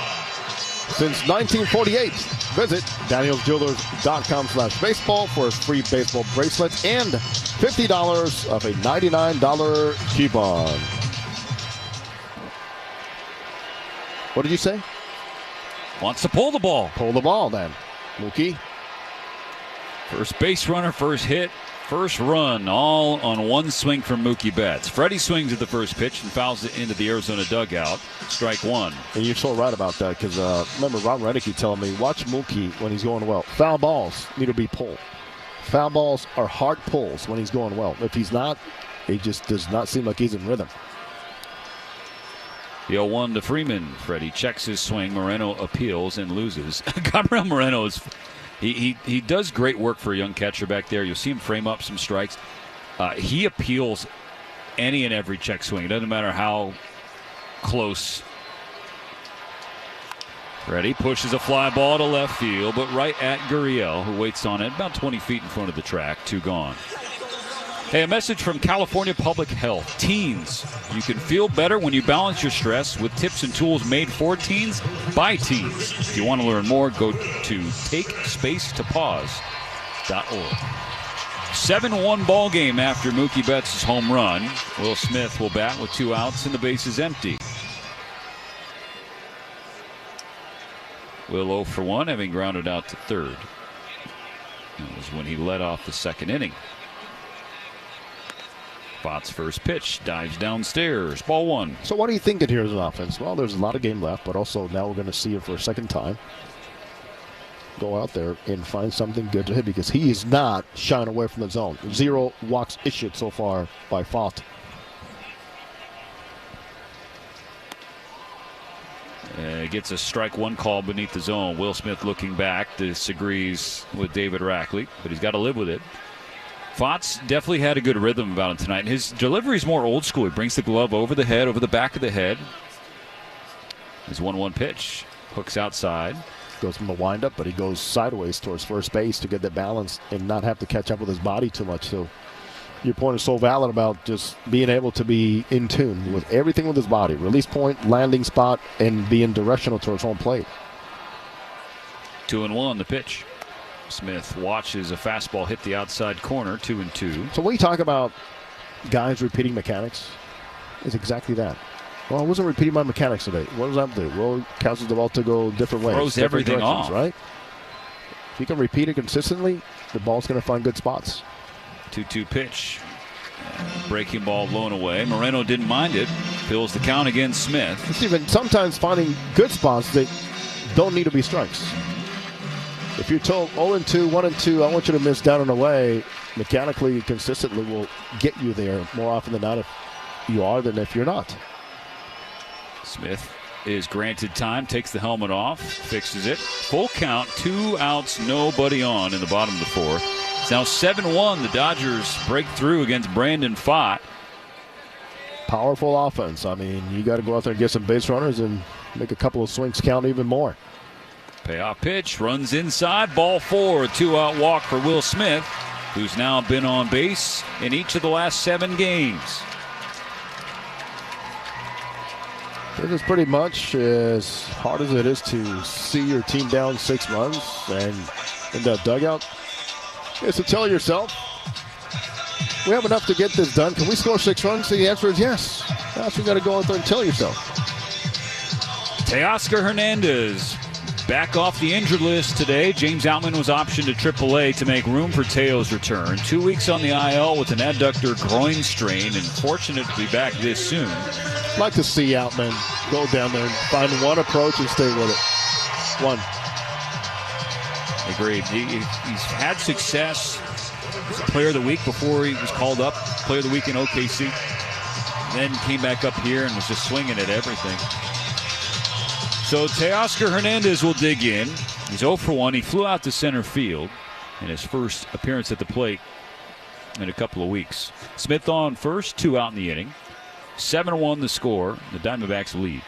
since 1948. Visit danielsjewelers.com/baseball for a free baseball bracelet and $50 of a $99 coupon. What did you say? Wants to pull the ball. Pull the ball then. Mookie. First base runner, first hit, first run, all on one swing from Mookie Betts. Freddie swings at the first pitch and fouls it into the Arizona dugout. Strike one. And you're so right about that because remember Ron Renicky telling me, watch Mookie when he's going well. Foul balls need to be pulled. Foul balls are hard pulls when he's going well. If he's not, it just does not seem like he's in rhythm. The 0-1 to Freeman. Freddie checks his swing. Moreno appeals and loses. Gabriel Moreno is he does great work for a young catcher back there. You'll see him frame up some strikes. He appeals any and every check swing. It doesn't matter how close. Freddie pushes a fly ball to left field, but right at Gurriel, who waits on it about 20 feet in front of the track. 2 gone. Hey, a message from California Public Health. Teens, you can feel better when you balance your stress with tips and tools made for teens by teens. If you want to learn more, go to takespacetopause.org. 7-1 ball game after Mookie Betts' home run. Will Smith will bat with 2 outs and the bases empty. Will 0 for 1, having grounded out to third. That was when he led off the second inning. Fott's first pitch dives downstairs. Ball 1. So what are you thinking here as an offense? Well, there's a lot of game left, but also now we're going to see it for a second time. Go out there and find something good to hit because he is not shying away from the zone. 0 walks issued so far by Fott. Gets a strike 1 call beneath the zone. Will Smith looking back disagrees with David Rackley, but he's got to live with it. Fott's definitely had a good rhythm about him tonight. His delivery is more old school. He brings the glove over the head, over the back of the head. His 1-1 pitch. Hooks outside. Goes from the windup, but he goes sideways towards first base to get the balance and not have to catch up with his body too much. So your point is so valid about just being able to be in tune with everything with his body. Release point, landing spot, and being directional towards home plate. 2-1 the pitch. Smith watches a fastball hit the outside corner, 2-2. So when you talk about guys repeating mechanics, it's exactly that. Well, I wasn't repeating my mechanics today. What does that do? Well, it causes the ball to go different ways. Throws everything off. Right? If you can repeat it consistently, the ball's going to find good spots. 2-2 pitch. Breaking ball blown away. Moreno didn't mind it. Fills the count against Smith. It's even sometimes finding good spots that don't need to be strikes. If you're told 0-2, 1-2, I want you to miss down and away, mechanically, consistently will get you there more often than not if you are than if you're not. Smith is granted time, takes the helmet off, fixes it. Full count, 2 outs, nobody on in the bottom of the fourth. It's now 7-1. The Dodgers break through against Brandon Pfaadt. Powerful offense. I mean, you got to go out there and get some base runners and make a couple of swings count even more. Payoff pitch, runs inside, ball 4, a 2-out walk for Will Smith, who's now been on base in each of the last 7 games. It is pretty much as hard as it is to see your team down 6 runs and in that dugout, is to tell yourself, we have enough to get this done. Can we score 6 runs? The answer is yes. That's what you got to go out there and tell yourself. Teoscar Hernandez back off the injured list today. James Outman was optioned to AAA to make room for Teo's return. 2 weeks on the IL with an adductor groin strain, and fortunate to be back this soon. I'd like to see Outman go down there and find one approach and stay with it. One. Agreed. He's had success. He's player of the week before he was called up. Player of the week in OKC. Then came back up here and was just swinging at everything. So Teoscar Hernandez will dig in. He's 0 for 1. He flew out to center field in his first appearance at the plate in a couple of weeks. Smith on first, 2 out in the inning. 7-1 the score. The Diamondbacks lead.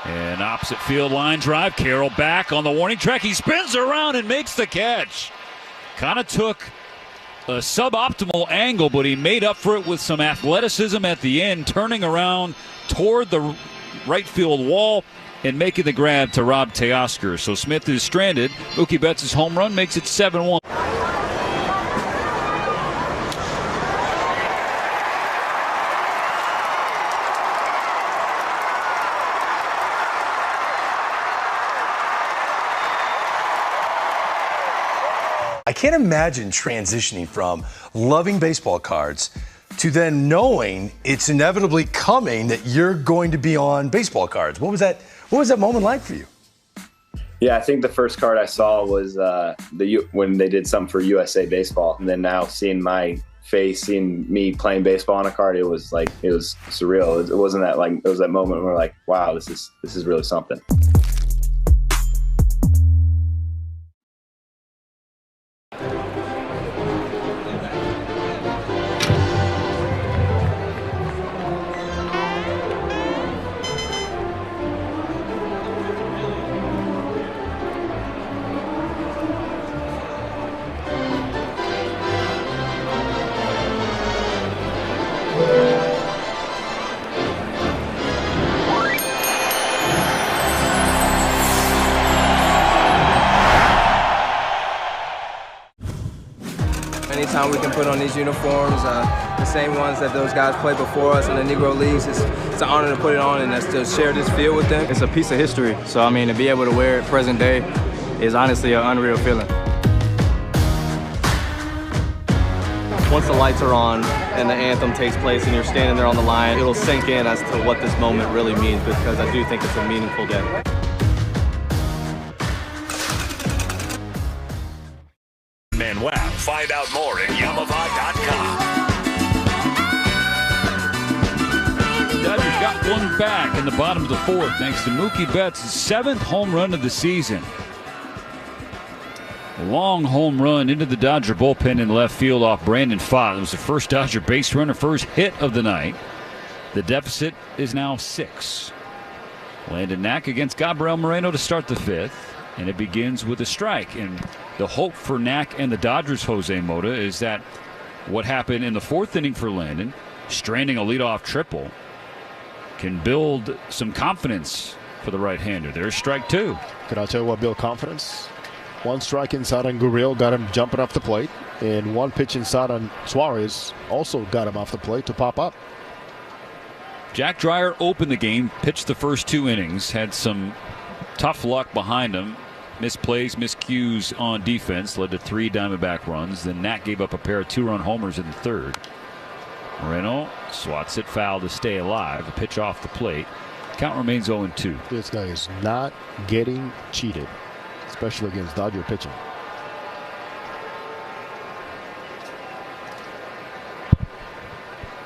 And opposite field line drive. Carroll back on the warning track. He spins around and makes the catch. Kind of took a suboptimal angle, but he made up for it with some athleticism at the end, turning around toward the right field wall and making the grab to Rob Teoscar. So Smith is stranded. Mookie Betts' home run makes it 7-1. I can't imagine transitioning from loving baseball cards to then knowing it's inevitably coming that you're going to be on baseball cards. What was that moment like for you? Yeah, I think the first card I saw was when they did something for USA Baseball, and then now seeing my face, seeing me playing baseball on a card, it was surreal. It wasn't that it was that moment where we're like, wow, this is really something. Anytime we can put on these uniforms, the same ones that those guys played before us in the Negro Leagues, it's an honor to put it on and to share this field with them. It's a piece of history, so I mean, to be able to wear it present day is honestly an unreal feeling. Once the lights are on and the anthem takes place and you're standing there on the line, it'll sink in as to what this moment really means, because I do think it's a meaningful day. Manuel. Find out more at Yamava.com. Dodgers got one back in the bottom of the fourth thanks to Mookie Betts' 7th home run of the season. A long home run into the Dodger bullpen in left field off Brandon Pfaadt. It was the first Dodger base runner, first hit of the night. The deficit is now 6. Landon Knack against Gabriel Moreno to start the 5th, and it begins with a strike. And the hope for Knack and the Dodgers, Jose Mota, is that what happened in the 4th inning for Landon, stranding a leadoff triple, can build some confidence for the right-hander. There's strike 2. Can I tell you what built confidence? One strike inside on Gurriel got him jumping off the plate, and one pitch inside on Suarez also got him off the plate to pop up. Jack Dreyer opened the game, pitched the first 2 innings, had some tough luck behind him. Misplays, miscues on defense led to 3 Diamondback runs. Then Nat gave up a pair of 2-run homers in the 3rd. Moreno swats it foul to stay alive. A pitch off the plate. Count remains 0-2. This guy is not getting cheated, especially against Dodger pitching.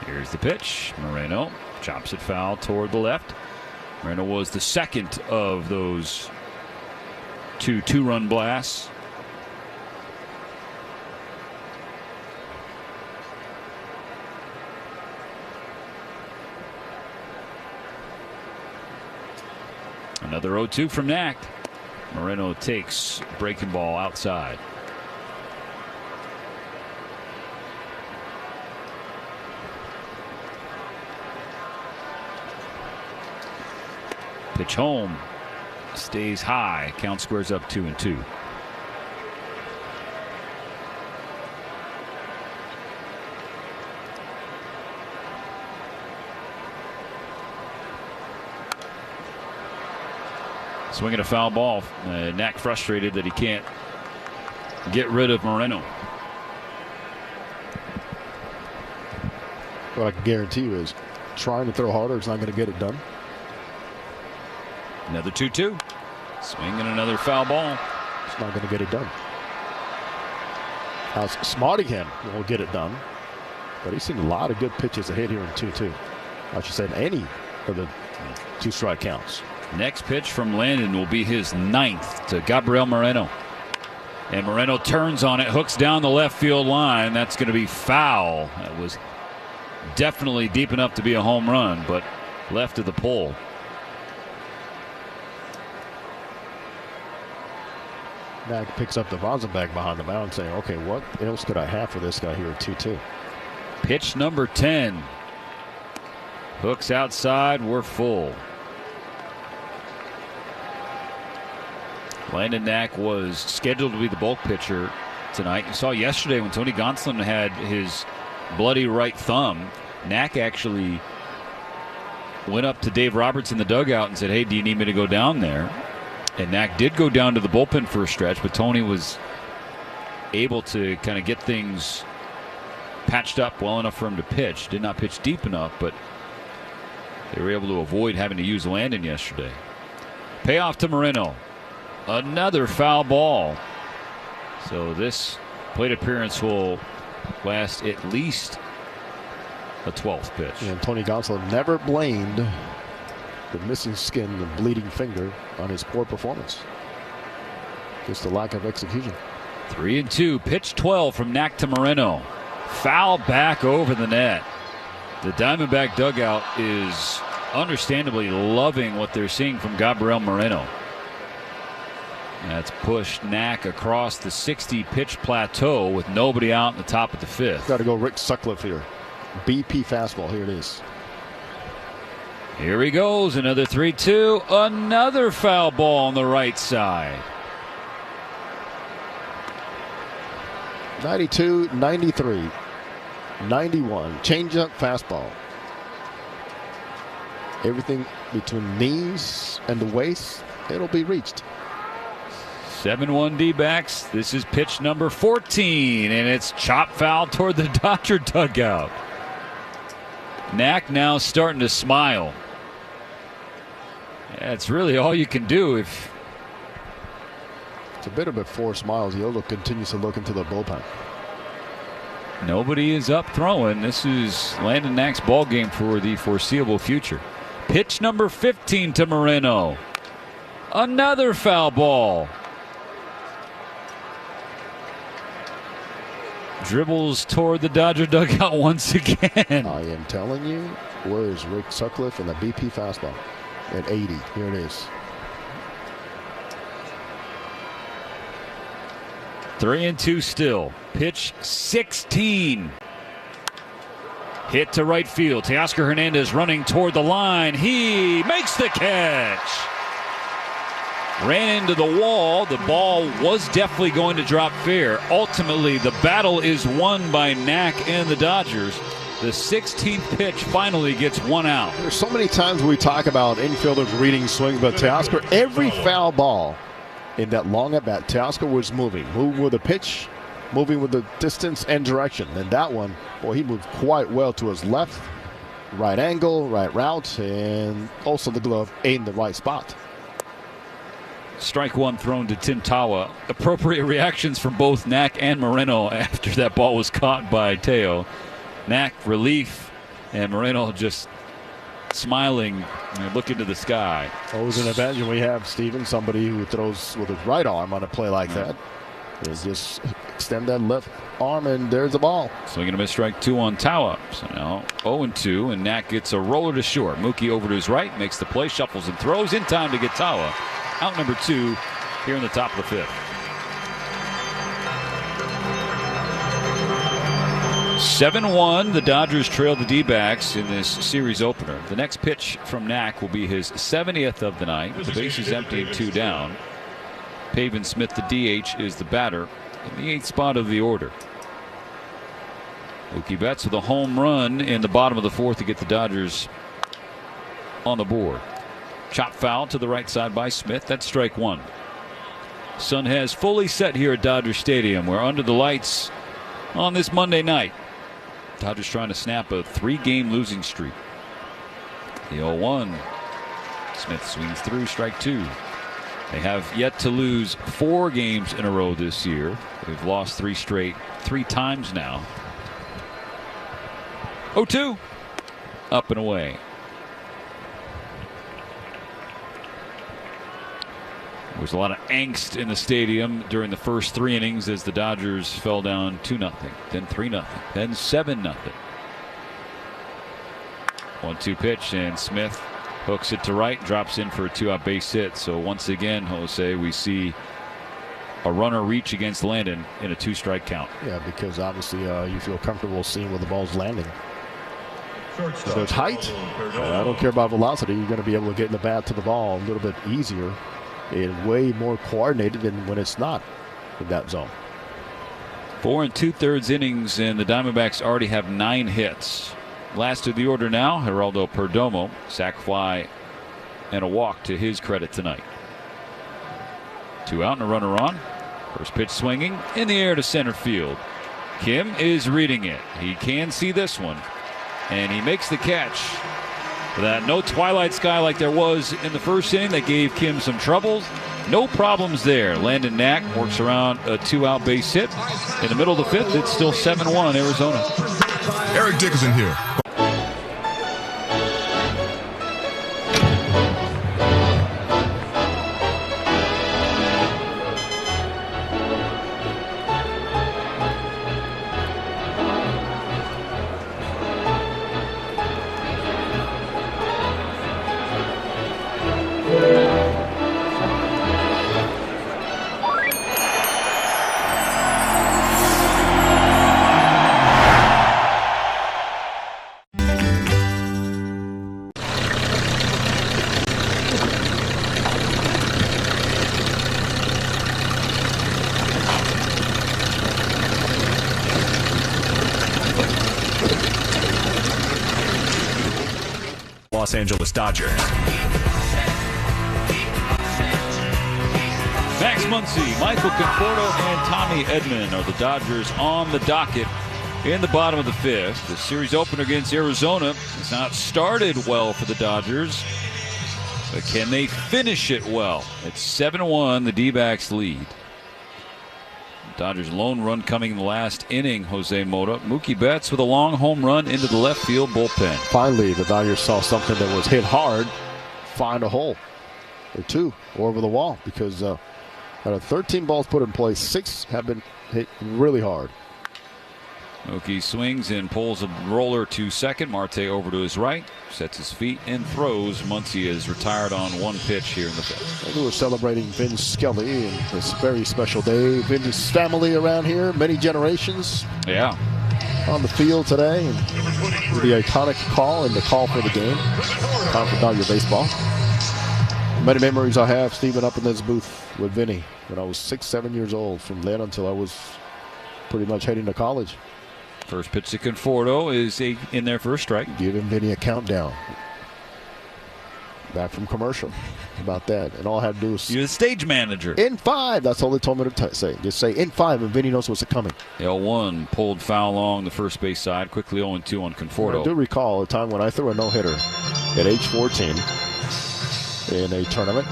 Here's the pitch. Moreno chops it foul toward the left. Moreno was the second of those 2 2-run blasts. Another 0-2 from Knack. Moreno takes breaking ball outside. Pitch home. Stays high. Count squares up 2-2. Swinging a foul ball. Knack frustrated that he can't get rid of Moreno. What I can guarantee you is trying to throw harder is not going to get it done. Another 2-2. Swinging another foul ball. It's not going to get it done. Now Smartingham will get it done, but he's seen a lot of good pitches ahead here in 2-2. I should say any of the 2 strike counts. Next pitch from Landon will be his 9th to Gabriel Moreno. And Moreno turns on it, hooks down the left field line. That's going to be foul. That was definitely deep enough to be a home run, but left of the pole. Knack picks up the Vonsenback behind the mound saying, okay, what else could I have for this guy here at 2-2? Pitch number 10. Hooks outside. We're full. Landon Knack was scheduled to be the bulk pitcher tonight. You saw yesterday when Tony Gonsolin had his bloody right thumb, Knack actually went up to Dave Roberts in the dugout and said, hey, do you need me to go down there? And Knack did go down to the bullpen for a stretch, but Tony was able to kind of get things patched up well enough for him to pitch. Did not pitch deep enough, but they were able to avoid having to use Landon yesterday. Payoff to Moreno. Another foul ball. So this plate appearance will last at least a 12th pitch. And Tony Gonsolin never blamed the missing skin, the bleeding finger on his poor performance. Just the lack of execution. 3-2. Pitch 12 from Knack to Moreno. Foul back over the net. The Diamondback dugout is understandably loving what they're seeing from Gabriel Moreno. That's pushed Knack across the 60-pitch plateau with nobody out in the top of the 5th. Got to go Rick Sutcliffe here. BP fastball. Here it is. Here he goes. Another 3-2. Another foul ball on the right side. 92, 93, 91. Changeup, fastball. Everything between knees and the waist, it'll be reached. 7-1 D-backs. This is pitch number 14, and it's chop foul toward the Dodger dugout. Knack now starting to smile. That's really all you can do if... It's a bit of a forced smile. He continues to look into the bullpen. Nobody is up throwing. This is Landon Knack's ball game for the foreseeable future. Pitch number 15 to Moreno. Another foul ball. Dribbles toward the Dodger dugout once again. I am telling you, where is Rick Sutcliffe and the BP fastball? At 80. Here it is. 3-2 still. Pitch 16. Hit to right field. Teoscar Hernandez running toward the line. He makes the catch. ran into the wall. The ball was definitely going to drop fair. Ultimately, the battle is won by Knack and the Dodgers. The 16th pitch finally gets one out. There's so many times we talk about infielders reading swings, but Teoscar, every foul ball in that long at bat, Teoscar was moving with the pitch, moving with the distance and direction. And that one, boy, he moved quite well to his left, right angle, right route, and also the glove in the right spot. Strike one thrown to Tim Tawa. Appropriate reactions from both Knack and Moreno after that ball was caught by Teo. Knack, relief, and Moreno just smiling and looking to the sky. Always an advantage when we have, Steven, somebody who throws with his right arm on a play like that. Just extend that left arm, and there's the ball. Swinging a miss, strike two on Tawa. So now 0-2, and Knack gets a roller to short. Mookie over to his right, makes the play, shuffles and throws in time to get Tawa. Out number 2 here in the top of the 5th. 7-1, the Dodgers trail the D-backs in this series opener. The next pitch from Knack will be his 70th of the night. The base is empty and 2 down. Pavin Smith, the DH, is the batter in the 8th spot of the order. Mookie Betts with a home run in the bottom of the 4th to get the Dodgers on the board. Chop foul to the right side by Smith. That's strike one. Sun has fully set here at Dodger Stadium. We're under the lights on this Monday night. Dodgers trying to snap a 3-game losing streak. The 0-1. Smith swings through, strike 2. They have yet to lose 4 games in a row this year. They've lost 3 straight 3 times now. 0-2. Up and away. There was a lot of angst in the stadium during the first 3 innings as the Dodgers fell down 2-0, then 3-0, then 7-0. 1-2 pitch, and Smith hooks it to right, drops in for a 2-out base hit. So once again, Jose, we see a runner reach against Landon in a 2-strike count. Yeah, because obviously you feel comfortable seeing where the ball's landing. So it's height. I don't care about velocity. You're going to be able to get in the bat to the ball a little bit easier and way more coordinated than when it's not in that zone. 4 2/3 innings, and the Diamondbacks already have 9 hits. Last of the order now, Geraldo Perdomo, sac fly and a walk to his credit tonight. 2 out and a runner on. First pitch swinging in the air to center field. Kim is reading it. He can see this one, and he makes the catch. That no twilight sky like there was in the first inning that gave Kim some troubles. No problems there. Landon Knack works around a 2-out base hit. In the middle of the 5th, it's still 7-1 Arizona. Eric Dickerson here. Los Angeles Dodgers. Max Muncy, Michael Conforto, and Tommy Edman are the Dodgers on the docket in the bottom of the 5th. The series opener against Arizona has not started well for the Dodgers, but can they finish it well? It's 7-1, the D-backs lead. Dodgers lone run coming in the last inning, Jose Mota. Mookie Betts with a long home run into the left field bullpen. Finally, the Dodgers saw something that was hit hard, find a hole or 2 over the wall, because out of 13 balls put in play, 6 have been hit really hard. Mookie swings and pulls a roller to second. Marte over to his right, sets his feet and throws. Muncy is retired on 1 pitch here in the 5th. We were celebrating Vince Scully and this very special day. Vince's family around here, many generations. Yeah. On the field today, and the iconic call and the call for the game. Time for Dodger baseball. Many memories I have, Stephen, up in this booth with Vinny when I was 6, 7 years old. From then until I was pretty much heading to college. First pitch to Conforto is in there for a strike. Giving Vinny a countdown. Back from commercial about that. And all I had to do was... You're the stage manager. In 5. That's all they told me to say. Just say in 5 and Vinny knows what's coming. L1 pulled foul along the first base side. Quickly 0-2 on Conforto. I do recall a time when I threw a no-hitter at age 14 in a tournament.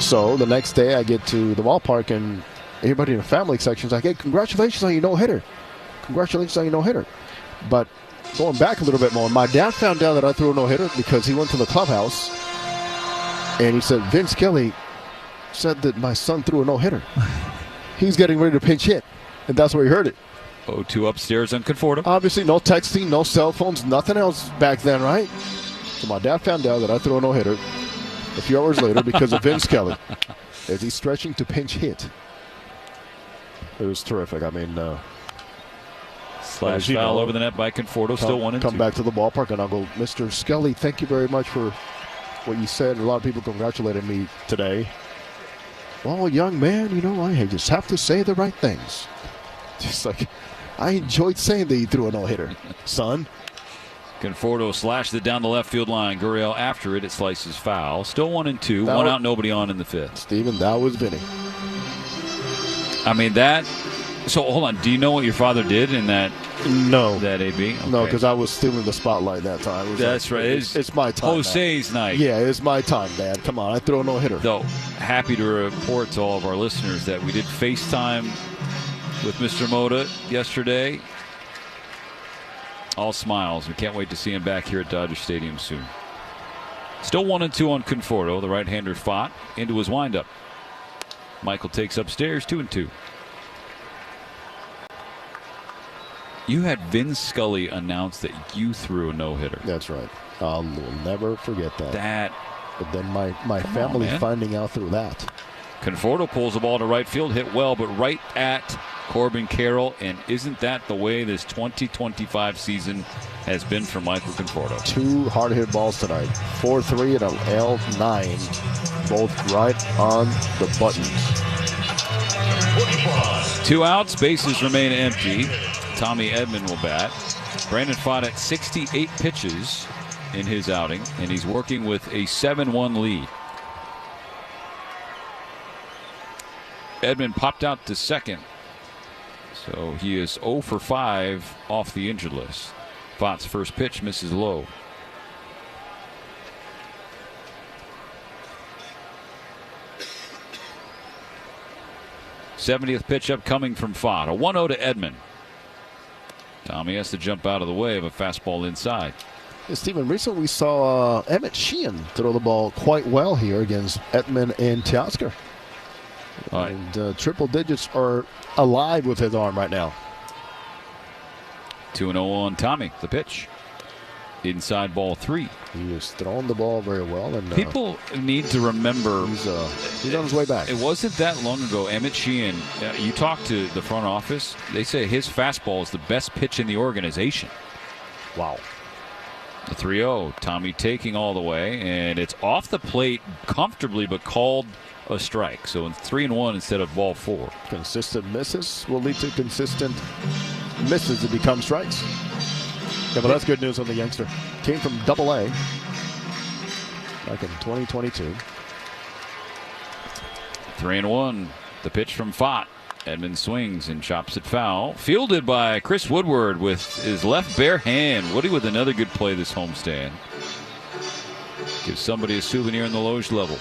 So the next day I get to the ballpark and everybody in the family section is like, hey, congratulations on your no-hitter. Congratulations on your no-hitter. But going back a little bit more, my dad found out that I threw a no-hitter because he went to the clubhouse and he said, Vince Kelly said that my son threw a no-hitter. He's getting ready to pinch hit. And that's where he heard it. 0-2 upstairs on Conforto. Obviously, no texting, no cell phones, nothing else back then, right? So my dad found out that I threw a no-hitter a few hours later because of Vince Kelly as he's stretching to pinch hit. It was terrific. I mean, slash foul over the net by Conforto. Still 1-2. Come back to the ballpark and I'll go, Mr. Scully, thank you very much for what you said. A lot of people congratulated me today. Well, young man, you know, I just have to say the right things. Just like, I enjoyed saying that you threw a no-hitter, son. Conforto slashed it down the left field line. Gurriel after it. It slices foul. Still 1-2. One out, nobody on in the fifth. Steven, that was Vinny. I mean, that. So, hold on. Do you know what your father did in that? No. That AB? Okay. No, because I was stealing the spotlight that time. That's right. It's my time. Jose's night. Yeah, it's my time, Dad. Come on. I throw a no-hitter. Though, happy to report to all of our listeners that we did FaceTime with Mr. Mota yesterday. All smiles. We can't wait to see him back here at Dodger Stadium soon. Still 1-2 on Conforto. The right-hander fought into his windup. Michael takes upstairs, 2-2. You had Vin Scully announce that you threw a no-hitter. That's right. I'll never forget that. But then my family finding out through that. Conforto pulls the ball to right field, hit well, but right at Corbin Carroll. And isn't that the way this 2025 season has been for Michael Conforto? 2 hard-hit balls tonight. 4-3 and an L9. Both right on the buttons. 2 outs. Bases remain empty. Tommy Edman will bat. Brandon Pfaadt at 68 pitches in his outing, and he's working with a 7-1 lead. Edman popped out to second, so he is 0 for 5 off the injured list. Pfaadt's first pitch misses low. '70th pitch up coming from Pfaadt. A 1-0 to Edman. Tommy has to jump out of the way of a fastball inside. Hey, Stephen, recently we saw Emmett Sheehan throw the ball quite well here against Edman and Teoscar. Right. And triple digits are alive with his arm right now. 2-0 on Tommy. The pitch. Inside ball 3. He was throwing the ball very well. And people need to remember he's on his way back. It wasn't that long ago. Emmett Sheehan, you talk to the front office, they say his fastball is the best pitch in the organization. Wow. The 3-0. Tommy taking all the way, and it's off the plate comfortably, but called a strike. So it's 3-1 instead of ball 4. Consistent misses will lead to consistent misses to become strikes. Yeah, but that's good news on the youngster. Came from Double-A back in 2022. 3-1. The pitch from Pfaadt. Edman swings and chops it foul. Fielded by Chris Woodward with his left bare hand. Woody with another good play this homestand. Gives somebody a souvenir in the Loge level.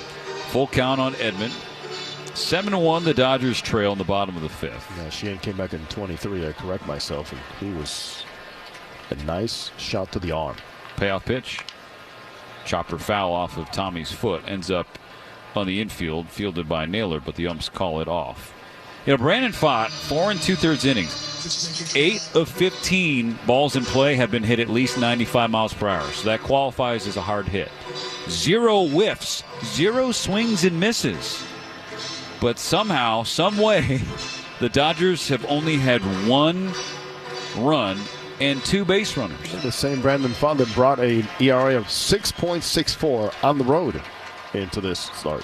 Full count on Edman. 7-1, the Dodgers trail in the bottom of the 5th. Yeah, Sheehan came back in 23. I correct myself, and he was a nice shot to the arm. Payoff pitch. Chopper foul off of Tommy's foot. Ends up on the infield, fielded by Naylor, but the umps call it off. You know, Brandon Pfaadt, 4 2/3 innings. 8 of 15 balls in play have been hit at least 95 miles per hour. So that qualifies as a hard hit. 0 whiffs, 0 swings and misses. But somehow, some way, the Dodgers have only had 1 run and 2 base runners. The same Brandon Pfaadt that brought an ERA of 6.64 on the road. into this start.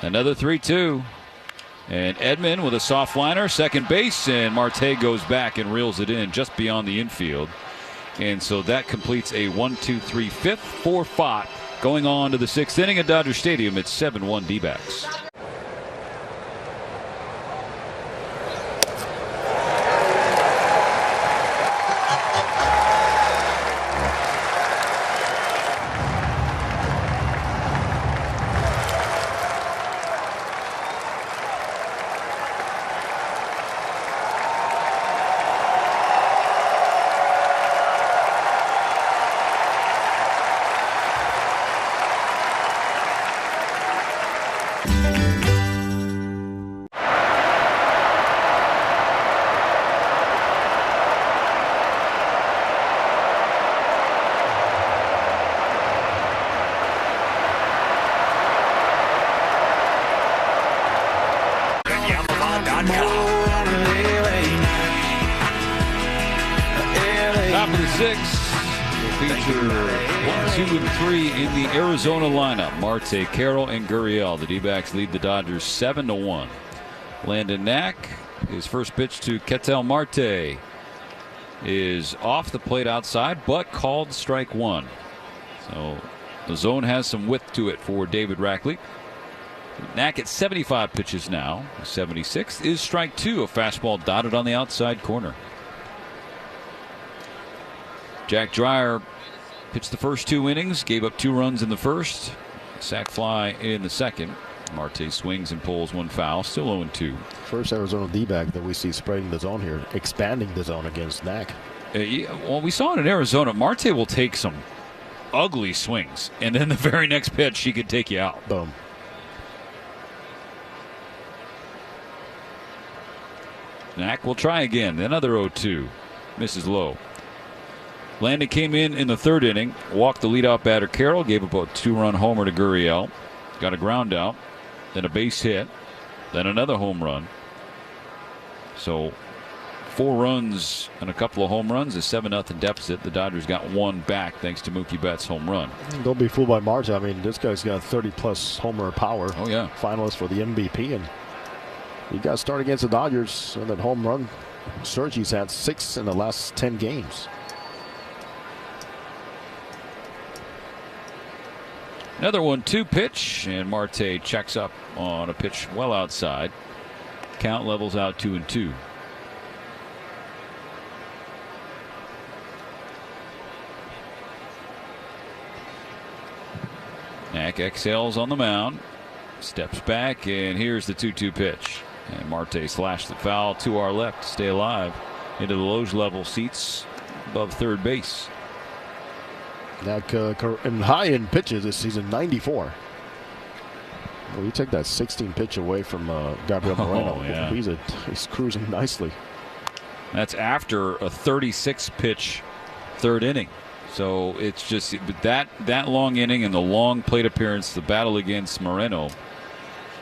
Another 3-2. And Edman with a soft liner, second base, and Marte goes back and reels it in just beyond the infield. And so that completes a 1-2-3 fifth, 4-5 going on to the sixth inning at Dodger Stadium. It's 7-1 D-backs. Top of the sixth, we'll feature 1, 2, and 3 in the Arizona lineup. Marte, Carroll, and Gurriel. The D-backs lead the Dodgers 7-1. Landon Knack, his first pitch to Ketel Marte is off the plate outside, but called strike one. So the zone has some width to it for David Rackley. Knack at 75 pitches now. 76 is strike two, a fastball dotted on the outside corner. Jack Dreyer pitched the first 2 innings, gave up 2 runs in the first, sac fly in the second. Marte swings and pulls 1 foul, still 0-2. First Arizona D-back that we see spreading the zone here, expanding the zone against Knack. Well, we saw it in Arizona. Marte will take some ugly swings, and then the very next pitch, he could take you out. Boom. Knack will try again. Another 0-2. Misses low. Landon came in the third inning, walked the leadoff batter Carroll, gave up a 2-run homer to Gurriel, got a ground out, then a base hit, then another home run. So 4 runs and a couple of home runs, a 7-0 deficit. The Dodgers got 1 back thanks to Mookie Betts' home run. Don't be fooled by Marte. I mean, this guy's got 30-plus homer power. Oh, yeah. Finalist for the MVP, and he got started against the Dodgers on that home run surge. He's had 6 in the last 10 games. Another 1-2 pitch, and Marte checks up on a pitch well outside. Count levels out 2-2. Knack exhales on the mound, steps back, and here's the 2-2 pitch. And Marte slashed the foul to our left to stay alive into the Loge level seats above third base. Knack and high in pitches this season, 94. Well, you take that 16 pitch away from Gabriel Moreno. Oh, yeah. He's cruising nicely. That's after a 36 pitch third inning. So it's just that long inning and the long plate appearance, the battle against Moreno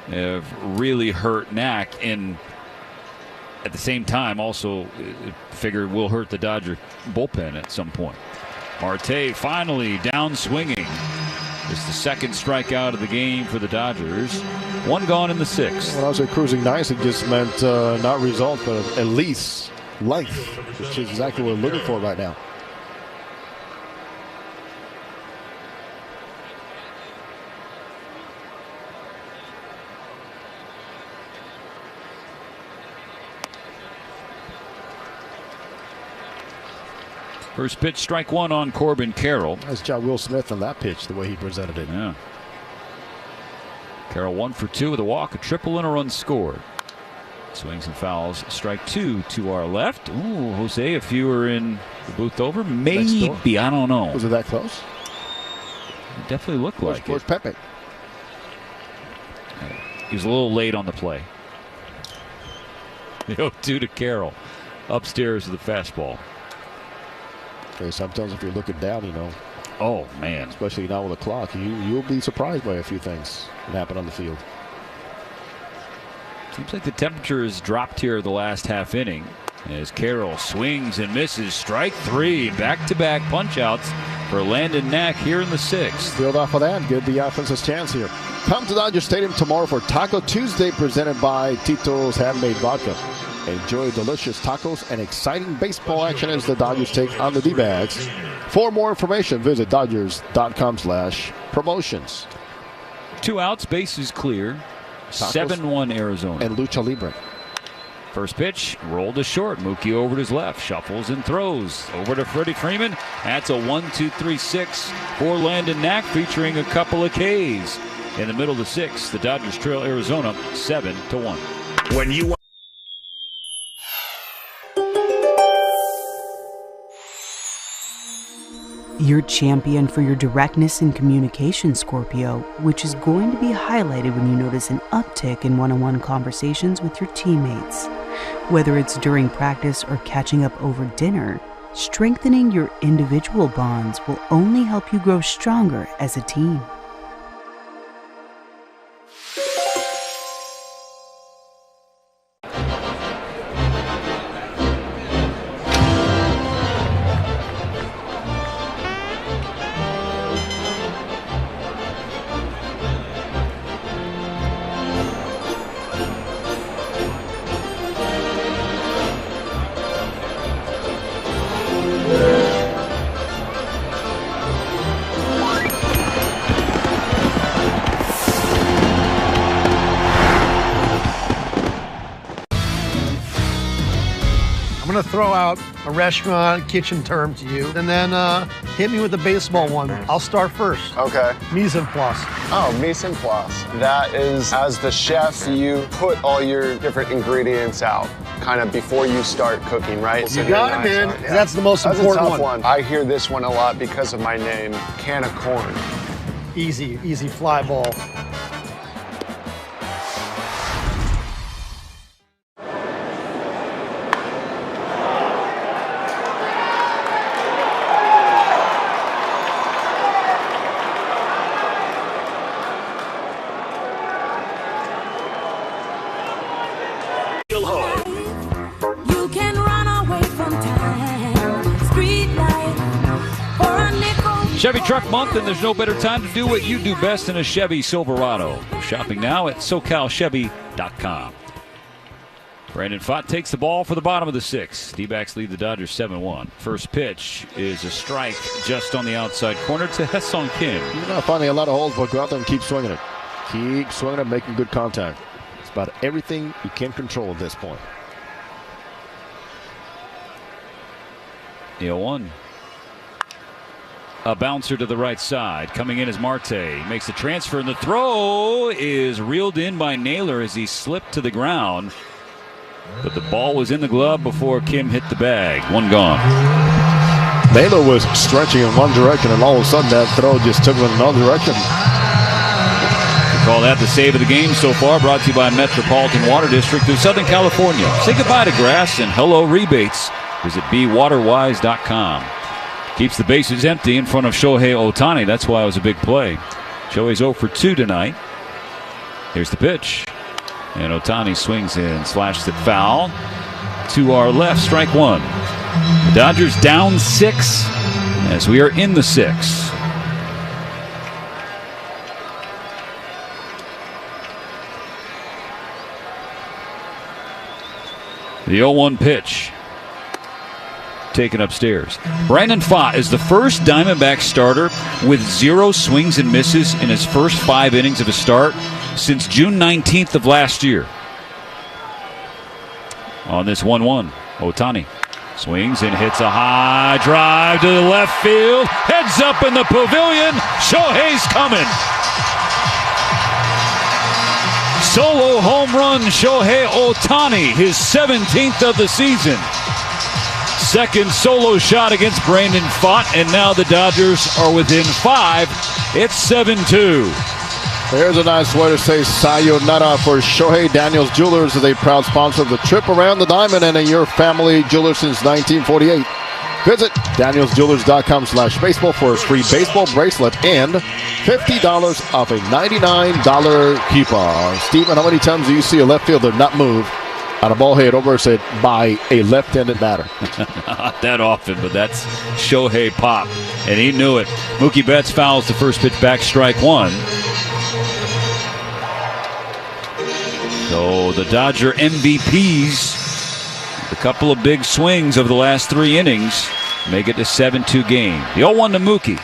have really hurt Knack, and at the same time also figured will hurt the Dodger bullpen at some point. Marte finally down swinging. It's the second strikeout of the game for the Dodgers. 1 gone in the 6th. When I say cruising nice, it just meant not result, but at least length, which is exactly what we're looking for right now. First pitch, strike one on Corbin Carroll. Nice job, Will Smith, on that pitch, the way he presented it. Yeah. Carroll 1 for 2 with a walk, a triple, and a run scored. Swings and fouls. Strike 2 to our left. Ooh, Jose, if you were in the booth over, maybe. I don't know. Was it that close? It definitely looked like it. Where's Pepe? He was a little late on the play. The 0-2 to Carroll. Upstairs with the fastball. Okay, sometimes if you're looking down, you know. Oh, man. Especially now with the clock, you'll be surprised by a few things that happen on the field. Seems like the temperature has dropped here the last half inning. As Carroll swings and misses. Strike 3. Back-to-back punch-outs for Landon Knack here in the 6th. Build off of that. Give the offense a chance here. Come to Dodger Stadium tomorrow for Taco Tuesday, presented by Tito's Handmade Vodka. Enjoy delicious tacos and exciting baseball action as the Dodgers take on the D-backs. For more information, visit dodgers.com/promotions. 2 outs, bases clear. 7-1 Arizona. And Lucha Libre. First pitch, rolled to short. Mookie over to his left, shuffles and throws. Over to Freddie Freeman. That's a 1-2-3-6 for Landon Knack, featuring a couple of Ks. In the middle of the 6th, the Dodgers trail Arizona 7-1. When you You're champion for your directness in communication, Scorpio, which is going to be highlighted when you notice an uptick in one-on-one conversations with your teammates. Whether it's during practice or catching up over dinner, strengthening your individual bonds will only help you grow stronger as a team. I'm going to throw out a restaurant kitchen term to you, and then hit me with the baseball one. I'll start first. Okay. Mise en place. Oh, mise en place. That is, as the chef, you put all your different ingredients out kind of before you start cooking, right? You got it, man. Yeah. That's the most important That's a tough one. I hear this one a lot because of my name, can of corn. Easy fly ball. Chevy Truck Month, and there's no better time to do what you do best in a Chevy Silverado. Shopping now at SoCalChevy.com. Brandon Pfaadt takes the ball for the bottom of the 6th. D-backs lead the Dodgers 7-1. First pitch is a strike just on the outside corner to Ha-Seong Kim. You're not finding a lot of holes, but go out there and keep swinging it. Keep swinging it, making good contact. It's about everything you can control at this point. 0-1. A bouncer to the right side. Coming in is Marte. Makes the transfer, and the throw is reeled in by Naylor as he slipped to the ground. But the ball was in the glove before Kim hit the bag. One gone. Naylor was stretching in one direction, and all of a sudden that throw just took him in another direction. We call that the save of the game so far, brought to you by Metropolitan Water District of Southern California. Say goodbye to grass and hello rebates. Visit BWaterWise.com. Keeps the bases empty in front of Shohei Ohtani. That's why it was a big play. Shohei's 0 for 2 tonight. Here's the pitch. And Ohtani swings in, slashes it foul. To our left, strike 1. The Dodgers down 6 as we are in the 6th. The 0-1 pitch. Taken upstairs. Brandon Pfaadt is the first Diamondback starter with 0 swings and misses in his first 5 innings of a start since June 19th of last year. On this 1-1, Ohtani swings and hits a high drive to the left field. Heads up in the pavilion. Shohei's coming. Solo home run, Shohei Ohtani, his 17th of the season. Second solo shot against Brandon Pfaadt, and now the Dodgers are within 5. It's 7-2. There's a nice way to say sayonara for Shohei. Daniels Jewelers is a proud sponsor of the trip around the diamond and in your family jeweler since 1948. Visit danielsjewelers.com/baseball for a free baseball bracelet and $50 off a $99 coupon. Steven, how many times do you see a left fielder not move on a ball hit over said by a left-handed batter. Not that often, but that's Shohei Pop, and he knew it. Mookie Betts fouls the first pitch back, strike one. So the Dodger MVPs, a couple of big swings over the last 3 innings, make it a 7-2 game. The 0-1 to Mookie.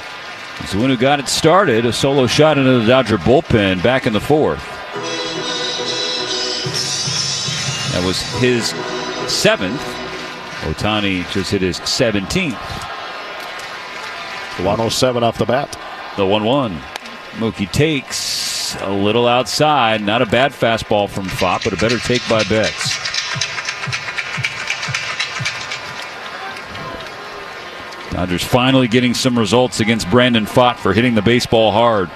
He's the one who got it started. A solo shot into the Dodger bullpen back in the 4th. That was his 7th. Ohtani just hit his 17th. 107 off the bat. The 1-1. Mookie takes a little outside. Not a bad fastball from Fott, but a better take by Betts. Dodgers finally getting some results against Brandon Fott for hitting the baseball hard.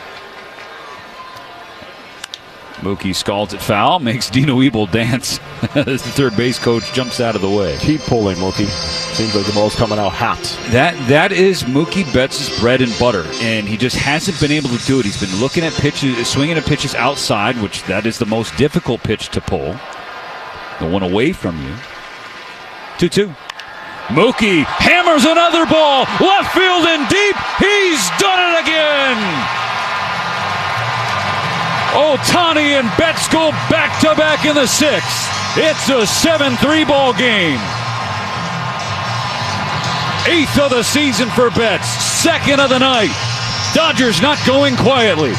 Mookie scalds it foul, makes Dino Ebel dance as the third base coach jumps out of the way. Keep pulling, Mookie. Seems like the ball's coming out hot. That is Mookie Betts' bread and butter, and he just hasn't been able to do it. He's been looking at pitches, swinging at pitches outside, which that is the most difficult pitch to pull. The one away from you. 2-2. Mookie hammers another ball, left field and deep. He's done it again. Ohtani and Betts go back-to-back in the 6th. It's a 7-3 ball game. 8th of the season for Betts, 2nd of the night. Dodgers not going quietly.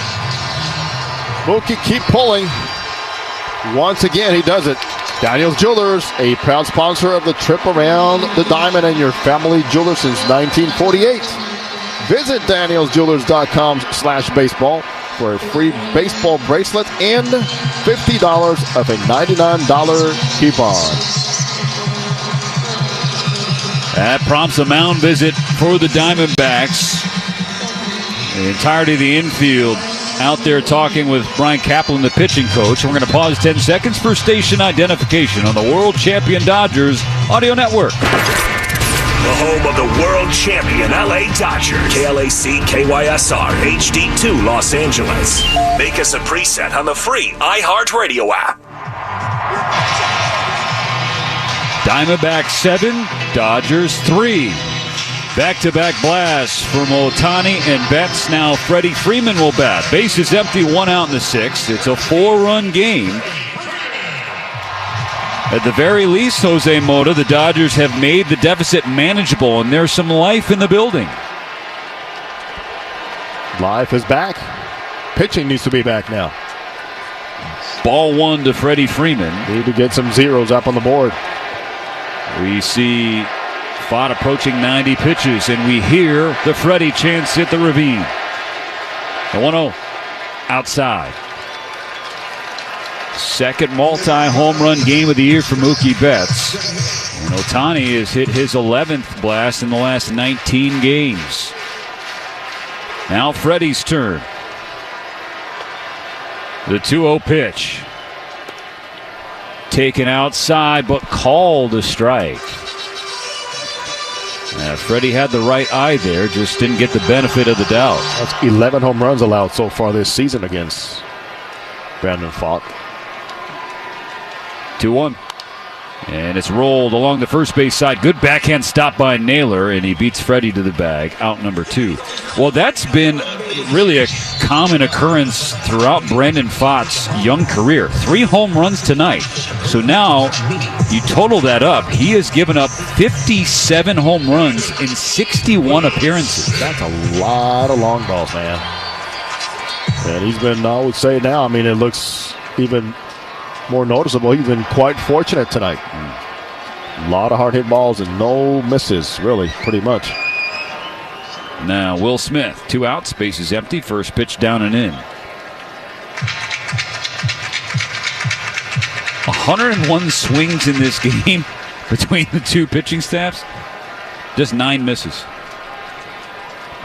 Mookie keep pulling. Once again, he does it. Daniels Jewelers, a proud sponsor of the trip around the diamond and your family jeweler since 1948. Visit danielsjewelers.com/baseball for a free baseball bracelet and $50 of a $99 coupon. That prompts a mound visit for the Diamondbacks. The entirety of the infield out there talking with Brian Kaplan, the pitching coach. We're going to pause 10 seconds for station identification on the World Champion Dodgers Audio Network. The home of the world champion LA Dodgers. KLAC KYSR HD2 Los Angeles. Make us a preset on the free iHeartRadio app. Diamondbacks 7, Dodgers 3. Back-to-back blasts from Ohtani and Betts. Now Freddie Freeman will bat. Bases empty, 1 out in the 6th. It's a 4-run game. At the very least, Jose Mota, the Dodgers have made the deficit manageable, and there's some life in the building. Life is back. Pitching needs to be back now. Ball 1 to Freddie Freeman. Need to get some zeros up on the board. We see Fott approaching 90 pitches, and we hear the Freddie chants at the Ravine. The 1-0 outside. Second multi-home run game of the year for Mookie Betts. And Ohtani has hit his 11th blast in the last 19 games. Now Freddie's turn. The 2-0 pitch. Taken outside, but called a strike. Freddie had the right eye there, just didn't get the benefit of the doubt. That's 11 home runs allowed so far this season against Brandon Fott. 2-1. And it's rolled along the first base side. Good backhand stop by Naylor, and he beats Freddie to the bag. Out number 2. Well, that's been really a common occurrence throughout Brandon Fott's young career. 3 home runs tonight. So now you total that up. He has given up 57 home runs in 61 appearances. That's a lot of long balls, man. And he's been, I would say now, I mean, it looks even more noticeable. He's been quite fortunate tonight. A lot of hard hit balls and no misses, really, pretty much. Now Will Smith, 2 outs, base is empty, first pitch down and in. 101 swings in this game between the two pitching staffs. Just 9 misses.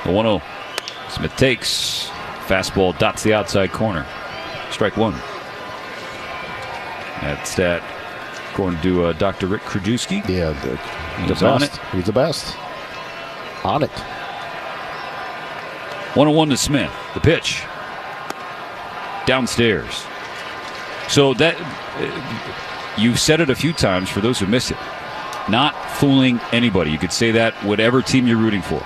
The 1-0. Smith takes. Fastball dots the outside corner. Strike 1. That's that, according to Dr. Rick Krajewski. Yeah, he's on it. He's the best. On it. 1-1 to Smith. The pitch. Downstairs. So that you've said it a few times for those who miss it. Not fooling anybody. You could say that whatever team you're rooting for.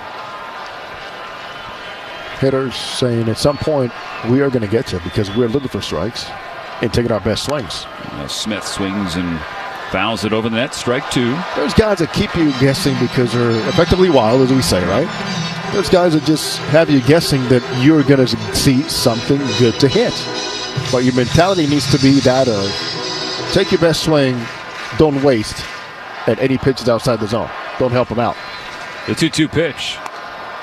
Hitters saying at some point, we are going to get you because we're looking for strikes and taking our best swings. Smith swings and fouls it over the net. Strike 2. There's guys that keep you guessing because they're effectively wild, as we say, right? There's guys that just have you guessing that you're going to see something good to hit. But your mentality needs to be that of take your best swing, don't waste at any pitches outside the zone. Don't help them out. The 2-2 pitch.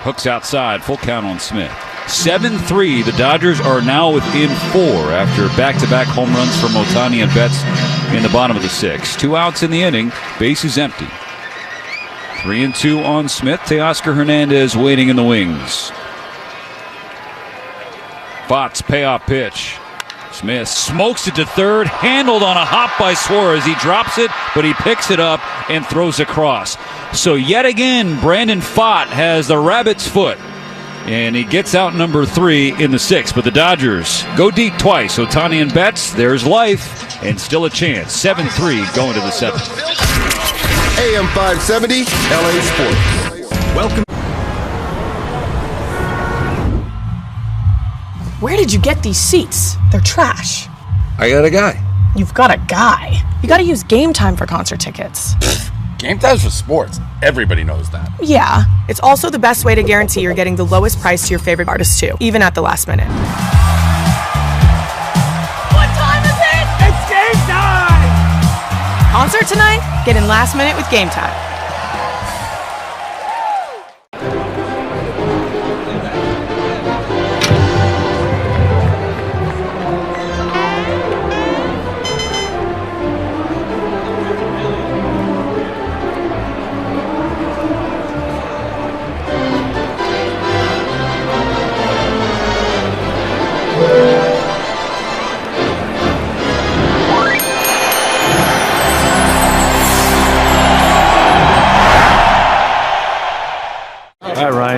Hooks outside. Full count on Smith. 7-3. The Dodgers are now within 4 after back-to-back home runs from Ohtani and Betts in the bottom of the 6th. 2 outs in the inning. Base is empty. 3-2 on Smith. Teoscar Hernandez waiting in the wings. Fott's payoff pitch. Smith smokes it to third, handled on a hop by Suarez. He drops it, but he picks it up and throws across. So yet again, Brandon Pfaadt has the rabbit's foot, and he gets out number 3 in the 6th. But the Dodgers go deep twice. Ohtani and Betts, there's life, and still a chance. 7-3 going to the 7th. AM 570, LA Sports. Welcome. Where did you get these seats? They're trash. I got a guy. You've got a guy. You gotta use Game Time for concert tickets. Game Time's for sports. Everybody knows that. Yeah. It's also the best way to guarantee you're getting the lowest price to your favorite artists too, even at the last minute. What time is it? It's game time! Concert tonight? Get in last minute with Game Time.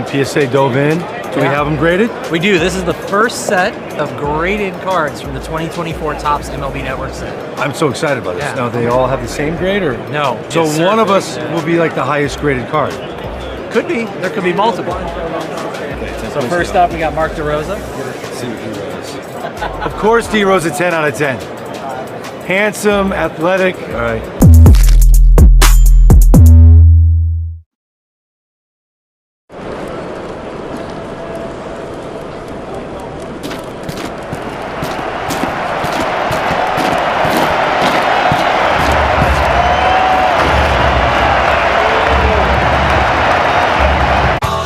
PSA dove in. Do we have them graded? We do. This is the first set of graded cards from the 2024 Topps MLB Network set. I'm so excited about this. Now, they all have the same grade, or? No. So one of us will be like the highest graded card. Could be. There could be multiple. So first up, we got Mark DeRosa. Let's see what he was. Of course, D-Rose a 10 out of 10. Handsome, athletic. All right.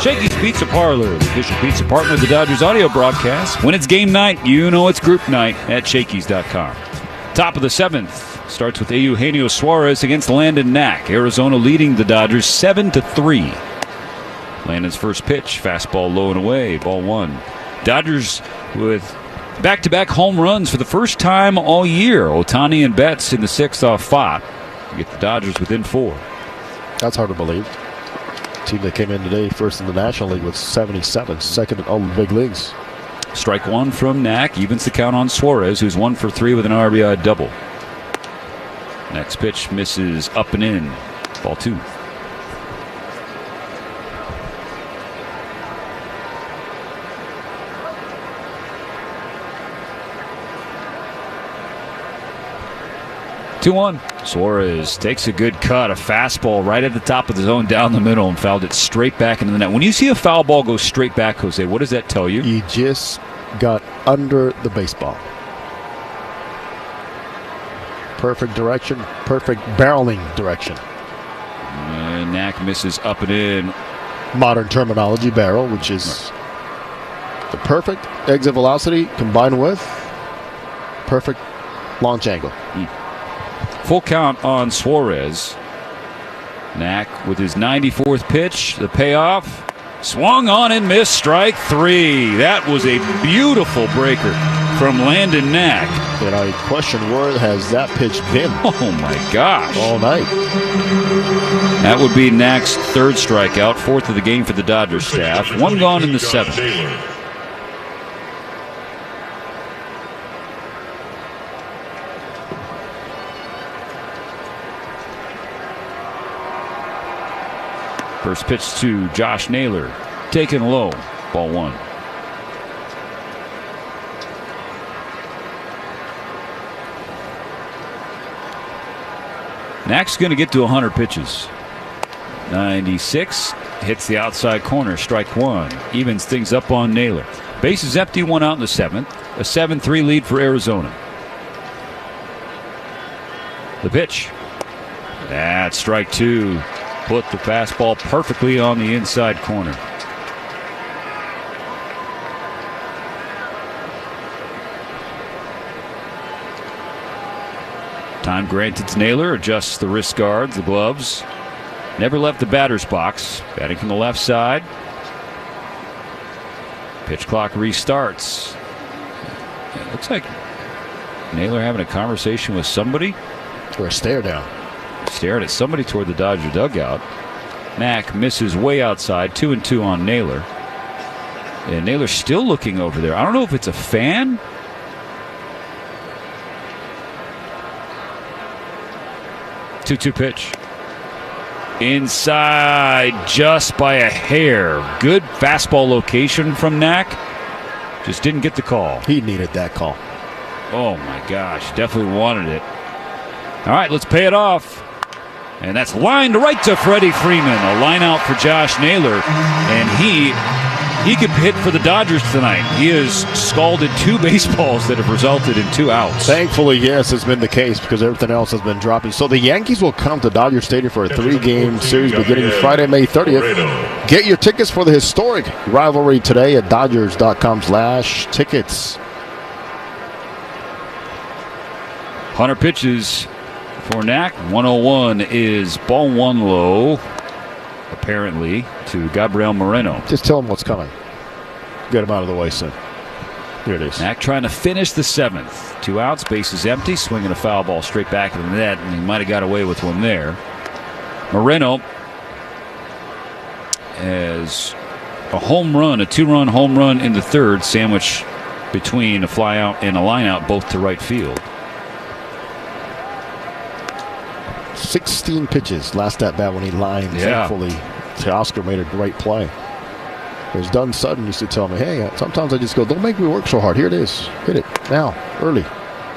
Shakey's Pizza Parlor, the official pizza partner of the Dodgers audio broadcast. When it's game night, you know it's group night at Shakey's.com. Top of the 7th starts with Eugenio Suarez against Landon Knack. Arizona leading the Dodgers 7-3. Landon's first pitch, fastball low and away, ball 1. Dodgers with back-to-back home runs for the first time all year. Ohtani and Betts in the 6th off Pfaadt. Get the Dodgers within 4. That's hard to believe. Team that came in today first in the National League with 77, second in all the big leagues. Strike 1 from Knack, evens the count on Suarez, who's 1 for 3 with an RBI double. Next pitch misses up and in, ball 2. Two-one. Suarez takes a good cut, a fastball right at the top of the zone down the middle, and fouled it straight back into the net. When you see a foul ball go straight back, Jose, what does that tell you? He just got under the baseball. Perfect direction, perfect barreling direction. Knack misses up and in. Modern terminology, barrel, which is the perfect exit velocity combined with perfect launch angle. Full count on Suarez. Knack with his 94th pitch. The payoff. Swung on and missed. Strike 3. That was a beautiful breaker from Landon Knack. And I question where has that pitch been? Oh my gosh. All night. That would be Knack's 3rd strikeout, 4th of the game for the Dodgers staff. 1 gone in the 7th. First pitch to Josh Naylor. Taken low. Ball 1. Knack's going to get to 100 pitches. 96. Hits the outside corner. Strike 1. Evens things up on Naylor. Bases empty, 1 out in the 7th. A 7-3 lead for Arizona. The pitch. That's strike 2. Put the fastball perfectly on the inside corner. Time granted to Naylor. Adjusts the wrist guards, the gloves. Never left the batter's box. Batting from the left side. Pitch clock restarts. It looks like Naylor having a conversation with somebody. Or a stare down. Staring at somebody toward the Dodger dugout. Knack misses way outside. 2-2 on Naylor. And Naylor's still looking over there. I don't know if it's a fan. Two pitch. Inside just by a hair. Good fastball location from Knack. Just didn't get the call. He needed that call. Oh my gosh. Definitely wanted it. All right, let's pay it off. And that's lined right to Freddie Freeman. A line out for Josh Naylor. And he could hit for the Dodgers tonight. He has scalded 2 baseballs that have resulted in 2 outs. Thankfully, yes, it's been the case because everything else has been dropping. So the Yankees will come to Dodger Stadium for a 3-game series beginning Friday, May 30th. Get your tickets for the historic rivalry today at Dodgers.com/tickets. 100 pitches for Knack. 101 is ball 1 low. Apparently to Gabriel Moreno. Just tell him what's coming. Get him out of the way soon. Here it is. Knack trying to finish the 7th. 2 outs, bases empty, swinging a foul ball straight back of the net, and he might have got away with one there. Moreno has a home run, a 2-run home run in the 3rd, sandwiched between a fly out and a line out, both to right field. 16 pitches last at bat when he lined. Yeah. Thankfully, Teoscar made a great play. As Dunn Sutton used to tell me, hey, sometimes I just go, don't make me work so hard. Here it is. Hit it now, early.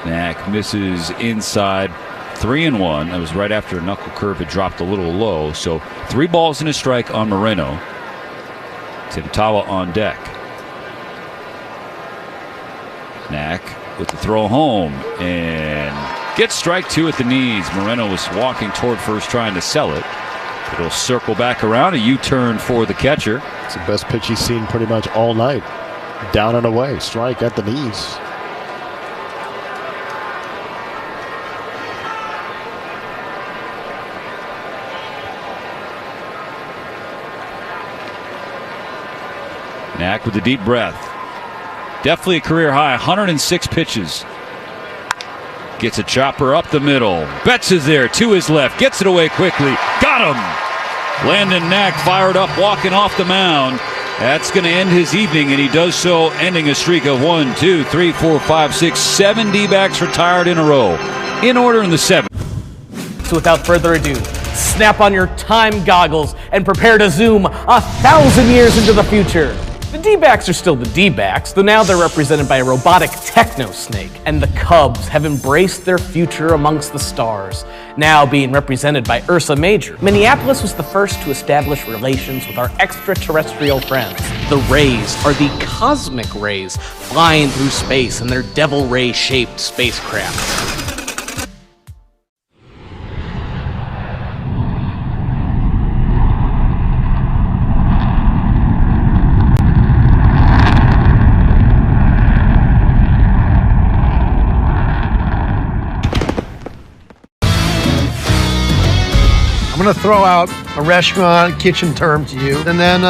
Knack misses inside. 3-1. That was right after a knuckle curve had dropped a little low. So 3 balls and a strike on Moreno. Tim Tawa on deck. Knack with the throw home and gets strike 2 at the knees. Moreno was walking toward first trying to sell it. It'll circle back around. A U-turn for the catcher. It's the best pitch he's seen pretty much all night. Down and away. Strike at the knees. Knack with a deep breath. Definitely a career high. 106 pitches. Gets a chopper up the middle. Betts is there to his left. Gets it away quickly. Got him. Landon Knack fired up, walking off the mound. That's going to end his evening, and he does so, ending a streak of 1, 2, 3, 4, 5, 6, 7 D-backs retired in a row. In order in the 7th. So without further ado, snap on your time goggles and prepare to zoom 1,000 years into the future. The D-backs are still the D-backs, though now they're represented by a robotic techno-snake, and the Cubs have embraced their future amongst the stars, now being represented by Ursa Major. Minneapolis was the first to establish relations with our extraterrestrial friends. The Rays are the cosmic rays flying through space in their devil ray-shaped spacecraft. I'm going to throw out a restaurant kitchen term to you, and then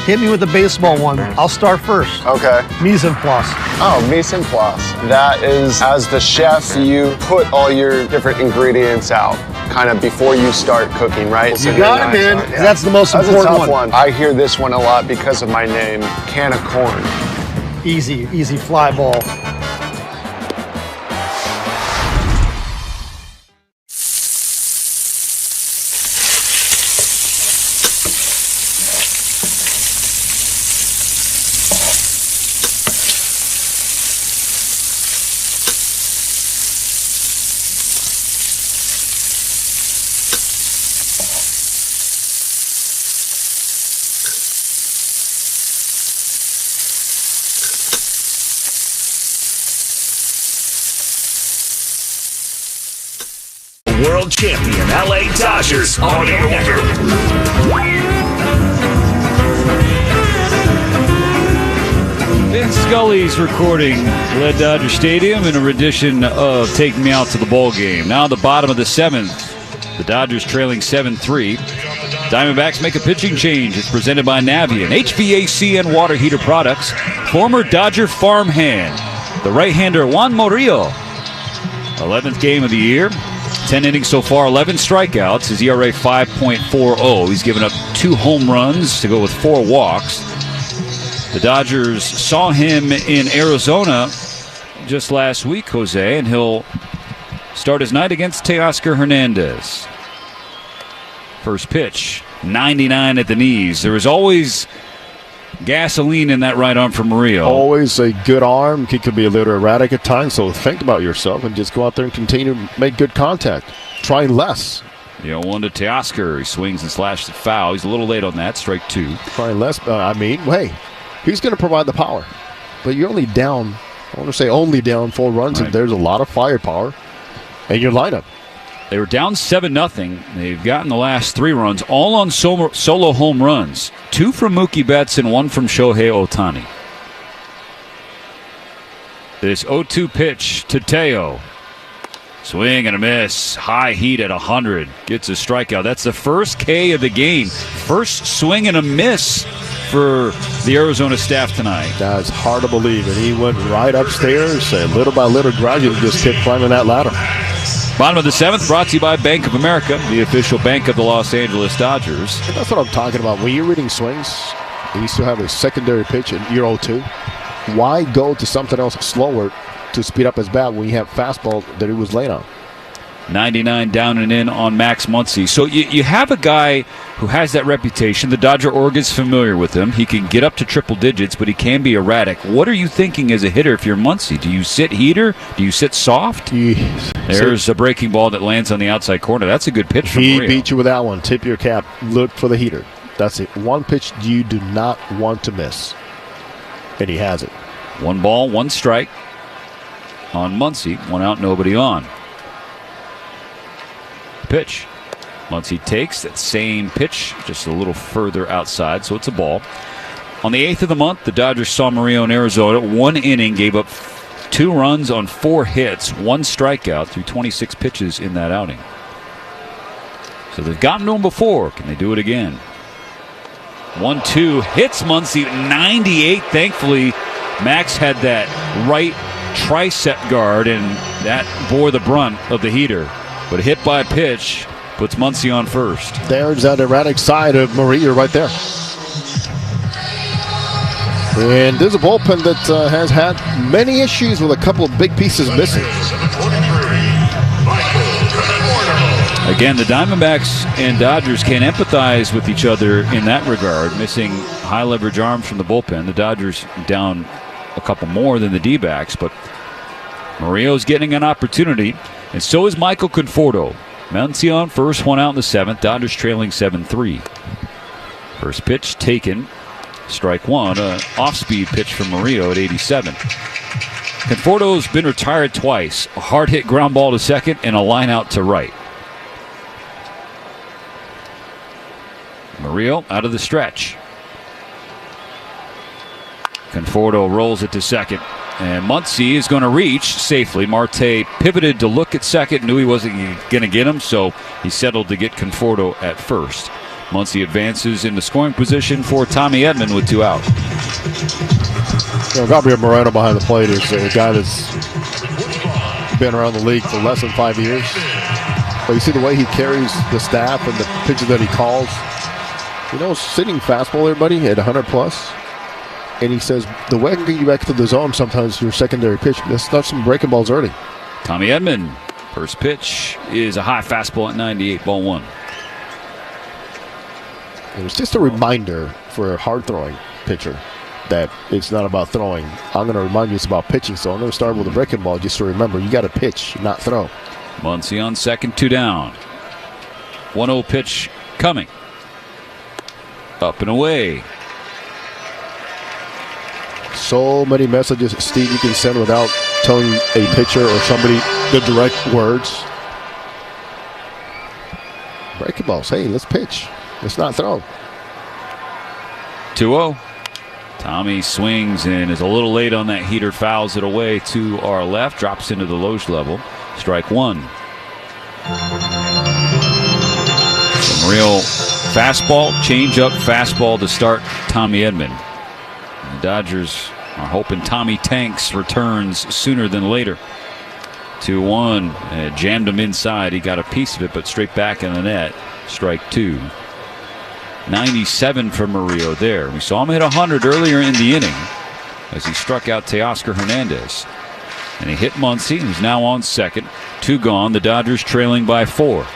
hit me with a baseball one. I'll start first. Okay. Mise en place. Oh, mise en place. That is, as the chef, you put all your different ingredients out, kind of before you start cooking, right? You got it, man. Yeah. That's the most important That's a tough one. I hear this one a lot because of my name, can of corn. Easy fly ball. world champion LA Dodgers on air. Vin Scully's recording led Dodger Stadium in a rendition of Take Me Out to the Ball Game. Now the bottom of the 7th. The Dodgers trailing 7-3. Diamondbacks make a pitching change. It's presented by Navien, HVAC and water heater products. Former Dodger farmhand, the right-hander Juan Murillo. 11th game of the year. 10 innings so far, 11 strikeouts. His ERA 5.40. He's given up 2 home runs to go with 4 walks. The Dodgers saw him in Arizona just last week, Jose, and he'll start his night against Teoscar Hernandez. First pitch, 99 at the knees. There is always gasoline in that right arm for Murillo. Always a good arm. He could be a little erratic at times, so think about yourself and just go out there and continue to make good contact. Try less. You know, 1 to Teoscar. He swings and slashes the foul. He's a little late on that. Strike 2. Try less. Hey, he's going to provide the power. But you're only down, I want to say only down 4 runs, right. And there's a lot of firepower in your lineup. They were down 7-0. They've gotten the last 3 runs, all on solo home runs. 2 from Mookie Betts and 1 from Shohei Ohtani. This 0-2 pitch to Teo. Swing and a miss. High heat at 100. Gets a strikeout. That's the first K of the game. First swing and a miss for the Arizona staff tonight. That's hard to believe. And he went right upstairs and little by little gradually just kept climbing that ladder. Bottom of the 7th, brought to you by Bank of America, the official bank of the Los Angeles Dodgers. That's what I'm talking about. When you're reading swings and you still have a secondary pitch in year 0-2, why go to something else slower to speed up his bat when you have fastball that he was late on? 99 down and in on Max Muncy. So you have a guy who has that reputation. The Dodger org is familiar with him. He can get up to triple digits, but he can be erratic. What are you thinking as a hitter if you're Muncy? Do you sit heater? Do you sit soft? There's a breaking ball that lands on the outside corner. That's a good pitch from Murillo. He beat you with that one. Tip your cap. Look for the heater. That's it. One pitch you do not want to miss. And he has it. 1 ball, 1 strike on Muncy. 1 out, nobody on. Pitch. Muncy takes that same pitch just a little further outside, so it's a ball. On the 8th of the month, the Dodgers saw Murillo in Arizona. 1 inning, gave up 2 runs on 4 hits, 1 strikeout through 26 pitches in that outing. So they've gotten to him before. Can they do it again? 1-2 hits Muncy 98. Thankfully, Max had that right tricep guard, and that bore the brunt of the heater. But a hit by pitch puts Muncy on first. There's that erratic side of Murillo right there. And there's a bullpen that has had many issues with a couple of big pieces missing. Again, the Diamondbacks and Dodgers can empathize with each other in that regard, missing high leverage arms from the bullpen. The Dodgers down a couple more than the D-backs, but Murillo's getting an opportunity, and so is Michael Conforto. Muncy on first, 1 out in the 7th. Dodgers trailing 7-3. First pitch taken. Strike 1. An off-speed pitch from Murillo at 87. Conforto's been retired twice. A hard-hit ground ball to second and a line out to right. Murillo out of the stretch. Conforto rolls it to second. And Muncy is going to reach safely. Marte pivoted to look at second, knew he wasn't going to get him, so he settled to get Conforto at first. Muncy advances into scoring position for Tommy Edman with 2 out. You know, Gabriel Moreno behind the plate is a guy that's been around the league for less than 5 years. But you see the way he carries the staff and the pitches that he calls. You know, sitting fastball there, buddy, at 100 plus. And he says, the way I can get you back to the zone sometimes your secondary pitch, let's start some breaking balls early. Tommy Edman, first pitch is a high fastball at 98, ball 1. It was just a reminder for a hard-throwing pitcher that it's not about throwing. I'm going to remind you it's about pitching, so I'm going to start with a breaking ball just to remember you got to pitch, not throw. Muncy on second, 2 down. 1-0 pitch coming. Up and away. So many messages, Steve, you can send without telling a pitcher or somebody the direct words. basketballs. Hey, let's pitch. Let's not throw. 2-0. Tommy swings and is a little late on that heater, fouls it away to our left, drops into the Loge level. Strike one. Some real fastball, changeup, fastball to start Tommy Edman. The Dodgers are hoping Tommy Tanks returns sooner than later. 2-1. Jammed him inside. He got a piece of it, but straight back in the net. Strike two. 97 for Murillo there. We saw him hit 100 earlier in the inning as he struck out Teoscar Hernandez. And he hit Muncy, who's now on second. 2 gone. The Dodgers trailing by 4.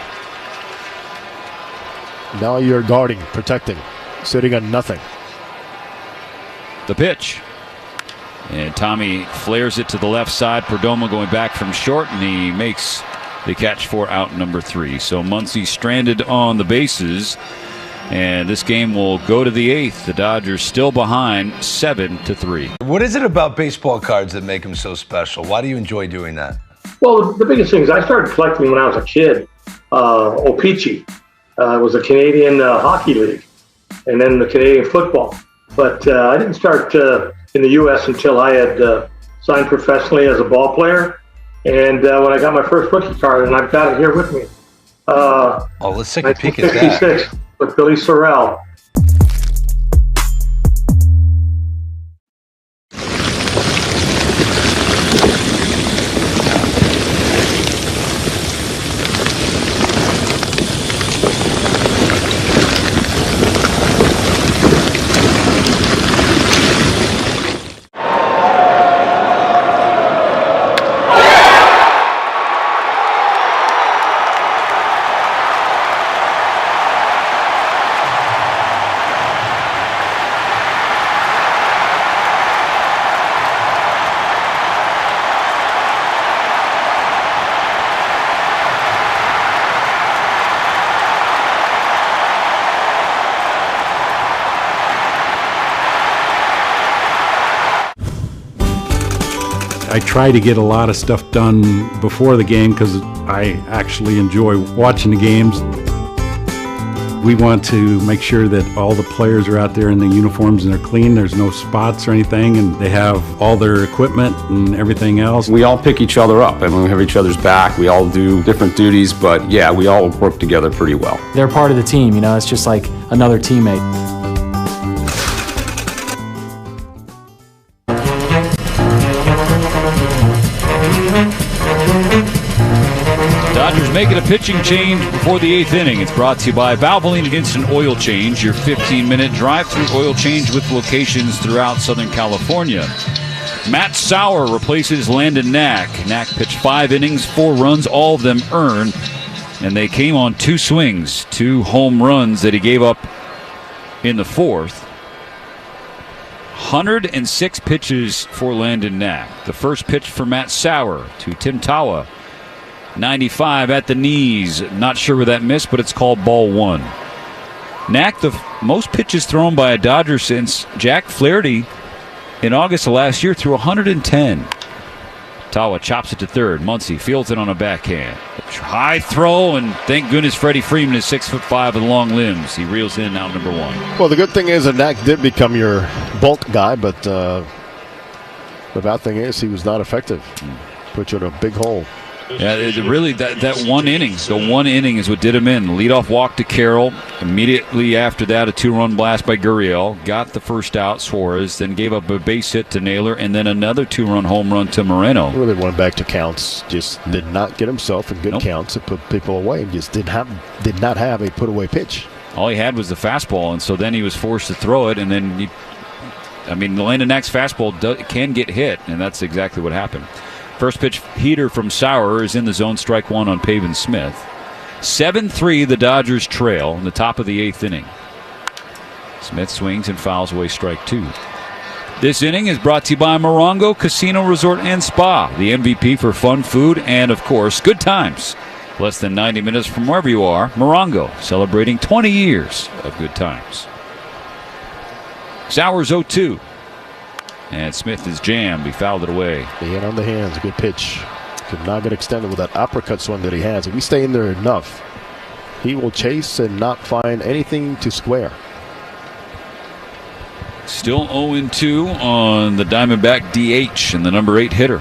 Now you're guarding, protecting, sitting on nothing. The pitch. And Tommy flares it to the left side. Perdomo going back from short, and he makes the catch for out number 3. So Muncy stranded on the bases. And this game will go to the 8th. The Dodgers still behind 7-3. What is it about baseball cards that make them so special? Why do you enjoy doing that? Well, the biggest thing is I started collecting when I was a kid. O-Pee-Chee was a Canadian hockey league, and then the Canadian football. But I didn't start in the U.S. until I had signed professionally as a ball player. And when I got my first rookie card, and I've got it here with me. Let's take a peek at that. 1966 with Billy Sorrell. I try to get a lot of stuff done before the game because I actually enjoy watching the games. We want to make sure that all the players are out there in the uniforms and they're clean, there's no spots or anything, and they have all their equipment and everything else. We all pick each other up. I mean, we have each other's back. We all do different duties, but yeah, we all work together pretty well. They're part of the team, you know, it's just like another teammate. Making a pitching change before the 8th inning. It's brought to you by Valvoline Instant Oil Change, your 15-minute drive-through oil change with locations throughout Southern California. Matt Sauer replaces Landon Knack. Knack pitched 5 innings, 4 runs, all of them earned, and they came on 2 swings, 2 home runs that he gave up in the 4th. 106 pitches for Landon Knack. The first pitch for Matt Sauer to Tim Tawa. 95 at the knees. Not sure where that missed, but it's called ball 1. Knack, the most pitches thrown by a Dodger since Jack Flaherty in August of last year, threw 110. Tawa chops it to third. Muncy fields it on a backhand. High throw, and thank goodness Freddie Freeman is 6'5" with long limbs. He reels in out number 1. Well, the good thing is that Knack did become your bulk guy, but the bad thing is he was not effective. Put you in a big hole. Yeah, really, that one inning, the one inning is what did him in. Leadoff walk to Carroll. Immediately after that, a 2-run blast by Gurriel. Got the first out, Suarez, then gave up a base hit to Naylor, and then another 2-run home run to Moreno. Really went back to counts. Just did not get himself in good counts and put people away. Just did not have a put-away pitch. All he had was the fastball, and so then he was forced to throw it, and then, Landon Knack's fastball can get hit, and that's exactly what happened. First pitch heater from Sauer is in the zone, strike 1 on Pavin Smith. 7-3 the Dodgers trail in the top of the 8th inning. Smith swings and fouls away strike 2. This inning is brought to you by Morongo Casino Resort and Spa, the MVP for fun, food, and of course, good times. Less than 90 minutes from wherever you are, Morongo, celebrating 20 years of good times. Sauer's 0-2. And Smith is jammed. He fouled it away. He hit on the hands. Good pitch. Could not get extended with that uppercut swing that he has. If we stay in there enough, he will chase and not find anything to square. Still 0-2 on the Diamondback DH and the number 8 hitter,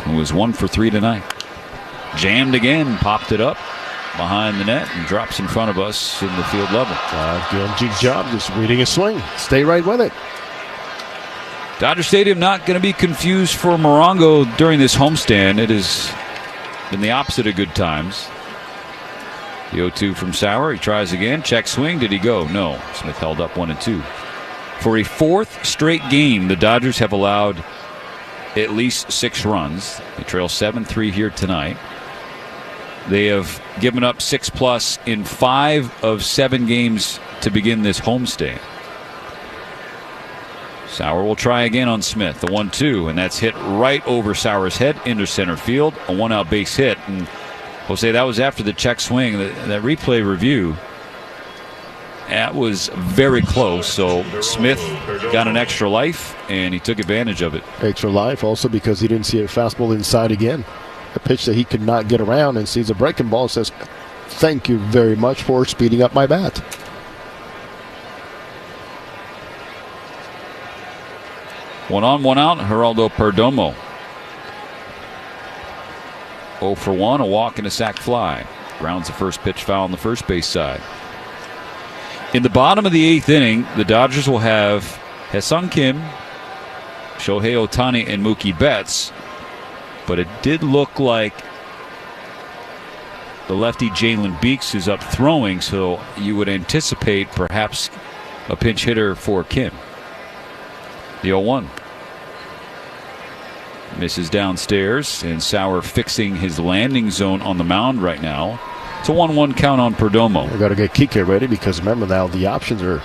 who was 1 for 3 tonight. Jammed again, popped it up behind the net and drops in front of us in the field level. Doing G's job, just reading his swing. Stay right with it. Dodger Stadium not going to be confused for Morongo during this homestand. It has been the opposite of good times. The 0-2 from Sauer. He tries again. Check swing. Did he go? No. Smith held up 1-2. For a 4th straight game, the Dodgers have allowed at least 6 runs. They trail 7-3 here tonight. They have given up 6+ in 5 of 7 games to begin this homestand. Sauer will try again on Smith. The 1-2, and that's hit right over Sauer's head into center field. A 1-out base hit. And Jose, that was after the check swing. That replay review, that was very close. So Smith got an extra life, and he took advantage of it. Extra life also because he didn't see a fastball inside again. A pitch that he could not get around, and sees a breaking ball and says, "Thank you very much for speeding up my bat." One on, one out, Geraldo Perdomo. 0 for 1, a walk and a sac fly. Grounds the first pitch foul on the first base side. In the bottom of the 8th inning, the Dodgers will have Ha-Seong Kim, Shohei Ohtani, and Mookie Betts. But it did look like the lefty Jalen Beeks is up throwing, so you would anticipate perhaps a pinch hitter for Kim. The 0-1. Misses downstairs, and Sauer fixing his landing zone on the mound right now. It's a 1-1 count on Perdomo. We got to get Kike ready because remember now the options are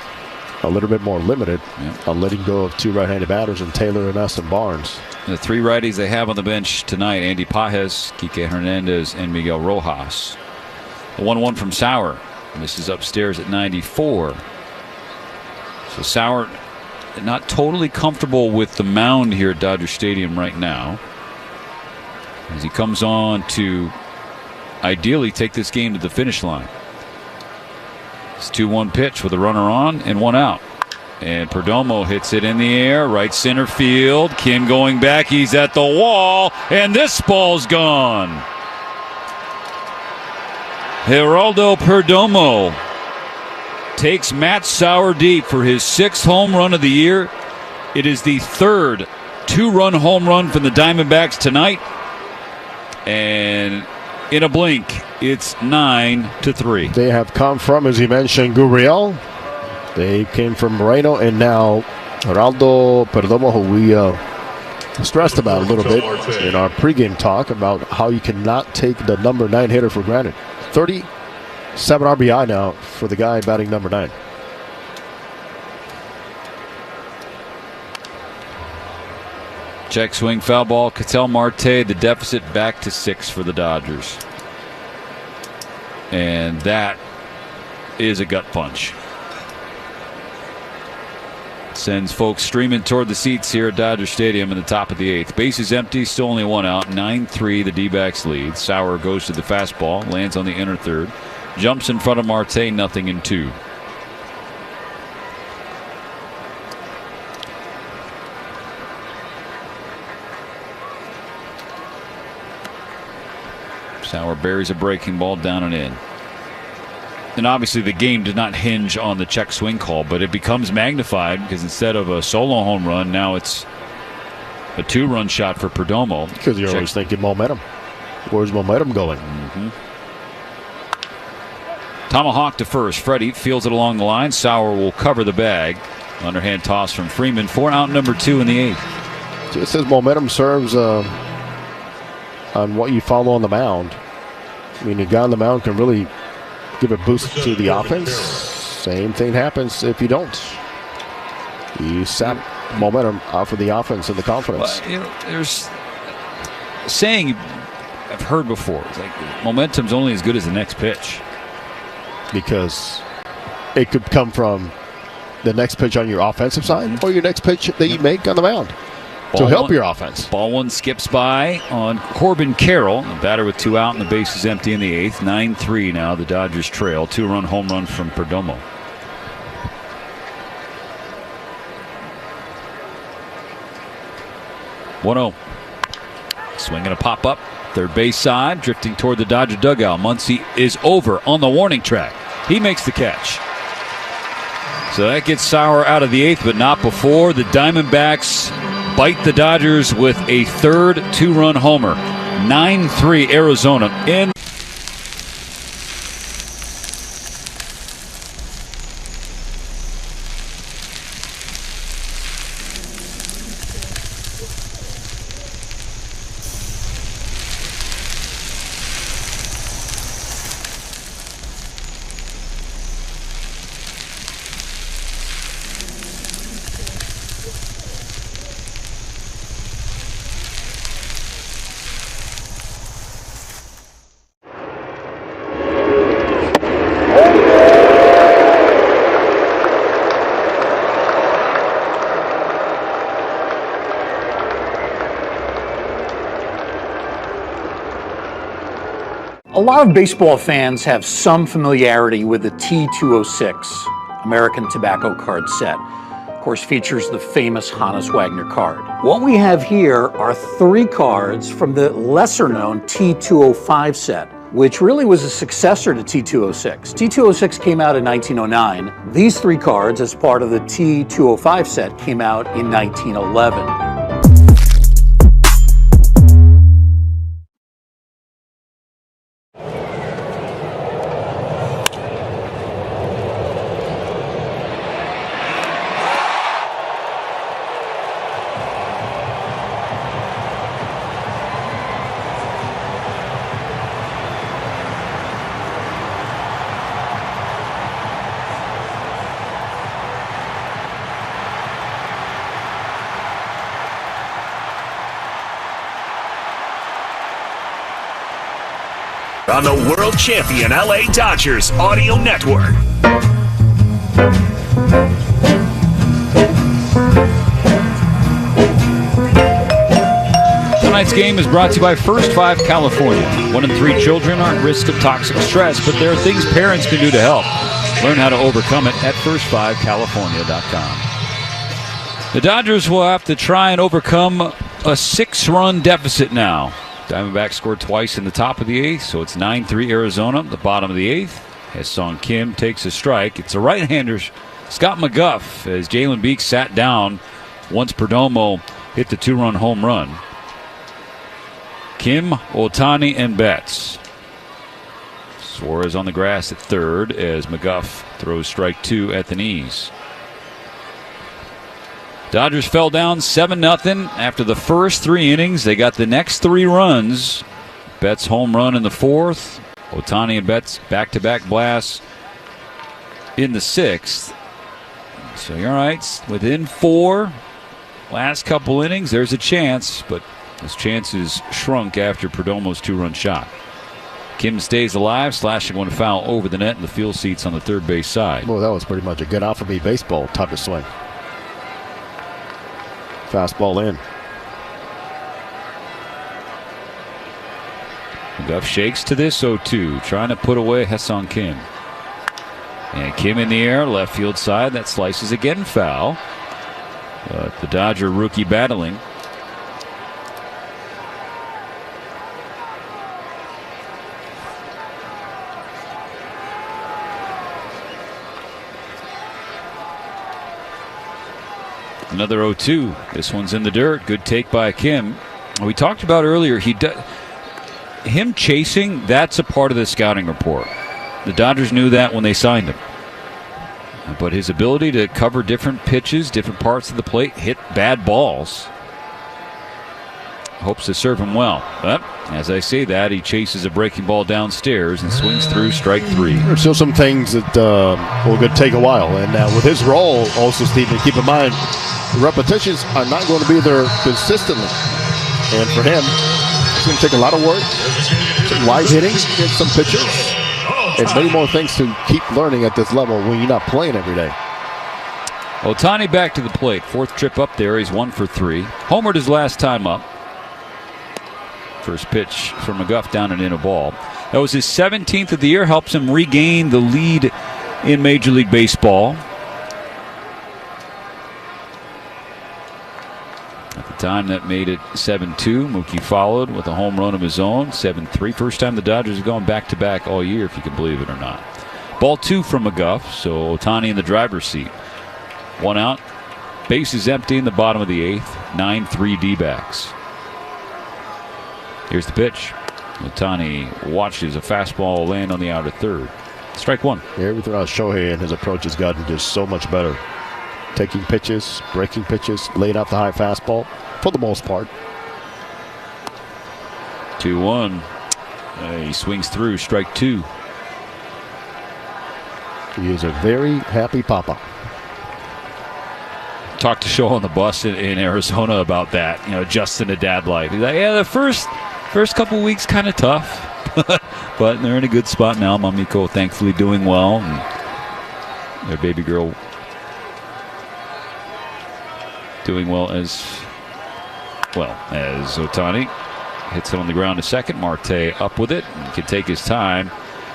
a little bit more limited on letting go of 2 right-handed batters in Taylor and Austin Barnes. The 3 righties they have on the bench tonight: Andy Pajes, Kike Hernandez, and Miguel Rojas. The 1-1 from Sauer. Misses upstairs at 94. So Sauer not totally comfortable with the mound here at Dodger Stadium right now, as he comes on to ideally take this game to the finish line. It's 2-1 pitch with a runner on and 1 out. And Perdomo hits it in the air, right center field. Kim going back, he's at the wall, and this ball's gone. Geraldo Perdomo takes Matt Sauer deep for his 6th home run of the year. It is the 3rd 2-run home run from the Diamondbacks tonight. And in a blink, it's 9-3. They have come from, as he mentioned, Gurriel. They came from Moreno, and now Geraldo Perdomo, who we stressed about a little bit in our pregame talk about how you cannot take the number 9 hitter for granted. 37 RBI now for the guy batting number 9. Check swing, foul ball. Ketel Marte, the deficit back to 6 for the Dodgers. And that is a gut punch. Sends folks streaming toward the seats here at Dodger Stadium in the top of the 8th. Base is empty, still only 1 out. 9-3, the D-backs lead. Sauer goes to the fastball, lands on the inner third. Jumps in front of Marte, 0-2. Sauer buries a breaking ball down and in. And obviously the game did not hinge on the check swing call, but it becomes magnified because instead of a solo home run, now it's a 2-run shot for Perdomo. Because you're always thinking momentum. Where's momentum going? Tomahawk to first. Freddie fields it along the line. Sauer will cover the bag. Underhand toss from Freeman for out number 2 in the 8th. Just as momentum serves on what you follow on the mound. I mean, the guy on the mound can really give a boost to the offense. Same thing happens if you don't. You sap momentum off of the offense and the confidence. Well, there's a saying I've heard before. It's like momentum's only as good as the next pitch. Because it could come from the next pitch on your offensive side or your next pitch that you make on the mound. to help your offense. Ball one skips by on Corbin Carroll. The batter with 2 out and the base is empty in the 8th. 9-3 now. The Dodgers trail. 2-run home run from Perdomo. One-0. Swinging a pop up. Third base side. Drifting toward the Dodger dugout. Muncy is over on the warning track. He makes the catch. So that gets Sauer out of the 8th, but not before the Diamondbacks bite the Dodgers with a third 2-run homer. 9-3 Arizona in. A lot of baseball fans have some familiarity with the T206 American Tobacco card set. Of course, features the famous Hannes Wagner card. What we have here are 3 cards from the lesser-known T205 set, which really was a successor to T206. T206 came out in 1909. These 3 cards, as part of the T205 set, came out in 1911. On the world champion LA Dodgers audio network. Tonight's game is brought to you by First 5 California. 1 in 3 children are at risk of toxic stress, but there are things parents can do to help. Learn how to overcome it at first5california.com. The Dodgers will have to try and overcome a 6-run deficit now. Diamondbacks scored twice in the top of the 8th, so it's 9-3 Arizona. The bottom of the 8th, Ha-Seong Kim takes a strike. It's a right-hander, Scott McGough, as Jalen Beeks sat down once Perdomo hit the 2-run home run. Kim, Ohtani, and Betts. Suarez on the grass at third as McGough throws strike 2 at the knees. Dodgers fell down 7-0 after the first 3 innings. They got the next 3 runs. Betts home run in the 4th. Ohtani and Betts back-to-back blasts in the 6th. So you're all right. Within 4, last couple innings, there's a chance, but those chances shrunk after Perdomo's 2-run shot. Kim stays alive, slashing one foul over the net in the field seats on the third base side. Well, that was pretty much a good out-for-me baseball type of swing. Fastball in. McGough shakes to this 0-2, trying to put away Ha-Seong Kim. And Kim in the air, left field side. That slices again foul. But the Dodger rookie battling. Another 0-2. This one's in the dirt. Good take by Kim. We talked about earlier, him chasing, that's a part of the scouting report. The Dodgers knew that when they signed him. But his ability to cover different pitches, different parts of the plate, hit bad balls, hopes to serve him well. But as I say that, he chases a breaking ball downstairs and swings through strike 3. There's still some things that will take a while. And with his role, also, Stephen, keep in mind, repetitions are not going to be there consistently. And for him, it's going to take a lot of work, some wide hitting, get some pitches, and many more things to keep learning at this level when you're not playing every day. Ohtani back to the plate. 4th trip up there. He's 1 for 3. Homered his last time up. First pitch from McGuff down and in a ball. That was his 17th of the year. Helps him regain the lead in Major League Baseball. At the time, that made it 7-2. Mookie followed with a home run of his own, 7-3. First time the Dodgers have gone back-to-back all year, if you can believe it or not. Ball 2 from McGuff, so Ohtani in the driver's seat. 1 out. Base is empty in the bottom of the 8th. 9-3 D-backs. Here's the pitch. Ohtani watches a fastball land on the outer third. Strike 1. Everything on Shohei and his approach has gotten just so much better. Taking pitches, breaking pitches, laying out the high fastball for the most part. 2-1. He swings through. Strike 2. He is a very happy papa. Talked to Show on the bus in Arizona about that, adjusting to dad life. He's like, yeah, the first couple weeks kind of tough, but they're in a good spot now. Mamiko thankfully doing well, and their baby girl doing well as Ohtani hits it on the ground to second. Marte up with it and can take his time,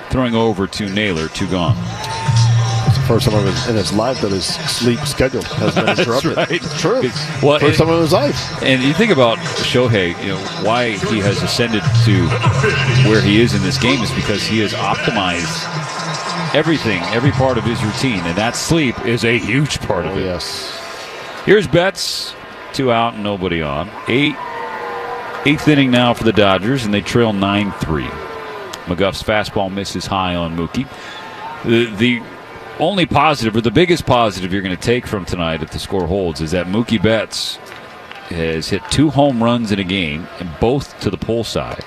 throwing over to Naylor. 2 gone. It's the first time in his life that his sleep schedule has been interrupted. That's right. True. Well, first time in his life. And you think about Shohei, why he has ascended to where he is in this game is because he has optimized everything, every part of his routine, and that sleep is a huge part of it. Yes. Here's Betts. 2 out, nobody on. 8th inning now for the Dodgers, and they trail 9-3. McGuff's fastball misses high on Mookie. The only positive, or the biggest positive you're going to take from tonight if the score holds, is that Mookie Betts has hit 2 home runs in a game, and both to the pull side.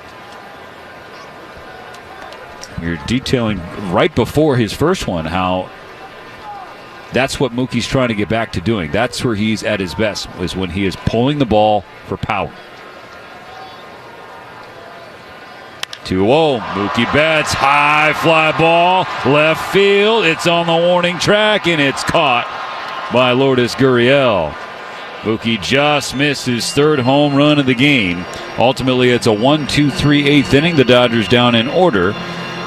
You're detailing right before his first one how that's what Mookie's trying to get back to doing. That's where he's at his best, is when he is pulling the ball for power. 2-0. Mookie Betts, high fly ball, left field. It's on the warning track, and it's caught by Lourdes Gurriel. Mookie just missed his 3rd home run of the game. Ultimately, it's a 1-2-3 8th inning. The Dodgers down in order.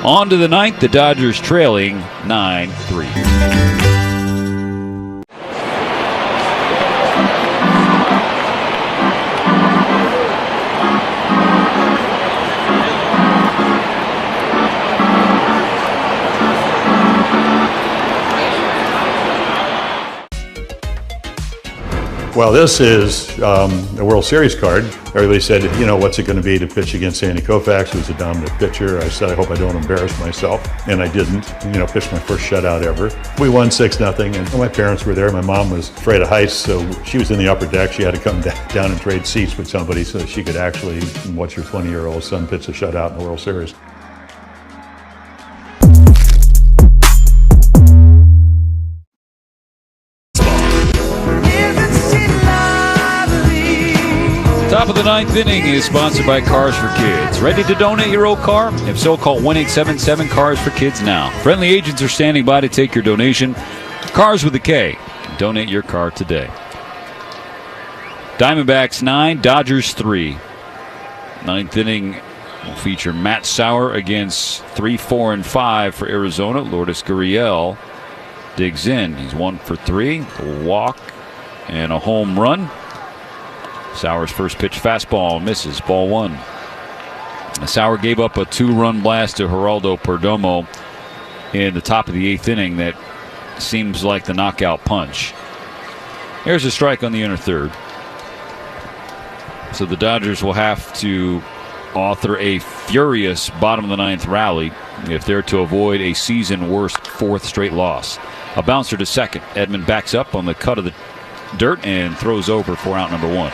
On to the 9th, the Dodgers trailing 9-3. Well, this is a World Series card. Everybody said, what's it going to be to pitch against Sandy Koufax, who's a dominant pitcher? I said, I hope I don't embarrass myself. And I didn't. Pitched my first shutout ever. We won 6-0, and my parents were there. My mom was afraid of heights, so she was in the upper deck. She had to come down and trade seats with somebody so she could actually watch her 20-year-old son pitch a shutout in the World Series. Top of the 9th inning is sponsored by Cars for Kids. Ready to donate your old car? If so, call 1-877 for Kids now. Friendly agents are standing by to take your donation. Cars with a K. Donate your car today. Diamondbacks 9, Dodgers 3. 9th inning will feature Matt Sauer against 3, 4, and 5 for Arizona. Lourdes Gurriel digs in. He's 1 for 3. A walk and a home run. Sauer's first pitch fastball misses. Ball 1. Sauer gave up a 2-run blast to Geraldo Perdomo in the top of the 8th inning that seems like the knockout punch. Here's a strike on the inner third. So the Dodgers will have to author a furious bottom of the 9th rally if they're to avoid a season worst 4th straight loss. A bouncer to second. Edman backs up on the cut of the dirt and throws over for out number 1.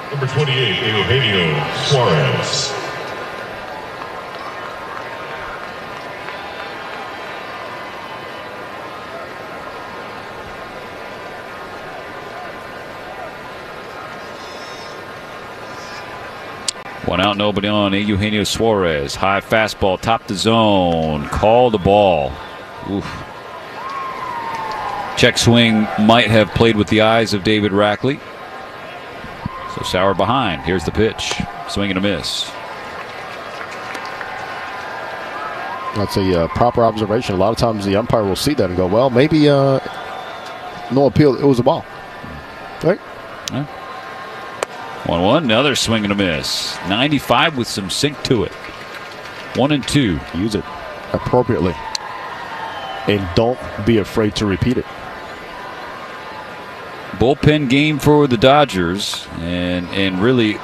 Number 28, Eugenio Suarez. One out, nobody on. Eugenio Suarez. High fastball, top the zone. Call the ball. Oof. Check swing might have played with the eyes of David Rackley. So Sauer behind. Here's the pitch. Swing and a miss. That's a proper observation. A lot of times the umpire will see that and go, well, maybe no appeal. It was a ball. Right? Yeah. 1-1. Another swing and a miss. 95 with some sink to it. 1-2. Use it appropriately. And don't be afraid to repeat it. Bullpen game for the Dodgers, and really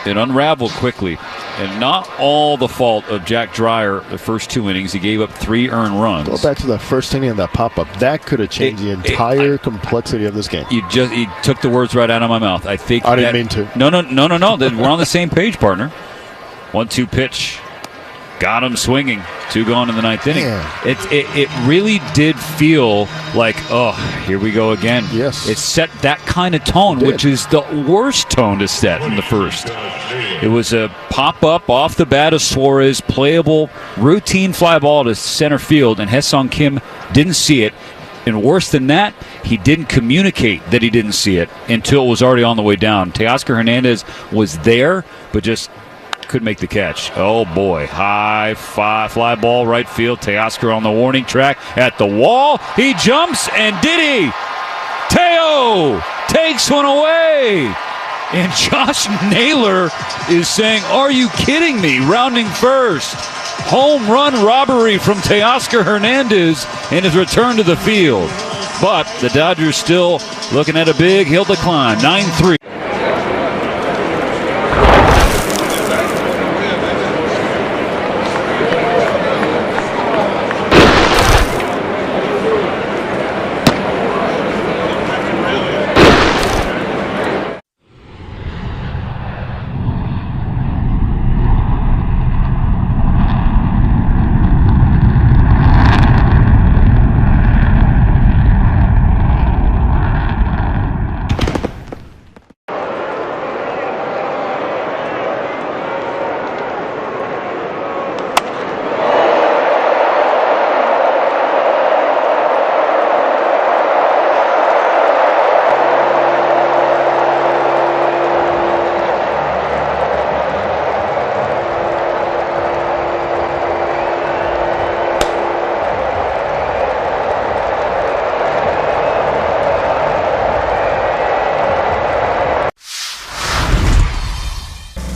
it unraveled quickly. And not all the fault of Jack Dreyer the first 2 innings. He gave up 3 earned runs. Go back to that first inning and that pop-up. That could have changed the entire complexity of this game. You took the words right out of my mouth. I didn't mean to. No. We're on the same page, partner. 1-2 pitch. Got him swinging. 2 gone in the 9th inning. Yeah. It really did feel like, oh, here we go again. Yes. It set that kind of tone, which is the worst tone to set in the first. It was a pop-up off the bat of Suarez, playable, routine fly ball to center field, and Ha-Seong Kim didn't see it. And worse than that, he didn't communicate that he didn't see it until it was already on the way down. Teoscar Hernandez was there, but just couldn't make the catch. Oh, boy. High fly ball right field. Teoscar on the warning track at the wall. He jumps, and did he? Teo takes one away. And Josh Naylor is saying, are you kidding me? Rounding first. Home run robbery from Teoscar Hernandez in his return to the field. But the Dodgers still looking at a big hill to climb. 9-3.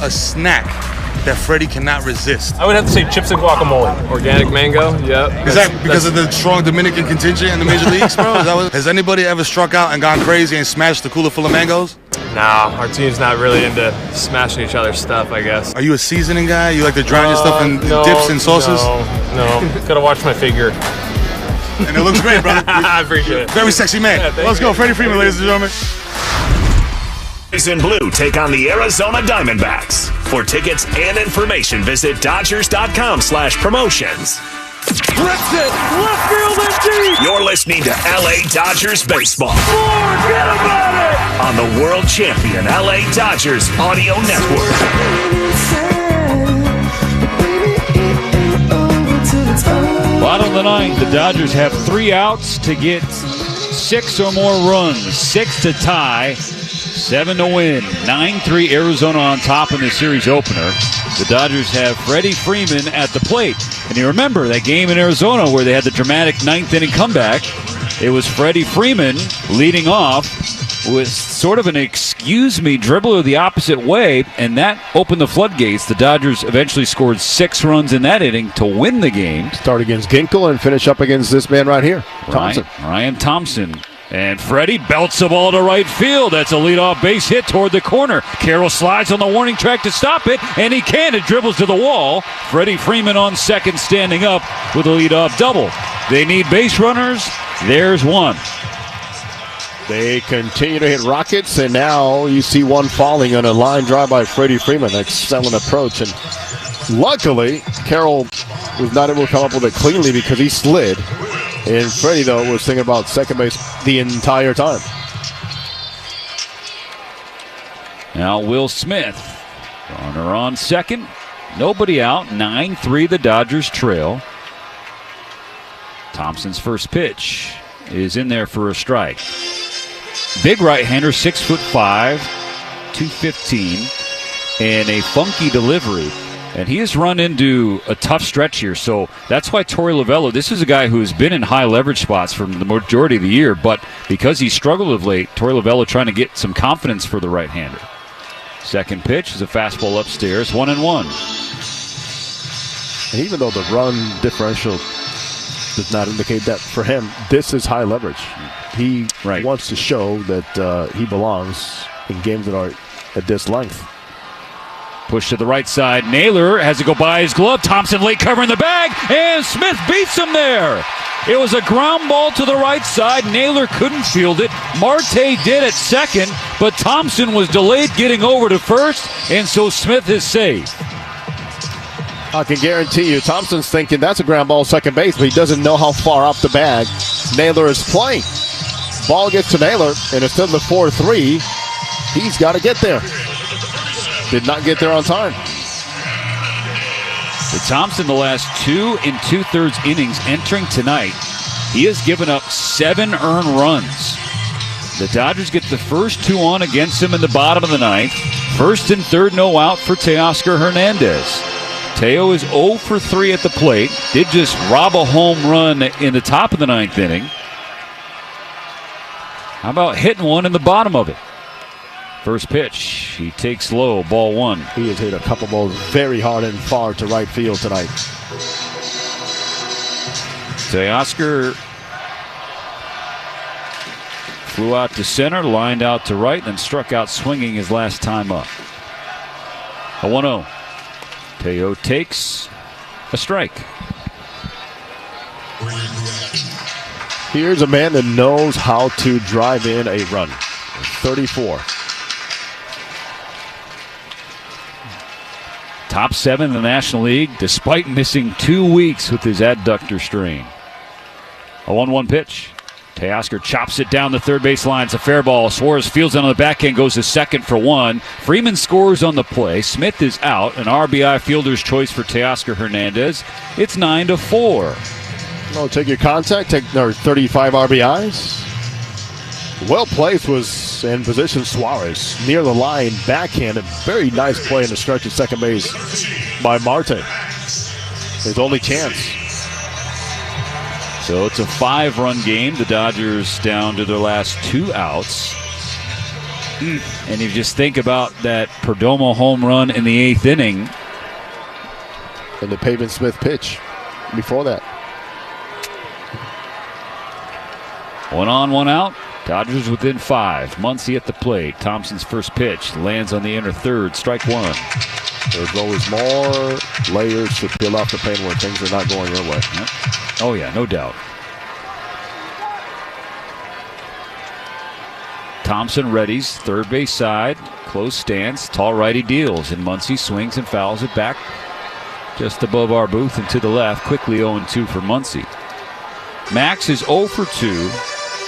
A snack that Freddie cannot resist. I would have to say chips and guacamole. Organic mango, yep. Is that because of the strong Dominican contingent in the major leagues, bro? Has anybody ever struck out and gone crazy and smashed the cooler full of mangoes? Nah, our team's not really into smashing each other's stuff, I guess. Are you a seasoning guy? You like to drown your stuff in dips and sauces? No. Gotta watch my figure. And it looks great, brother. I appreciate it. Very sexy man. Yeah, Let's go, Freddie Freeman, ladies and gentlemen. In blue take on the Arizona Diamondbacks. For tickets and information, visit Dodgers.com/promotions. Rips it, left field and deep. You're listening to LA Dodgers Baseball. Forget about it. On the world champion LA Dodgers Audio Network. Bottom of the ninth, the Dodgers have 3 outs to get 6 or more runs. 6 to tie. 7 to win. 9-3 Arizona on top in the series opener. The Dodgers have Freddie Freeman at the plate. And you remember that game in Arizona where they had the dramatic 9th inning comeback. It was Freddie Freeman leading off with sort of an excuse-me dribbler the opposite way, and that opened the floodgates. The Dodgers eventually scored 6 runs in that inning to win the game. Start against Ginkel and finish up against this man right here, Thompson. Ryan Thompson. And Freddie belts the ball to right field. That's a leadoff base hit toward the corner. Carroll slides on the warning track to stop it, and he can. It dribbles to the wall. Freddie Freeman on second, standing up with a leadoff double. They need base runners. There's one. They continue to hit rockets, and now you see one falling on a line drive by Freddie Freeman. Excellent approach. And luckily, Carroll was not able to come up with it cleanly because he slid. And Freddie, though, was thinking about second base the entire time. Now Will Smith Runner on second. Nobody out. 9-3 the Dodgers trail. Thompson's first pitch is in there for a strike. Big right-hander, 6'5", 215, and a funky delivery. And he has run into a tough stretch here, so that's why Torey Lovullo, this is a guy who has been in high leverage spots for the majority of the year, but because he struggled of late, Torey Lovullo trying to get some confidence for the right-hander. Second pitch is a fastball upstairs, 1-1. And even though the run differential does not indicate that for him, this is high leverage. He wants to show that he belongs in games that are at this length. Push to the right side. Naylor has to go by his glove. Thompson late covering the bag, and Smith beats him there. It was a ground ball to the right side. Naylor couldn't field it. Marte did at second, but Thompson was delayed getting over to first, and so Smith is safe. I can guarantee you, Thompson's thinking that's a ground ball second base, but he doesn't know how far off the bag Naylor is playing. Ball gets to Naylor, and instead of the 4-3, he's got to get there. Did not get there on time. For Thompson, the last 2 2/3 innings entering tonight, he has given up 7 earned runs. The Dodgers get the first 2 on against him in the bottom of the ninth. First and third, no out for Teoscar Hernandez. Teo is 0 for 3 at the plate. Did just rob a home run in the top of the ninth inning. How about hitting one in the bottom of it? First pitch, he takes low, ball 1. He has hit a couple balls very hard and far to right field tonight. Teoscar flew out to center, lined out to right, then struck out swinging his last time up. A 1-0. Teo takes a strike. Here's a man that knows how to drive in a run. 34. Top 7 in the National League, despite missing 2 weeks with his adductor strain. A 1-1 pitch. Teoscar chops it down the third base line. It's a fair ball. Suarez fields it on the backhand, goes to second for 1. Freeman scores on the play. Smith is out. An RBI fielder's choice for Teoscar Hernandez. It's 9-4. Oh, take your contact. Take 35 RBIs. Well placed was in position Suarez. Near the line, backhand. A very nice play in the stretch at second base by Marte. His only chance. So it's a 5-run game. The Dodgers down to their last 2 outs. And you just think about that Perdomo home run in the 8th inning. And the Pavin Smith pitch before that. 1 on, 1 out. Dodgers within 5. Muncy at the plate. Thompson's first pitch lands on the inner third. Strike 1. There's always more layers to peel off the paint when things are not going your way. Yep. Oh, yeah, no doubt. Thompson readies, third base side, close stance, tall righty deals, and Muncy swings and fouls it back just above our booth and to the left. Quickly 0-2 for Muncy. Max is 0 for 2.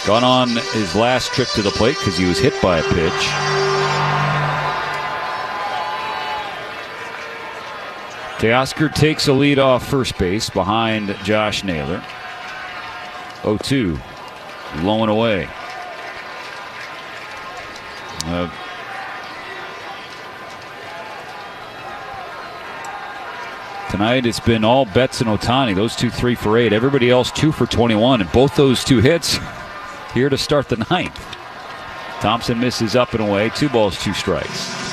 Gone on his last trip to the plate because he was hit by a pitch. Teoscar takes a lead off first base behind Josh Naylor. 0-2. Low and away. Tonight it's been all Betts and Ohtani. Those 2 3 for 8. Everybody else 2 for 21. And both those 2 hits here to start the ninth. Thompson misses up and away. 2 balls, 2 strikes.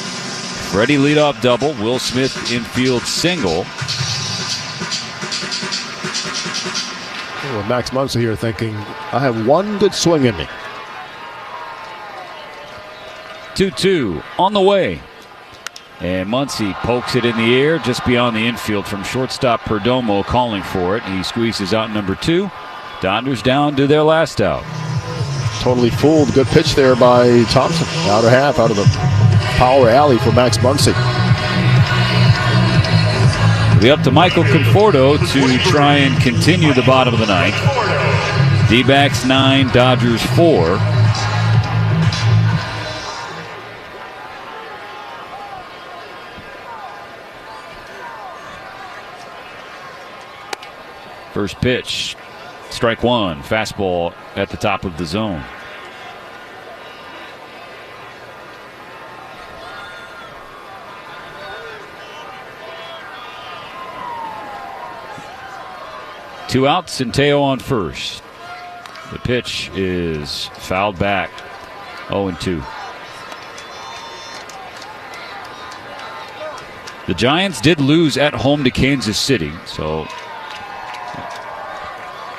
Freddie leadoff double. Will Smith infield single. Well, Max Muncy here thinking, I have one good swing in me. 2-2 on the way. And Muncy pokes it in the air just beyond the infield from shortstop Perdomo calling for it. He squeezes out number 2. Dodgers down to their last out. Totally fooled. Good pitch there by Thompson. Outer half out of the power alley for Max Muncy. It'll be up to Michael Conforto to try and continue the bottom of the ninth. D-backs 9, Dodgers 4. First pitch, strike one, fastball at the top of the zone. Two outs and Teo on first. The pitch is fouled back. 0-2. The Giants did lose at home to Kansas City, so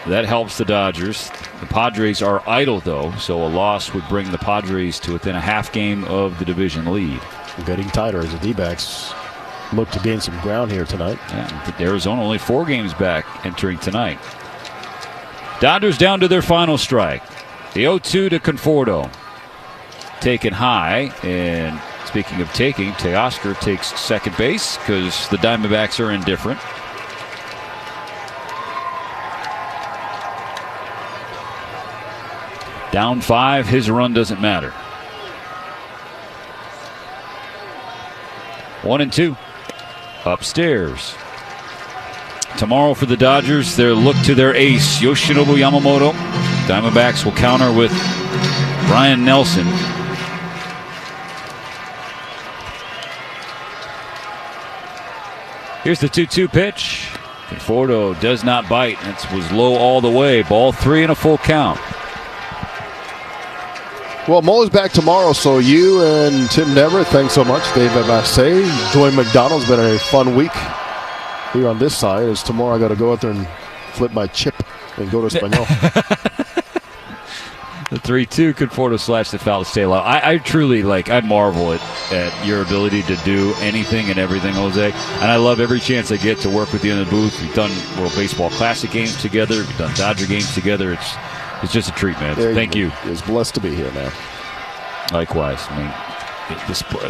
that helps the Dodgers. The Padres are idle, though, so a loss would bring the Padres to within a half game of the division lead. Getting tighter as the D-backs look to gain some ground here tonight. Yeah, Arizona only 4 games back entering tonight. Dodgers down to their final strike. The 0-2 to Conforto. Taken high, and speaking of taking, Teoscar takes second base because the Diamondbacks are indifferent. Down 5, his run doesn't matter. 1-2. Upstairs. Tomorrow for the Dodgers, they'll look to their ace, Yoshinobu Yamamoto. Diamondbacks will counter with Brian Nelson. Here's the 2-2 pitch. Conforto does not bite. It was low all the way. Ball 3 and a full count. Well, Mo's back tomorrow, so you and Tim Deverett, thanks so much. David Bassey, Dwayne McDonald's been a fun week here on this side. As tomorrow I got to go out there and flip my chip and go to Espanol. The 3-2, Conforto slash the foul to stay low. I truly, I marvel at your ability to do anything and everything, Jose. And I love every chance I get to work with you in the booth. We've done World Baseball Classic games together. We've done Dodger games together. It's just a treat, man. Thank you. It's blessed to be here, man. Likewise. I mean,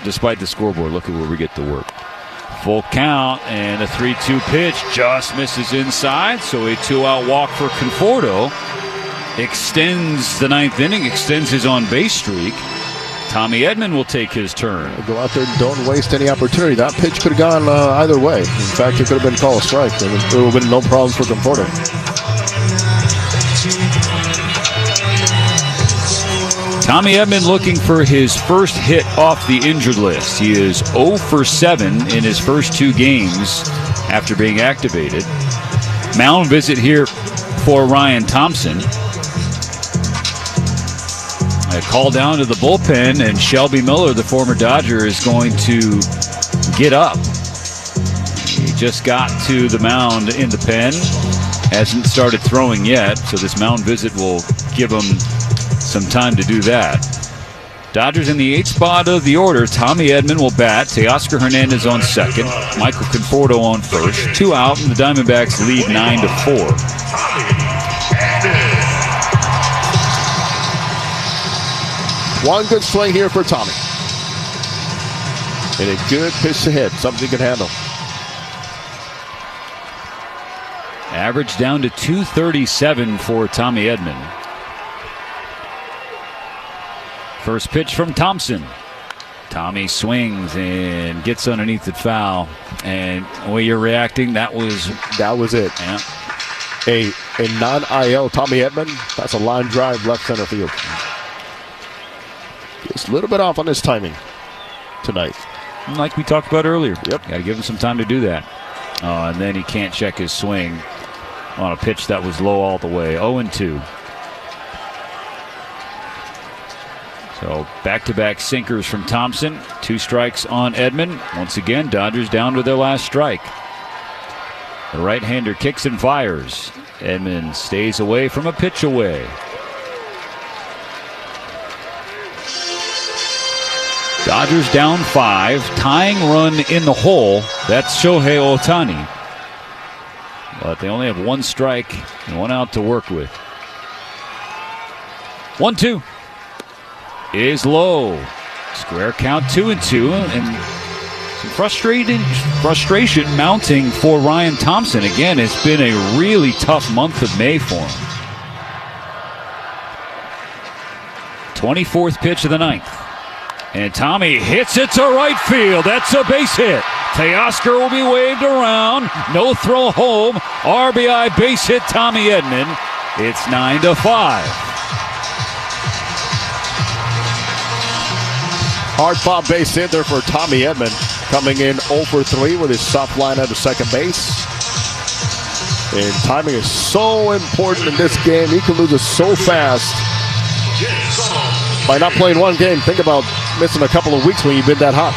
despite the scoreboard, look at where we get to work. Full count, and a 3-2 pitch just misses inside, so a 2-out walk for Conforto. Extends the 9th inning, extends his on-base streak. Tommy Edman will take his turn. Go out there and don't waste any opportunity. That pitch could have gone either way. In fact, it could have been called a strike. There would have been no problem for Conforto. Tommy Edman looking for his first hit off the injured list. He is 0 for 7 in his first 2 games after being activated. Mound visit here for Ryan Thompson. A call down to the bullpen, and Shelby Miller, the former Dodger, is going to get up. He just got to the mound in the pen. Hasn't started throwing yet, so this mound visit will give him some time to do that. Dodgers in the 8th spot of the order. Tommy Edman will bat. Teoscar Hernandez on second. Michael Conforto on first. 2 out, and the Diamondbacks lead 9-4. One good swing here for Tommy. And a good pitch to hit. Something he can handle. Average down to 237 for Tommy Edman. First pitch from Thompson. Tommy swings and gets underneath the foul. And the way you're reacting, that was it. Yeah. A non-IL Tommy Edman. That's a line drive left center field. Just a little bit off on his timing tonight. Like we talked about earlier. Yep. Got to give him some time to do that. And then he can't check his swing on a pitch that was low all the way. 0-2. So back-to-back sinkers from Thompson. 2 strikes on Edman. Once again, Dodgers down to their last strike. The right-hander kicks and fires. Edman stays away from a pitch away. Dodgers down 5. Tying run in the hole. That's Shohei Ohtani. But they only have 1 strike and 1 out to work with. 1-2. Is low. Square count 2-2. And some frustration mounting for Ryan Thompson. Again, it's been a really tough month of May for him. 24th pitch of the 9th. And Tommy hits it to right field. That's a base hit. Teoscar will be waved around. No throw home. RBI base hit Tommy Edman. It's 9-5. Hard fought base hit there for Tommy Edman, coming in 0 for 3 with his soft line at the second base. And timing is so important in this game. He can lose it so fast. By not playing one game, think about missing a couple of weeks when you've been that hot.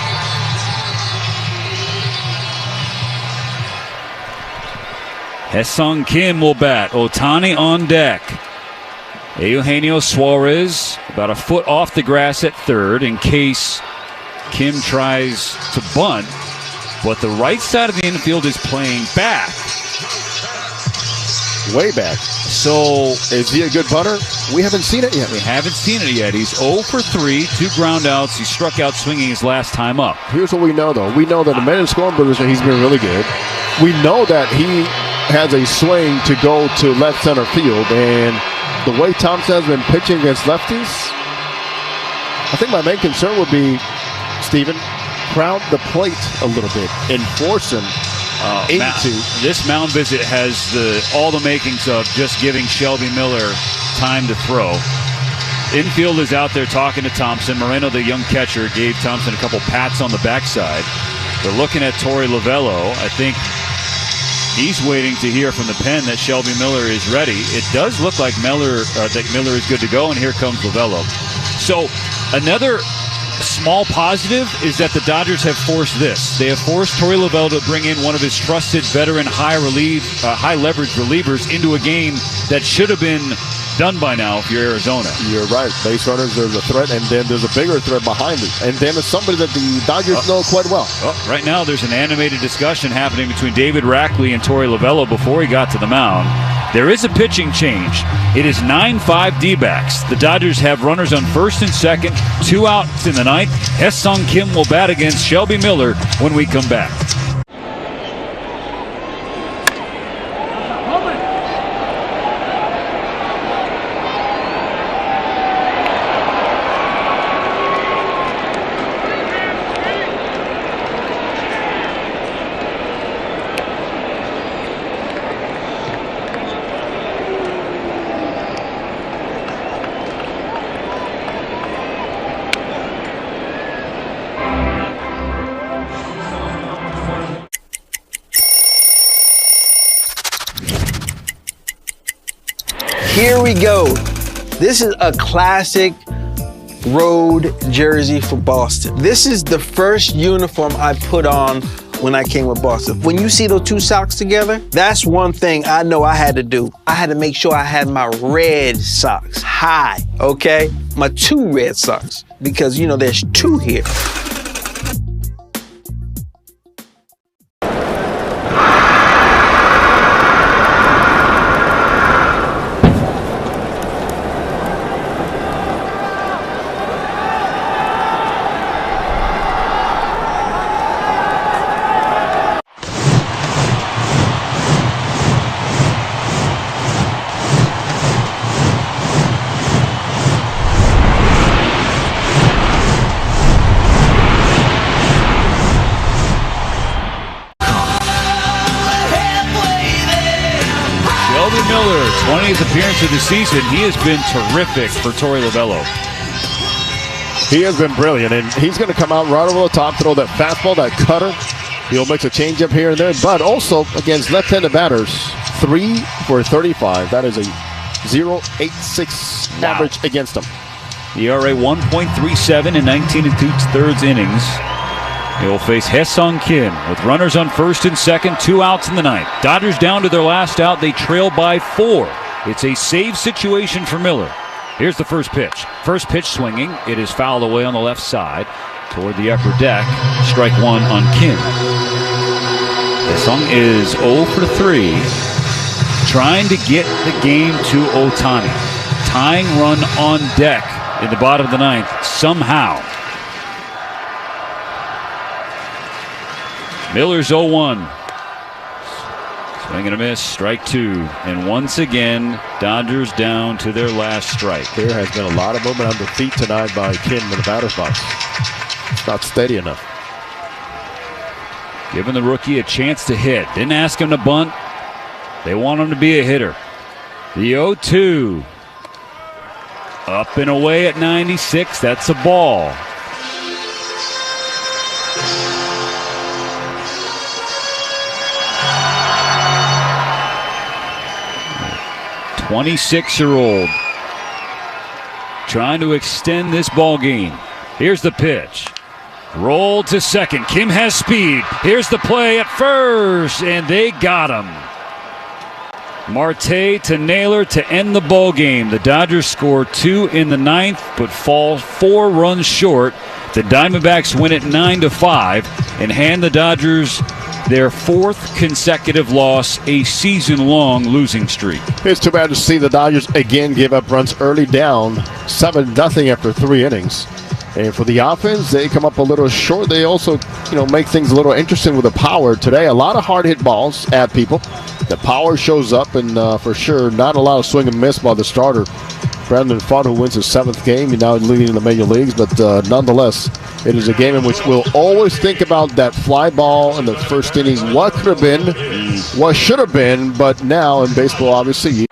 Ha-Seong Kim will bat. Ohtani on deck. Eugenio Suarez about a foot off the grass at third in case Kim tries to bunt. But the right side of the infield is playing back. Way back. So is he a good bunter? We haven't seen it yet. We haven't seen it yet. He's 0 for 3, 2 ground outs. He struck out swinging his last time up. Here's what we know, though. We know that the men in scoring position, he's been really good. We know that he has a swing to go to left center field, and the way Thompson has been pitching against lefties, I think my main concern would be, Steven, crowd the plate a little bit and force him into. This mound visit has all the makings of just giving Shelby Miller time to throw. Infield is out there talking to Thompson. Moreno, the young catcher, gave Thompson a couple pats on the backside. They're looking at Torey Lovello. I think he's waiting to hear from the pen that Shelby Miller is ready. It does look like Miller is good to go, and here comes Lovello. So another small positive is that the Dodgers have forced this. They have forced Torey Lovello to bring in one of his trusted veteran high leverage relievers into a game that should have been done by now if you're Arizona. You're right. Base runners, there's a threat, and then there's a bigger threat behind it. And then it's somebody that the Dodgers know quite well. Right now there's an animated discussion happening between David Rackley and Torey Lovello before he got to the mound. There is a pitching change. It is 9-5 D-backs. The Dodgers have runners on first and second, 2 outs in the ninth. Ha-Seong Kim will bat against Shelby Miller when we come back. Here we go. This is a classic road jersey for Boston. This is the first uniform I put on when I came with Boston. When you see those 2 socks together, that's one thing I know I had to do. I had to make sure I had my red socks high, okay? My 2 red socks, because, there's 2 here. Miller, 20th appearance of the season. He has been terrific for Torey Lovello. He has been brilliant, and he's going to come out right over the top, throw that fastball, that cutter. He'll mix a changeup here and there, but also against left-handed batters, 3 for 35. That is a 0.86 average against him. ERA 1.37 in 19 2/3 innings. He will face Ha-Seong Kim with runners on first and second, 2 outs in the ninth. Dodgers down to their last out. They trail by 4. It's a save situation for Miller. Here's the first pitch. First pitch swinging. It is fouled away on the left side toward the upper deck. Strike 1 on Kim. Ha-Seong is 0 for 3, trying to get the game to Ohtani. Tying run on deck in the bottom of the ninth somehow. Miller's 0-1. Swing and a miss, strike 2. And once again, Dodgers down to their last strike. There has been a lot of movement on the feet tonight by Kim in the batter's box. It's not steady enough. Giving the rookie a chance to hit. Didn't ask him to bunt. They want him to be a hitter. The 0-2. Up and away at 96. That's a ball. A 26-year-old trying to extend this ball game. Here's the pitch. Roll to second. Kim has speed. Here's the play at first, and they got him. Marte to Naylor to end the ball game. The Dodgers score 2 in the 9th, but fall 4 runs short. The Diamondbacks win it 9-5 and hand the Dodgers their 4th consecutive loss, a season-long losing streak. It's too bad to see the Dodgers again give up runs early down, 7-0 after 3 innings. And for the offense, they come up a little short. They also, make things a little interesting with the power today. A lot of hard hit balls at people. The power shows up, and for sure, not a lot of swing and miss by the starter, Brandon Pfaadt, who wins his 7th game. He's now leading in the major leagues, but nonetheless, it is a game in which we'll always think about that fly ball in the first inning. What could have been, what should have been, but now in baseball, obviously,